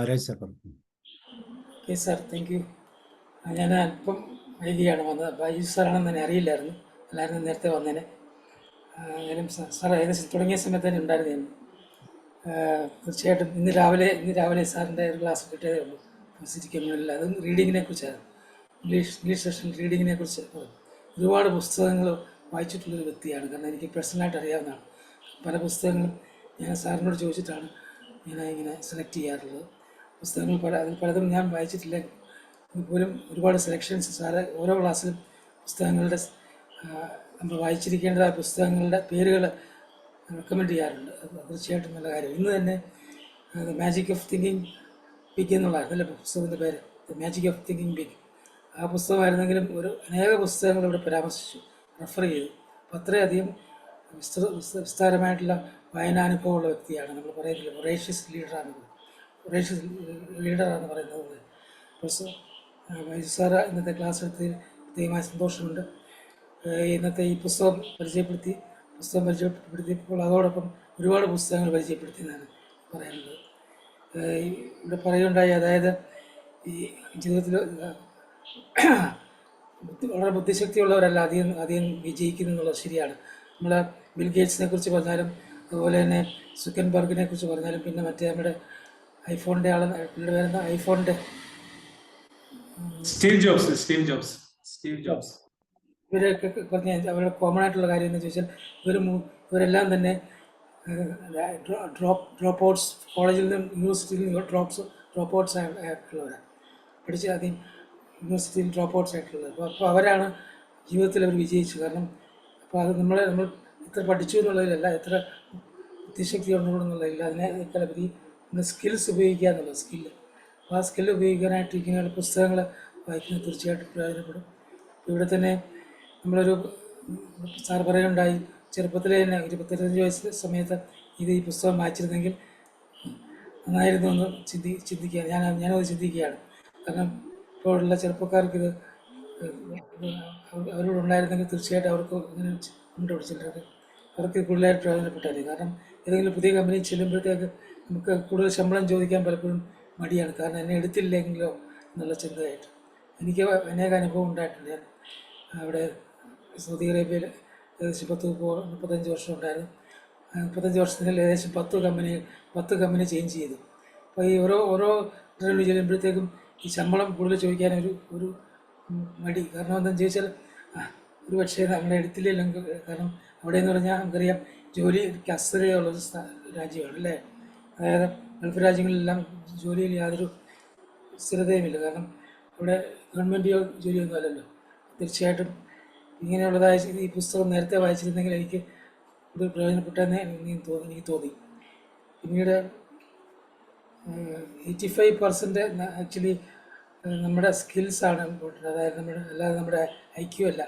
രാജു സാർ പറഞ്ഞു. Okay sir, thank you. ഞാൻ അല്പം വൈകിയാണ് വന്നത്. ബൈജു സാറാണെന്ന് തന്നെ അറിയില്ലായിരുന്നു. എല്ലാവരും നേരത്തെ വന്നേനെ. ഞാനും സാർ ഏകദേശം തുടങ്ങിയ സമയത്ത് തന്നെ ഉണ്ടായിരുന്നു ഞാൻ. തീർച്ചയായിട്ടും ഇന്ന് രാവിലെ സാറിൻ്റെ ഒരു ക്ലാസ് കിട്ടിയതേ ഉള്ളൂ. ഫിസിക്സ് കമ്മ്യൂണിൽ അതും റീഡിങ്ങിനെ കുറിച്ചായിരുന്നു. ഇംഗ്ലീഷ് സെഷൻ റീഡിങ്ങിനെ കുറിച്ച് ഒരുപാട് പുസ്തകങ്ങൾ വായിച്ചിട്ടുള്ളൊരു വ്യക്തിയാണ്. കാരണം എനിക്ക് പേഴ്സണലായിട്ട് അറിയാവുന്നതാണ്. പല പുസ്തകങ്ങളും ഞാൻ സാറിനോട് ചോദിച്ചിട്ടാണ് ഞാൻ ഇങ്ങനെ സെലക്ട് ചെയ്യാറുള്ളത്. പുസ്തകങ്ങൾ അതിൽ പലതും ഞാൻ വായിച്ചിട്ടില്ല. പോലും ഒരുപാട് സെലക്ഷൻസ് സാറ് ഓരോ ക്ലാസ്സിലും പുസ്തകങ്ങളുടെ നമ്മൾ വായിച്ചിരിക്കേണ്ടതായ പുസ്തകങ്ങളുടെ പേരുകൾ റെക്കമെൻഡ് ചെയ്യാറുണ്ട്. അത് തീർച്ചയായിട്ടും നല്ല കാര്യം. ഇന്ന് തന്നെ the magic of thinking big എന്നുള്ളതായിരുന്നു അല്ലേ പുസ്തകത്തിൻ്റെ പേര്, the magic of thinking big. ആ പുസ്തകമായിരുന്നെങ്കിലും അനേക പുസ്തകങ്ങൾ ഇവിടെ പരാമർശിച്ചു, റെഫർ ചെയ്തു. അപ്പോൾ അത്രയധികം വിസ്താരമായിട്ടുള്ള വായനാനുഭവമുള്ള വ്യക്തിയാണ്. നമ്മൾ പറയുന്നില്ല വൊറേഷ്യസ് ലീഡറാണെന്ന് പറയുന്നത് പോലെ. വൈജു സാറ് ഇന്നത്തെ ക്ലാസ് എടുത്തതിൽ പ്രത്യേകമായ സന്തോഷമുണ്ട്. ഇന്നത്തെ ഈ പുസ്തകം പരിചയപ്പെടുത്തിയപ്പോൾ അതോടൊപ്പം ഒരുപാട് പുസ്തകങ്ങൾ പരിചയപ്പെടുത്തിയെന്നാണ് പറയാനുള്ളത്. ഇവിടെ പറയുകയുണ്ടായി, അതായത് ഈ ജീവിതത്തിൽ വളരെ ബുദ്ധിശക്തിയുള്ളവരല്ല അധികം വിജയിക്കുന്നു എന്നുള്ളത് ശരിയാണ്. നമ്മൾ ബിൽ ഗേറ്റ്സിനെ കുറിച്ച് പറഞ്ഞാലും അതുപോലെ തന്നെ സുക്കൻബർഗിനെ കുറിച്ച് പറഞ്ഞാലും പിന്നെ മറ്റേ നമ്മുടെ ഐഫോണിൻ്റെ പേരെന്താ, ഐഫോണിൻ്റെ സ്റ്റീവ് ജോബ്സ്. ഇവരൊക്കെ പറഞ്ഞ അവരുടെ കോമൺ ആയിട്ടുള്ള കാര്യം എന്ന് ചോദിച്ചാൽ ഇവരെല്ലാം തന്നെ ഡ്രോപ്പ് ഔട്ട്സ്, കോളേജിൽ നിന്നും യൂണിവേഴ്സിറ്റിയിൽ നിന്ന് ഡ്രോപ്പ് ഔട്ട്സ് ആയിട്ടുള്ളവരാണ്. പഠിച്ച് ആദ്യം യൂണിവേഴ്സിറ്റിയിൽ ഡ്രോപ്പ് ഔട്ട്സ് ആയിട്ടുള്ളത്. അപ്പോൾ അവരാണ് ജീവിതത്തിൽ അവർ വിജയിച്ചു. കാരണം അപ്പോൾ അത് നമ്മൾ എത്ര പഠിച്ചു എന്നുള്ളതിലല്ല, എത്ര ബുദ്ധിശക്തി ഉണ്ടെന്നുള്ളതില്ല, അതിനേക്കാൾ ഉപരി നമ്മൾ സ്കിൽസ് ഉപയോഗിക്കുക എന്നുള്ള സ്കില്ല്. അപ്പോൾ ആ സ്കില്ല് ഉപയോഗിക്കാനായിട്ട് ഇങ്ങനെയുള്ള പുസ്തകങ്ങൾ വായിക്കുന്നത് തീർച്ചയായിട്ടും പ്രയോജനപ്പെടും. ഇവിടെ തന്നെ നമ്മളൊരു സാർ പറയുകയുണ്ടായി, ചെറുപ്പത്തിലെ തന്നെ 25 വയസ്സ് സമയത്ത് ഈ പുസ്തകം വായിച്ചിരുന്നെങ്കിൽ നന്നായിരുന്നു എന്ന് ചിന്തിക്കുക. ഞാനത് ചിന്തിക്കുകയാണ്. കാരണം ഇപ്പോഴുള്ള ചെറുപ്പക്കാർക്ക് ഇത് അവരോടുണ്ടായിരുന്നെങ്കിൽ തീർച്ചയായിട്ടും അവർക്ക് ഇങ്ങനെ കണ്ടുപിടിച്ചിട്ടുണ്ട്. അവർക്ക് കൂടുതലായിട്ട് പ്രയോജനപ്പെട്ടായിരുന്നു. കാരണം ഏതെങ്കിലും പുതിയ കമ്പനി ചെല്ലുമ്പോഴത്തേക്ക് നമുക്ക് കൂടുതൽ ശമ്പളം ചോദിക്കാൻ പലപ്പോഴും മടിയാണ്. കാരണം എന്നെ എടുത്തില്ലെങ്കിലോ എന്നുള്ള ചിന്തയായിട്ട് എനിക്ക് അനേക അനുഭവം ഉണ്ടായിട്ടുണ്ട്. ഞാൻ അവിടെ സൗദി അറേബ്യയിൽ ഏകദേശം 35 വർഷം ഉണ്ടായിരുന്നു. 35 വർഷത്തിൽ ഏകദേശം 10 കമ്പനി ചേഞ്ച് ചെയ്തു. അപ്പോൾ ഈ ഓരോ ഇന്റർവ്യൂ ചെല്ലുമ്പോഴത്തേക്കും ഈ ശമ്പളം കൂടുതൽ ചോദിക്കാൻ ഒരു മടി. കാരണം എന്താണെന്ന് ചോദിച്ചാൽ ഒരു പക്ഷേ നമ്മളെ എടുത്തില്ലെങ്കിൽ, കാരണം അവിടെ എന്ന് പറഞ്ഞാൽ നമുക്കറിയാം ജോലിക്ക് അസ്ഥിരതയുള്ളൊരു രാജ്യമാണ് അല്ലേ. അതായത് ഗൾഫ് രാജ്യങ്ങളിലെല്ലാം ജോലിയിൽ യാതൊരു സ്ഥിരതയുമില്ല. കാരണം അവിടെ ഗവൺമെൻറ് ജോലിയൊന്നും അല്ലല്ലോ. തീർച്ചയായിട്ടും ഇങ്ങനെയുള്ളതായ ഈ പുസ്തകം നേരത്തെ വായിച്ചിരുന്നെങ്കിൽ എനിക്ക് ഇത് പ്രയോജനപ്പെട്ടെന്ന് എനിക്ക് തോന്നി. പിന്നീട് 85% ആക്ച്വലി നമ്മുടെ സ്കിൽസാണ് ഇമ്പോർട്ടൻ്റ്. അതായത് അല്ലാതെ നമ്മുടെ IQ അല്ല,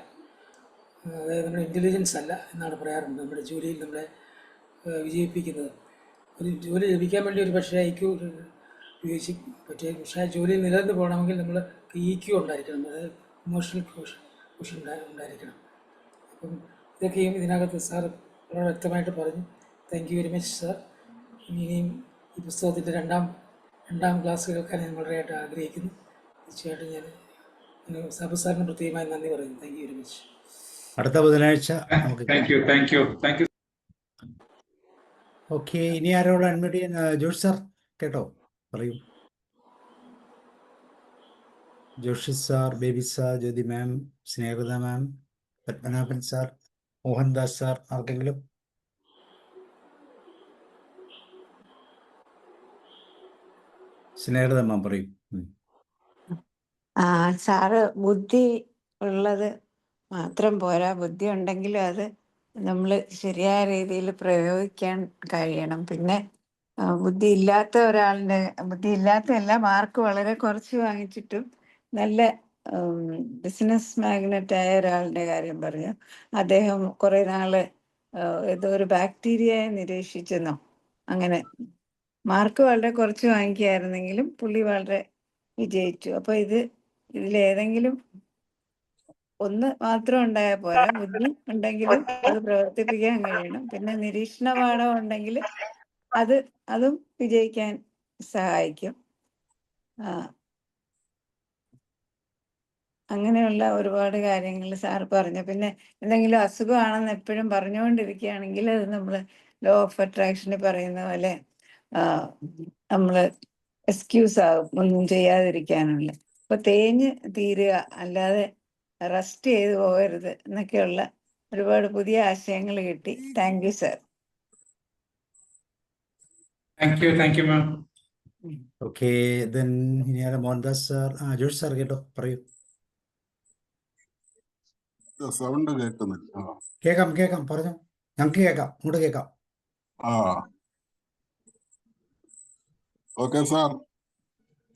അതായത് നമ്മുടെ ഇൻ്റലിജൻസ് അല്ല എന്നാണ് പറയാറുണ്ട്. നമ്മുടെ ജോലിയിൽ നമ്മളെ വിജയിപ്പിക്കുന്നത്. ഒരു ജോലി ലഭിക്കാൻ വേണ്ടി ഒരു പക്ഷേ IQ ഉപയോഗിച്ച് പറ്റിയ, പക്ഷേ ആ ജോലിയിൽ നിലനിന്ന് പോകണമെങ്കിൽ നമ്മൾ EQ ഉണ്ടായിരിക്കണം, അതായത് ഇമോഷണൽ ക്വഷൻ ഉണ്ടായിരിക്കണം. അപ്പം ഇതൊക്കെയും ഇതിനകത്ത് സാർ വളരെ വ്യക്തമായിട്ട് പറഞ്ഞു. Thank you very much sir. ഇനിയും ഈ പുസ്തകത്തിൻ്റെ രണ്ടാം ക്ലാസ് കേൾക്കാൻ ഞാൻ വളരെയായിട്ട് ആഗ്രഹിക്കുന്നു. തീർച്ചയായിട്ടും ഞാൻ സാബു സാറിന് പ്രത്യേകമായി നന്ദി പറയുന്നു. Thank you very much. അടുത്ത ബുധനാഴ്ച നമുക്ക് താങ്ക് യു. ഓക്കെ. ഇനി ആരോട് അൺമ്യൂട്ട് ചെയ്യാൻ? ജോഷ് സാർ കേട്ടോ, പറയൂ. Joshi sir, Baby sir, Jyothi ma'am, Snehatha ma'am, Padmanabhan sir, Mohandas sir, ആർക്കെങ്കിലും? സ്നേഹത മാം പറയൂ. സാറ് ബുദ്ധി ഉള്ളത് മാത്രം പോരാ, ബുദ്ധി ഉണ്ടെങ്കിലും അത് നമ്മൾ ശരിയായ രീതിയിൽ പ്രയോഗിക്കാൻ കഴിയണം. പിന്നെ ബുദ്ധി ഇല്ലാത്തതല്ല, മാർക്ക് വളരെ കുറച്ച് വാങ്ങിച്ചിട്ടും നല്ല ബിസിനസ് മാഗ്നറ്റായ ഒരാളുടെ കാര്യം പറഞ്ഞു. അദ്ദേഹം കുറെ നാള് ഏതോ ഒരു ബാക്ടീരിയയെ നിരീക്ഷിച്ചെന്നോ, അങ്ങനെ മാർക്ക് വളരെ കുറച്ച് വാങ്ങിക്കുകയായിരുന്നെങ്കിലും പുള്ളി വളരെ വിജയിച്ചു. അപ്പൊ ഇതിലേതെങ്കിലും ഒന്ന് മാത്രം ഉണ്ടായാൽ പോരാ, ബുദ്ധി ഉണ്ടെങ്കിലും അത് പ്രവർത്തിപ്പിക്കാൻ കഴിയണം. പിന്നെ നിരീക്ഷണ പാഠം ഉണ്ടെങ്കിൽ അതും വിജയിക്കാൻ സഹായിക്കും. അങ്ങനെയുള്ള ഒരുപാട് കാര്യങ്ങൾ സാർ പറഞ്ഞു. പിന്നെ എന്തെങ്കിലും അസുഖമാണെന്ന് എപ്പോഴും പറഞ്ഞുകൊണ്ടിരിക്കുകയാണെങ്കിൽ അത് നമ്മൾ ലോ ഓഫ് അട്രാക്ഷന് പറയുന്ന പോലെ നമ്മൾ എക്സ്ക്യൂസ് ആകും, ഒന്നും ചെയ്യാതിരിക്കാനുള്ള. അപ്പൊ തേഞ്ഞ് തീരുക, അല്ലാതെ റെസ്റ്റ് ചെയ്ത് പോകരുത് എന്നൊക്കെയുള്ള ഒരുപാട് പുതിയ ആശയങ്ങൾ കിട്ടി. Thank you sir. Thank you ma'am. Okay, then ഇനി ആരാ? മോഹൻദാസ് സാർ. ജോഷ് സാർ കേട്ടോ, പറയൂ. സൗണ്ട് കേൾക്കുന്നില്ല. കേൾക്കാം, പറഞ്ഞു. ഞങ്ങൾക്ക് കേൾക്കാം, ഇങ്ങോട്ട് കേൾക്കാം. ഓക്കെ സാർ,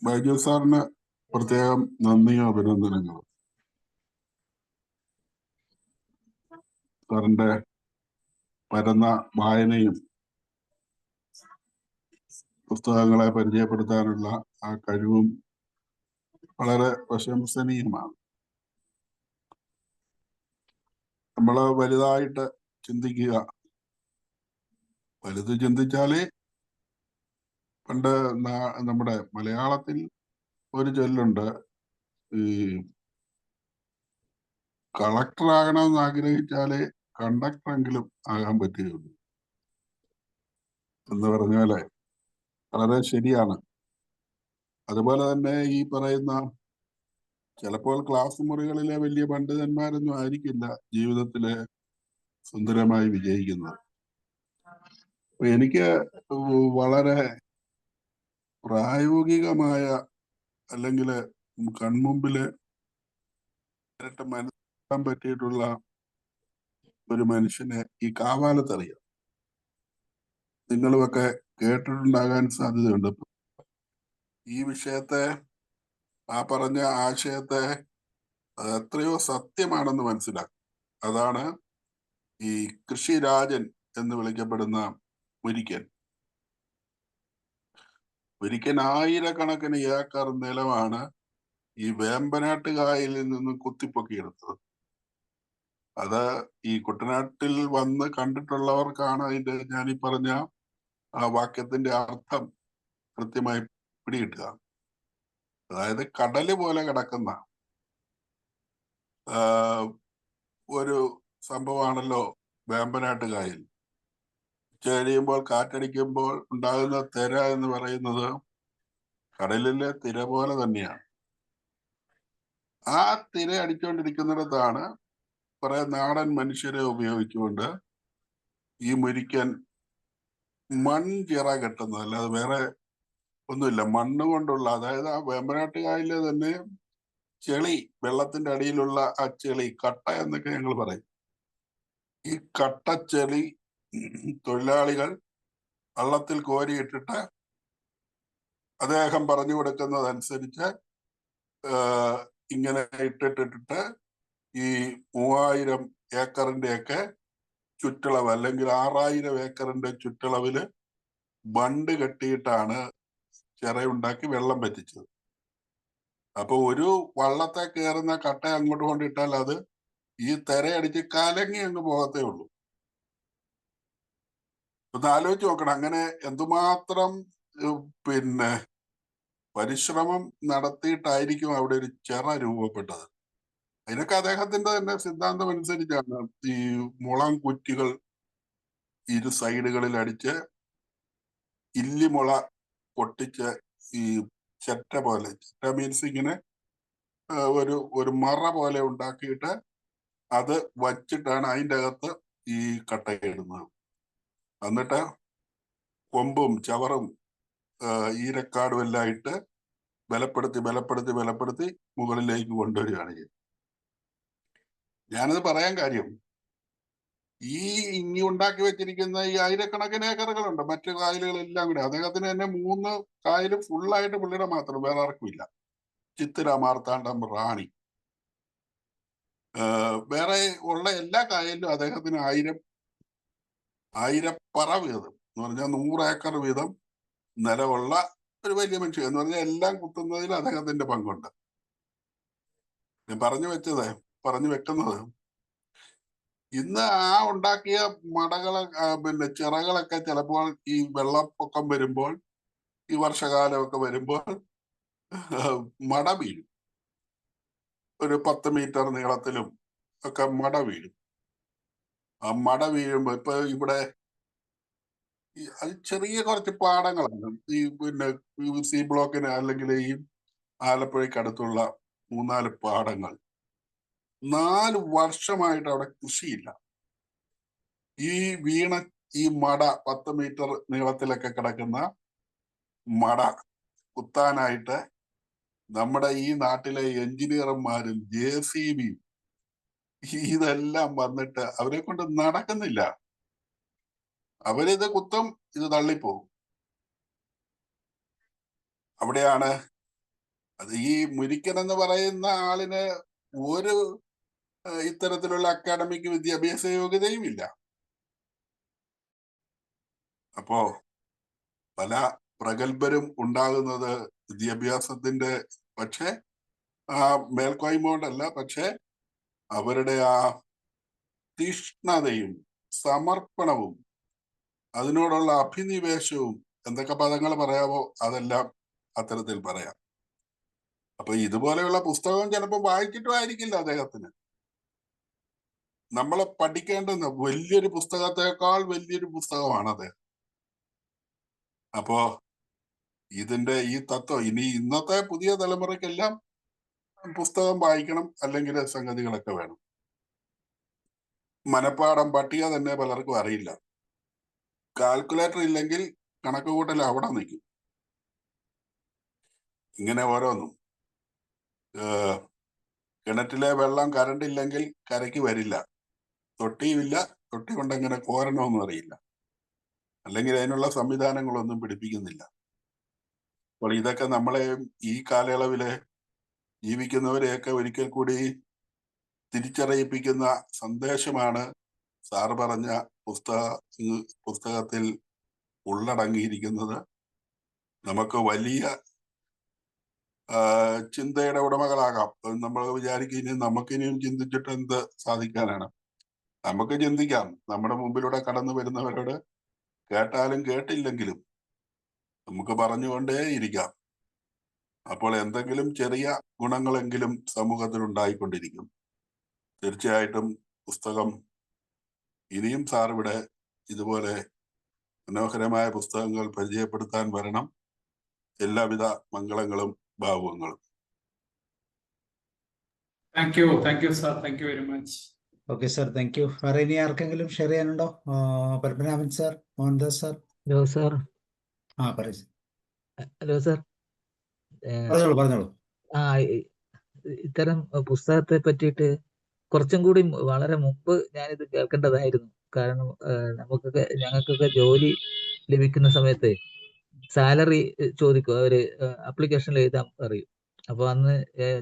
ബൈജു സാറിന് പ്രത്യേകം നന്ദിയും അഭിനന്ദനങ്ങളും. സാറിന്റെ പരന്ന വായനയും പുസ്തകങ്ങളെ പരിചയപ്പെടുത്താനുള്ള ആ കഴിവും വളരെ പ്രശംസനീയമാണ്. നമ്മൾ വലുതായിട്ട് ചിന്തിക്കുക. വലുത് ചിന്തിച്ചാലേ, പണ്ട് നമ്മുടെ മലയാളത്തിൽ ഒരു ചൊല്ലുണ്ട്, ഈ കളക്ടർ ആകണമെന്ന് ആഗ്രഹിച്ചാലേ കണ്ടക്ടറെങ്കിലും ആകാൻ പറ്റുകയുള്ളൂ എന്ന് പറഞ്ഞ പോലെ വളരെ ശരിയാണ്. അതുപോലെ തന്നെ ഈ പറയുന്ന, ചിലപ്പോൾ ക്ലാസ് മുറികളിലെ വലിയ പണ്ഡിതന്മാരൊന്നും ആയിരിക്കില്ല ജീവിതത്തില് സുന്ദരമായി വിജയിക്കുന്നത്. എനിക്ക് വളരെ പ്രായോഗികമായ, അല്ലെങ്കിൽ കൺമുമ്പില് നേരിട്ട് മനസ്സിലാക്കാൻ പറ്റിയിട്ടുള്ള ഒരു മനുഷ്യനെ ഈ കാവാലത്തറിയാം. നിങ്ങളുമൊക്കെ കേട്ടിട്ടുണ്ടാകാൻ സാധ്യതയുണ്ട്. ഈ വിഷയത്തെ, ആ പറഞ്ഞ ആശയത്തെ എത്രയോ സത്യമാണെന്ന് മനസ്സിലാക്കും. അതാണ് ഈ കൃഷിരാജൻ എന്ന് വിളിക്കപ്പെടുന്ന മുരിക്കൻ. ആയിരക്കണക്കിന് ഏക്കർ നിലമാണ് ഈ വേമ്പനാട്ടുകായലിൽ നിന്ന് കുത്തിപ്പൊക്കിയെടുത്തത്. അത് ഈ കുട്ടനാട്ടിൽ വന്ന് കണ്ടിട്ടുള്ളവർക്കാണ് അതിന്റെ, ഞാനീ പറഞ്ഞ ആ വാക്യത്തിന്റെ അർത്ഥം കൃത്യമായി പിടികിട്ടുക. അതായത് കടല് പോലെ കിടക്കുന്ന ഒരു സംഭവമാണല്ലോ വേമ്പനാട്ടുകായൽ. കഴിയുമ്പോൾ കാറ്റടിക്കുമ്പോൾ ഉണ്ടാകുന്ന തിര എന്ന് പറയുന്നത് കടലിലെ തിര പോലെ തന്നെയാണ്. ആ തിര അടിച്ചുകൊണ്ടിരിക്കുന്നിടത്താണ് കുറെ നാടൻ മനുഷ്യരെ ഉപയോഗിച്ചുകൊണ്ട് ഈ മുരിക്കൻ മൺചിറ കെട്ടുന്നത്. അല്ലാതെ വേറെ ഒന്നുമില്ല, മണ്ണ് കൊണ്ടുള്ള, അതായത് ആ വേമ്പനാട്ടുകായലിലെ തന്നെ ചെളി, വെള്ളത്തിന്റെ അടിയിലുള്ള ആ ചെളി, കട്ട എന്നൊക്കെ ഞങ്ങൾ പറയും. ഈ കട്ടച്ചെളി തൊഴിലാളികൾ വള്ളത്തിൽ കോരിയിട്ടിട്ട് അദ്ദേഹം പറഞ്ഞു കൊടുക്കുന്നതനുസരിച്ച് ഇങ്ങനെ ഇട്ടിട്ടിട്ട് ഈ 3000 ഏക്കറിന്റെയൊക്കെ ചുറ്റളവ്, അല്ലെങ്കിൽ 6000 ഏക്കറിന്റെ ചുറ്റളവില് ബണ്ട് കെട്ടിയിട്ടാണ് ചിറയുണ്ടാക്കി വെള്ളം പറ്റിച്ചത്. അപ്പൊ ഒരു വള്ളത്തെ കയറുന്ന കട്ട അങ്ങോട്ട് കൊണ്ടിട്ടാൽ അത് ഈ തിരയടിച്ച് കലങ്ങി അങ്ങ് പോകത്തേ ഉള്ളൂ. ഒന്ന് ആലോചിച്ച് നോക്കണം. അങ്ങനെ എന്തുമാത്രം പിന്നെ പരിശ്രമം നടത്തിയിട്ടായിരിക്കും അവിടെ ഒരു ചിറ രൂപപ്പെട്ടത്. അതിനൊക്കെ അദ്ദേഹത്തിന്റെ തന്നെ സിദ്ധാന്തം അനുസരിച്ചാണ് ഈ മുളം കുറ്റികൾ ഇരു സൈഡുകളിൽ അടിച്ച് ഇല്ലിമുള പൊട്ടിച്ച് ഈ ചെറ്റ പോലെ, ചെറ്റ മീൻസ് ഇങ്ങനെ ഒരു മറ പോലെ ഉണ്ടാക്കിയിട്ട് അത് വച്ചിട്ടാണ് അതിൻ്റെ അകത്ത് ഈ കട്ടയിടുന്നത്. എന്നിട്ട് കൊമ്പും ചവറും ഈരക്കാടും എല്ലാം ഇട്ട് ബലപ്പെടുത്തി മുകളിലേക്ക് കൊണ്ടുവരികയാണ് ചെയ്യുന്നത്. ഞാനത് പറയാൻ കാര്യം, ഈ ഇനി ഉണ്ടാക്കി വെച്ചിരിക്കുന്ന ഈ ആയിരക്കണക്കിന് ഏക്കറുകളുണ്ട്, മറ്റു കായലുകളെല്ലാം കൂടെ. അദ്ദേഹത്തിന് തന്നെ 3 കായലും ഫുള്ളായിട്ട് പുള്ളിയുടെ മാത്രം, വേറെ ആർക്കുമില്ല. ചിത്തിര, മാർത്താണ്ഡം, റാണി, വേറെ ഉള്ള എല്ലാ കായലിലും അദ്ദേഹത്തിന് 1000 പറ വീതം എന്ന് പറഞ്ഞാൽ 100 ഏക്കർ വീതം നിലമുള്ള ഒരു വലിയ മനുഷ്യൻ എന്ന് പറഞ്ഞാൽ എല്ലാം കുത്തുന്നതിൽ അദ്ദേഹത്തിന്റെ പങ്കുണ്ട്. ഞാൻ പറഞ്ഞു വെക്കുന്നത് ഇന്ന് ആ ഉണ്ടാക്കിയ മടകളെ പിന്നെ ചിറകളൊക്കെ ചിലപ്പോൾ ഈ വെള്ളപ്പൊക്കം വരുമ്പോൾ, ഈ വർഷകാലമൊക്കെ വരുമ്പോൾ മട വീഴും. ഒരു 10 മീറ്റർ നീളത്തിലും ഒക്കെ മട വീഴും. ആ മട വീഴുമ്പോൾ ഇപ്പൊ ഇവിടെ അത് ചെറിയ കുറച്ച് പാടങ്ങളാണ്. ഈ പിന്നെ സി ബ്ലോക്കിന് അല്ലെങ്കിൽ ഈ ആലപ്പുഴയ്ക്ക് അടുത്തുള്ള 3-4 പാടങ്ങൾ. 4 വർഷമായിട്ട് അവിടെ കൃഷിയില്ല. ഈ വീണ ഈ മട 10 മീറ്റർ നീളത്തിലൊക്കെ കിടക്കുന്ന മട കുത്താനായിട്ട് നമ്മുടെ ഈ നാട്ടിലെ എഞ്ചിനീയർമാരും JCB ഇതെല്ലാം വന്നിട്ട് അവരെ കൊണ്ട് നടക്കുന്നില്ല. അവരിത് കുത്തും, ഇത് തള്ളിപ്പോകും. അവിടെയാണ് അത് ഈ മുരിക്കൻ എന്ന് പറയുന്ന ആളിന് ഒരു ഇത്തരത്തിലുള്ള അക്കാഡമിക് വിദ്യാഭ്യാസ യോഗ്യതയും ഇല്ല. അപ്പോ പല പ്രഗത്ഭരും ഉണ്ടാകുന്നത് വിദ്യാഭ്യാസത്തിന്റെ പക്ഷെ ആ മേൽക്കോയ്മ കൊണ്ടല്ല, പക്ഷെ അവരുടെ ആ തീഷ്ണതയും സമർപ്പണവും അതിനോടുള്ള അഭിനിവേശവും, എന്തൊക്കെ പദങ്ങൾ പറയാമോ അതെല്ലാം അത്തരത്തിൽ പറയാം. അപ്പൊ ഇതുപോലെയുള്ള പുസ്തകം ചിലപ്പോൾ വായിച്ചിട്ടും ആയിരിക്കില്ല അദ്ദേഹത്തിന്. നമ്മളെ പഠിക്കേണ്ടുന്ന വലിയൊരു പുസ്തകത്തെക്കാൾ വലിയൊരു പുസ്തകമാണ് അദ്ദേഹം. അപ്പോ ഇതിന്റെ ഈ തത്വം ഇനി ഇന്നത്തെ പുതിയ തലമുറയ്ക്കെല്ലാം പുസ്തകം വായിക്കണം, അല്ലെങ്കിൽ സംഗതികളൊക്കെ വേണം. മനപ്പാഠം പട്ടിക തന്നെ പലർക്കും അറിയില്ല. കാൽക്കുലേറ്റർ ഇല്ലെങ്കിൽ കണക്ക് കൂട്ടൽ അവിടെ നിൽക്കും. ഇങ്ങനെ ഓരോന്നും. കിണറ്റിലെ വെള്ളം കറണ്ട് ഇല്ലെങ്കിൽ കരയ്ക്ക് വരില്ല. തൊട്ടിയുമില്ല, തൊട്ടി കൊണ്ടെങ്ങനെ കോരണമെന്നും അറിയില്ല. അല്ലെങ്കിൽ അതിനുള്ള സംവിധാനങ്ങളൊന്നും പിടിപ്പിക്കുന്നില്ല. അപ്പോൾ ഇതൊക്കെ നമ്മളെ ഈ കാലയളവിലെ ജീവിക്കുന്നവരെയൊക്കെ ഒരിക്കൽ കൂടി തിരിച്ചറിയിപ്പിക്കുന്ന സന്ദേശമാണ് സാറ് പറഞ്ഞ പുസ്തകത്തിൽ ഉള്ളടങ്ങിയിരിക്കുന്നത്. നമുക്ക് വലിയ ചിന്തയുടെ ഉടമകളാകാം. നമ്മൾ വിചാരിക്കും ഇനി നമുക്കിനിയും ചിന്തിച്ചിട്ട് എന്ത് സാധിക്കാനാണ്. നമുക്ക് ചിന്തിക്കാം. നമ്മുടെ മുമ്പിലൂടെ കടന്നു വരുന്നവരോട് കേട്ടാലും കേട്ടില്ലെങ്കിലും നമുക്ക് പറഞ്ഞുകൊണ്ടേ ഇരിക്കാം. അപ്പോൾ എന്തെങ്കിലും ചെറിയ ഗുണങ്ങളെങ്കിലും സമൂഹത്തിൽ ഉണ്ടായിക്കൊണ്ടിരിക്കും. തീർച്ചയായിട്ടും പുസ്തകം ഇനിയും സാർ ഇവിടെ ഇതുപോലെ മനോഹരമായ പുസ്തകങ്ങൾ പരിചയപ്പെടുത്താൻ വരണം. എല്ലാവിധ മംഗളങ്ങളും ഭാവുകങ്ങളും. Thank you sir, thank you very much. Okay sir, thank you. വേറെ ഇനി ആർക്കെങ്കിലും ഷെയർ ചെയ്യാനുണ്ടോ? Padmanabhan sir, Mohandas sir. Hello sir. പറയൂ. Hello sir. പറഞ്ഞോളൂ. ഇത്തരം പുസ്തകത്തെ പറ്റിയിട്ട് കുറച്ചും കൂടി വളരെ മുമ്പ് ഞാനിത് കേൾക്കേണ്ടതായിരുന്നു. കാരണം ഞങ്ങൾക്കൊക്കെ ജോലി ലഭിക്കുന്ന സമയത്ത് സാലറി ചോദിക്കും, അവര് അപ്ലിക്കേഷനിൽ എഴുതാൻ പറയും. അപ്പൊ അന്ന്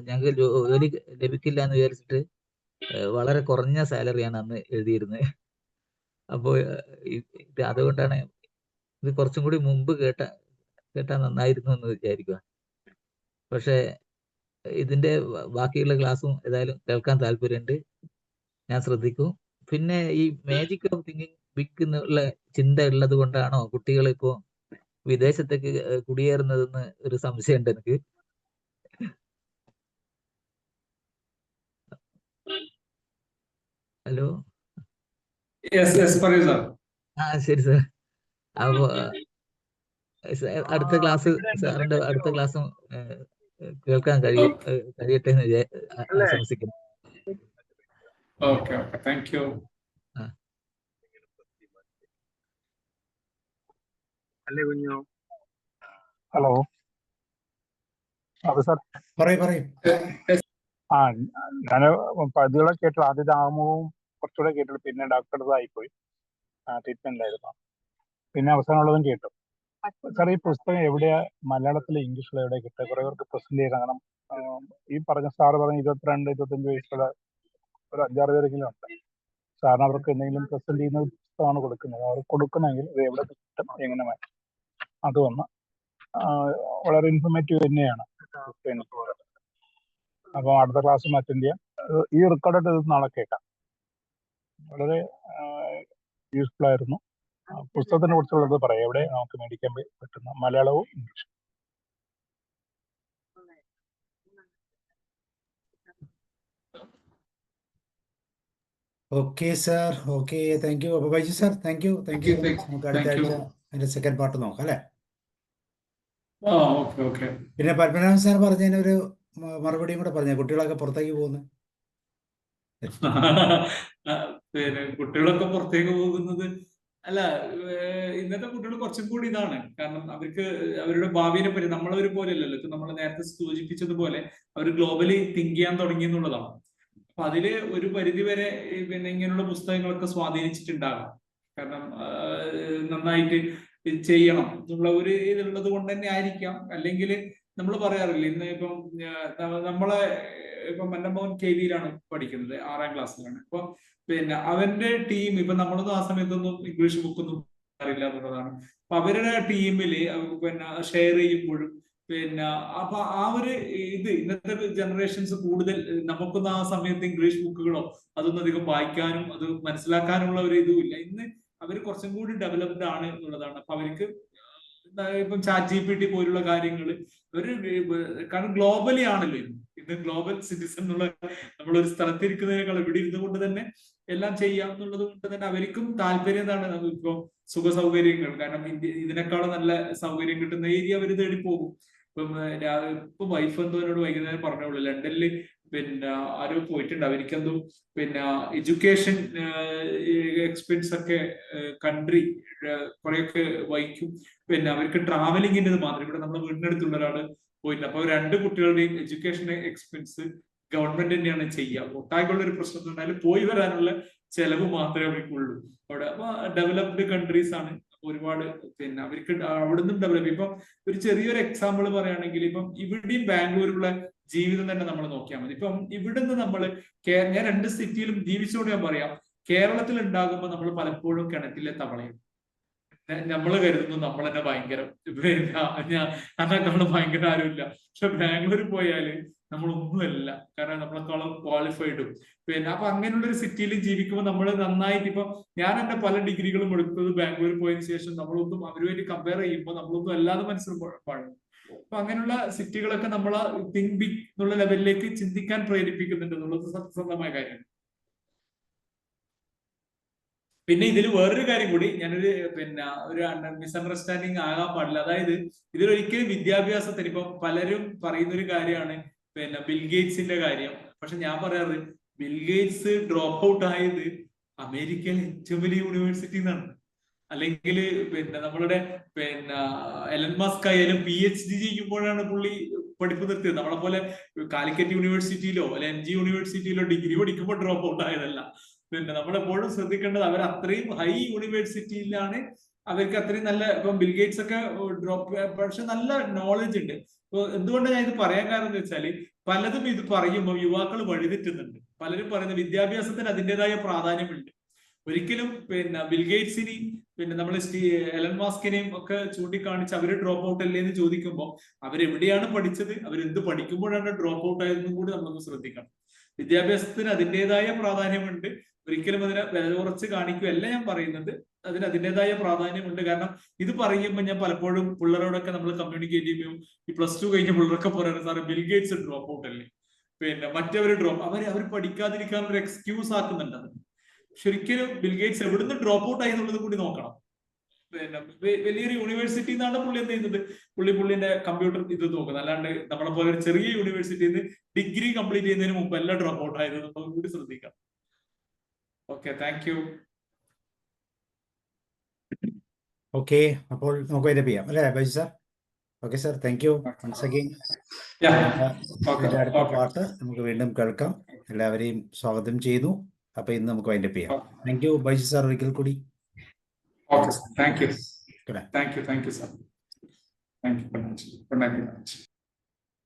ഞങ്ങൾക്ക് ജോലി ലഭിക്കില്ല എന്ന് വിചാരിച്ചിട്ട് വളരെ കുറഞ്ഞ സാലറിയാണ് അന്ന് എഴുതിയിരുന്നത്. അപ്പോൾ അതുകൊണ്ടാണ് ഇത് കുറച്ചും കൂടി മുമ്പ് കേട്ടാ നന്നായിരുന്നു എന്ന് വിചാരിക്കുക. പക്ഷെ ഇതിന്റെ ബാക്കിയുള്ള ക്ലാസ്സും ഏതായാലും കേൾക്കാൻ താല്പര്യമുണ്ട്. ഞാൻ ശ്രദ്ധിക്കും. പിന്നെ ഈ മാജിക് ഓഫ് തിങ്കിങ് ബിഗ് എന്നുള്ള ചിന്ത ഉള്ളത് കൊണ്ടാണോ കുട്ടികൾ ഇപ്പോ വിദേശത്തേക്ക് കുടിയേറുന്നതെന്ന് ഒരു സംശയമുണ്ട് എനിക്ക്. ഹലോ, പറയൂ സാർ. ശരി സാർ. അപ്പോ അടുത്ത ക്ലാസ്, സാറിന്റെ അടുത്ത ക്ലാസ്സും കേൾക്കാൻ കഴിയട്ടെ എന്ന് ആശംസിക്കുന്നു. Okay, thank you. ഹലോ, അതെ സാർ. പറയും. ഞാൻ പകുതിയോടെ കേട്ടു. ആദ്യത്തെ ആമുഖവും കുറച്ചുകൂടെ കേട്ടുള്ളൂ. പിന്നെ ഡോക്ടറുടെ ആയിപ്പോയി, ട്രീറ്റ്മെന്റിലായിരുന്നു. പിന്നെ അവസാനമുള്ളതും കേട്ടു. സാർ, ഈ പുസ്തകം എവിടെയാ, മലയാളത്തിലെ ഇംഗ്ലീഷിലോ എവിടെ കിട്ടുക? കുറെ പേർക്ക് പ്രസന്റ് ചെയ്യണം. കാരണം ഈ പറഞ്ഞ സാറ് പറഞ്ഞ 22-25 വയസ്സുള്ള ഒരു 5-6 പേരെങ്കിലും ഉണ്ട്. സാറിന് അവർക്ക് എന്തെങ്കിലും പ്രസന്റ് ചെയ്യുന്ന പുസ്തകമാണ് കൊടുക്കുന്നത്. അവർ കൊടുക്കണമെങ്കിൽ ഇത് എവിടെ കിട്ടും, എങ്ങനെ മാറ്റും? അതൊന്ന് വളരെ ഇൻഫോർമേറ്റീവ് തന്നെയാണ്. അപ്പോൾ അടുത്ത ക്ലാസ് അറ്റൻഡ് ചെയ്യാം. ഈ റെക്കോർഡ് ഇത് നാളെ കേൾക്കാം. വളരെ യൂസ്ഫുൾ ആയിരുന്നു. പുസ്തകത്തിനെ കുറിച്ചുള്ളത് പറയാം, എവിടെ നമുക്ക് മേടിക്കാൻ പറ്റുന്ന, മലയാളവും ഇംഗ്ലീഷും. Okay sir, okay, thank you. അപ്പോൾ ബൈജു സാർ, താങ്ക് യു. നമുക്ക് അടുത്ത ആഴ്ച അതിന്റെ സെക്കൻഡ് പാർട്ട് നോക്കാം അല്ലേ? ഓക്കെ. പിന്നെ പത്മനാഭൻ സാർ പറഞ്ഞതിനൊരു മറുപടിയും കൂടെ പറഞ്ഞ, കുട്ടികളൊക്കെ പുറത്തേക്ക് പോകുന്നു. പിന്നെ കുട്ടികളൊക്കെ പുറത്തേക്ക് പോകുന്നത് അല്ല, ഇന്നത്തെ കുട്ടികൾ കുറച്ചും കൂടി ഇതാണ്. കാരണം അവർക്ക് അവരുടെ ഭാവിയെ പറ്റി നമ്മളൊരു പോലെ അല്ലല്ലോ. ഇപ്പൊ നമ്മൾ നേരത്തെ സൂചിപ്പിച്ചതുപോലെ അവർ ഗ്ലോബലി തിങ്ക് ചെയ്യാൻ തുടങ്ങി എന്നുള്ളതാണ്. അപ്പൊ അതില് ഒരു പരിധി വരെ പിന്നെ ഇങ്ങനെയുള്ള പുസ്തകങ്ങളൊക്കെ സ്വാധീനിച്ചിട്ടുണ്ടാകാം. കാരണം നന്നായിട്ട് ചെയ്യണം എന്നുള്ള ഒരു ഇതുള്ളത് കൊണ്ട് തന്നെ ആയിരിക്കാം. അല്ലെങ്കിൽ നമ്മൾ പറയാറില്ല, ഇന്ന് ഇപ്പം നമ്മളെ ഇപ്പം എൻ്റെ മോൻ KV-യിലാണ് പഠിക്കുന്നത്, 6ാം ക്ലാസ്സിലാണ്. അപ്പൊ പിന്നെ അവന്റെ ടീം, ഇപ്പൊ നമ്മളൊന്നും ആ സമയത്തൊന്നും ഇംഗ്ലീഷ് ബുക്കൊന്നും അറിയില്ല എന്നുള്ളതാണ്. അപ്പൊ അവരുടെ ടീമില് പിന്നെ ഷെയർ ചെയ്യുമ്പോഴും പിന്നെ അപ്പൊ ആ ഒരു ഇത് ഇന്നത്തെ ജനറേഷൻസ് കൂടുതൽ, നമുക്കൊന്നും ആ സമയത്ത് ഇംഗ്ലീഷ് ബുക്കുകളോ അതൊന്നും അധികം വായിക്കാനും അത് മനസ്സിലാക്കാനുള്ള ഒരു ഇതും ഇല്ല. ഇന്ന് അവർ കുറച്ചും കൂടി ഡെവലപ്ഡ് ആണ് എന്നുള്ളതാണ്. അപ്പൊ അവർക്ക് ഇപ്പം ChatGPT പോലുള്ള കാര്യങ്ങൾ ഒരു, കാരണം ഗ്ലോബലി ആണല്ലോ ഇന്ന് ഗ്ലോബൽ സിറ്റിസൺ എന്നുള്ള, നമ്മളൊരു സ്ഥലത്തിരിക്കുന്നതിനേക്കാൾ ഇവിടെ ഇരുന്നു കൊണ്ട് തന്നെ എല്ലാം ചെയ്യാം എന്നുള്ളത് കൊണ്ട് തന്നെ അവർക്കും താല്പര്യം എന്താണ്, ഇപ്പൊ സുഖ സൗകര്യങ്ങൾ, കാരണം ഇതിനേക്കാളും നല്ല സൗകര്യം കിട്ടുന്ന ഏരിയ അവർ തേടി പോകും. ഇപ്പൊ വൈഫ് എന്തോ എന്നോട് വൈകുന്നേരം പറഞ്ഞോളൂ, ലണ്ടനിൽ പിന്നെ ആരോ പോയിട്ടുണ്ട്. അവർക്കെന്തോ പിന്നെ എഡ്യൂക്കേഷൻ എക്സ്പെൻസ് ഒക്കെ കൺട്രി കുറെയൊക്കെ വഹിക്കും. പിന്നെ അവർക്ക് ട്രാവലിങ്ങിന്റെ മാത്രം, ഇവിടെ നമ്മുടെ വീടിനടുത്തുള്ള ഒരാള് പോയിട്ടുണ്ട്. അപ്പൊ 2 കുട്ടികളുടെയും എഡ്യൂക്കേഷൻ എക്സ്പെൻസ് ഗവൺമെന്റ് തന്നെയാണ് ചെയ്യുക. ഒട്ടാകുള്ള ഒരു പ്രശ്നം ഉണ്ടായാലും പോയി വരാനുള്ള ചെലവ് മാത്രമേ അവർക്കുള്ളൂ അവിടെ. അപ്പൊ ഡെവലപ്ഡ് കൺട്രീസ് ആണ് ഒരുപാട്. പിന്നെ അവർക്ക് അവിടുന്ന് ഡെവലപ്പ്. ഇപ്പം ഒരു ചെറിയൊരു എക്സാമ്പിൾ പറയുകയാണെങ്കിൽ, ഇപ്പം ഇവിടെയും ബാംഗ്ലൂരിലുള്ള ജീവിതം തന്നെ നമ്മൾ നോക്കിയാൽ മതി. ഇപ്പം ഇവിടുന്ന് നമ്മള് ഞാൻ 2 സിറ്റിയിലും ജീവിച്ചുകൊണ്ട് ഞാൻ പറയാം, കേരളത്തിൽ ഉണ്ടാകുമ്പോൾ നമ്മൾ പലപ്പോഴും കിണറ്റിലെ തവളയും നമ്മൾ കരുതുന്നു നമ്മൾ തന്നെ ഭയങ്കര, അതിനേക്കാളും ഭയങ്കര ആരുമില്ല. പക്ഷെ ബാംഗ്ലൂരിൽ പോയാല് നമ്മളൊന്നുമല്ല, കാരണം നമ്മളെക്കാളും ക്വാളിഫൈഡും. പിന്നെ അപ്പൊ അങ്ങനെയുള്ള ഒരു സിറ്റിയിൽ ജീവിക്കുമ്പോൾ നമ്മൾ നന്നായിട്ട്, ഇപ്പൊ ഞാൻ എന്റെ പല ഡിഗ്രികളും എടുത്തത് ബാംഗ്ലൂരിൽ പോയതിനു ശേഷം, നമ്മളൊന്നും അവരുമായിട്ട് കമ്പയർ ചെയ്യുമ്പോൾ നമ്മളൊന്നും അല്ലാതെ മനസ്സിലാക്കും. അപ്പൊ അങ്ങനെയുള്ള സിറ്റികളൊക്കെ നമ്മളെ തിങ്ക് ബിഗ് എന്നുള്ള ലെവലിലേക്ക് ചിന്തിക്കാൻ പ്രേരിപ്പിക്കുന്നുണ്ട് എന്നുള്ളത് സത്യസന്ധമായ കാര്യമാണ്. പിന്നെ ഇതിൽ വേറൊരു കാര്യം കൂടി, ഞാനൊരു പിന്നെ ഒരു മിസ്അണ്ടർസ്റ്റാൻഡിങ് ആകാൻ പാടില്ല. അതായത് ഇതിലൊരിക്കലും വിദ്യാഭ്യാസത്തിന്, ഇപ്പൊ പലരും പറയുന്ന ഒരു കാര്യമാണ് പിന്നെ ബിൽഗേറ്റ്സിന്റെ കാര്യം. പക്ഷെ ഞാൻ പറയാറ്, ബിൽഗേറ്റ്സ് ഡ്രോപ്പ് ഔട്ട് ആയത് അമേരിക്കയിലെ ഏറ്റവും വലിയ യൂണിവേഴ്സിറ്റി എന്നാണ്. അല്ലെങ്കിൽ പിന്നെ നമ്മളുടെ പിന്നെ എലൻ മസ്ക് ആയാലും PhD ചെയ്യുമ്പോഴാണ് പുള്ളി പഠിപ്പ് നിർത്തിയത്. നമ്മളെ പോലെ കാലിക്കറ്റ് യൂണിവേഴ്സിറ്റിയിലോ അല്ലെ MG യൂണിവേഴ്സിറ്റിയിലോ ഡിഗ്രി പഠിക്കുമ്പോൾ ഡ്രോപ്പ് ഔട്ട് ആയതല്ല. പിന്നെ നമ്മളെപ്പോഴും ശ്രദ്ധിക്കേണ്ടത്, അവർ അത്രയും ഹൈ യൂണിവേഴ്സിറ്റിയിലാണ്, അവർക്ക് അത്രയും നല്ല, ഇപ്പം ബിൽഗേറ്റ്സ് ഒക്കെ ഡ്രോപ്പ്, പക്ഷെ നല്ല നോളജ് ഉണ്ട്. ഇപ്പൊ എന്തുകൊണ്ട് ഞാൻ ഇത് പറയാൻ കാരണം എന്ന് വെച്ചാല്, പലതും ഇത് പറയുമ്പോൾ യുവാക്കൾ വഴിതെറ്റുന്നുണ്ട്. പലരും പറയുന്നത് വിദ്യാഭ്യാസത്തിന് അതിൻ്റെതായ പ്രാധാന്യമുണ്ട്. ഒരിക്കലും പിന്നെ ബിൽഗേറ്റ്സിനെയും പിന്നെ നമ്മൾ എലൻ മാസ്കിനെയും ഒക്കെ ചൂണ്ടിക്കാണിച്ച് അവര് ഡ്രോപ്പ് ഔട്ട് അല്ലേ എന്ന് ചോദിക്കുമ്പോൾ, അവരെവിടെയാണ് പഠിച്ചത്, അവരെന്ത് പഠിക്കുമ്പോഴാണ് ഡ്രോപ്പ് ഔട്ട് ആയതെന്നും കൂടി നമ്മളൊന്ന് ശ്രദ്ധിക്കണം. വിദ്യാഭ്യാസത്തിന് അതിൻ്റെതായ പ്രാധാന്യമുണ്ട്. ഒരിക്കലും അതിനെ വില കുറച്ച് കാണിക്കുകയല്ല ഞാൻ പറയുന്നത്. അതിന് അതിൻ്റെതായ പ്രാധാന്യമുണ്ട്. കാരണം ഇത് പറയുമ്പോൾ ഞാൻ പലപ്പോഴും പിള്ളേരോടൊക്കെ നമ്മൾ കമ്മ്യൂണിക്കേറ്റ് ചെയ്യുമ്പോൾ ഈ +2 കഴിഞ്ഞ പിള്ളേരൊക്കെ പറയുന്നത് സാറ് ബിൽഗേറ്റ്സ് ഡ്രോപ്പ് ഔട്ട് അല്ലേ, പിന്നെ മറ്റവര് അവർ പഠിക്കാതിരിക്കാൻ ഒരു എക്സ്ക്യൂസ് ആക്കുന്നുണ്ട്. അത് ശരിക്കും ബിൽഗേറ്റ്സ് എവിടുന്ന് ഡ്രോപ്പ് ഔട്ട് ആയി എന്നുള്ളത് കൂടി നോക്കണം. പിന്നെ വലിയൊരു യൂണിവേഴ്സിറ്റി നിന്നാണ് പുള്ളി എന്ത് ചെയ്യുന്നത്, പുള്ളിന്റെ കമ്പ്യൂട്ടർ ഇത് നോക്കുന്നത്. അല്ലാണ്ട് നമ്മളെ പോലെ ഒരു ചെറിയ യൂണിവേഴ്സിറ്റിയിൽ നിന്ന് ഡിഗ്രി കംപ്ലീറ്റ് ചെയ്യുന്നതിന് മുമ്പ് എല്ലാം ഡ്രോപ്പ് ഔട്ട് ആയത് നമുക്ക് കൂടി ശ്രദ്ധിക്കാം. Okay, thank you. ഓക്കെ, അപ്പോൾ നമുക്ക് വൈൻഡപ്പ് ചെയ്യാം അല്ലേ Baiju sir? Okay sir, thank you once again. ഇതിന്റെ അടുത്ത പാർട്ട് നമുക്ക് വീണ്ടും കേൾക്കാം. എല്ലാവരെയും സ്വാഗതം ചെയ്യുന്നു. അപ്പൊ ഇന്ന് നമുക്ക് വൈൻഡപ്പ് ചെയ്യാം. താങ്ക് യു ബൈജു സാർ ഒരിക്കൽ കൂടി. Okay, thank you. Thank you, sir. Thank you very much. Good night.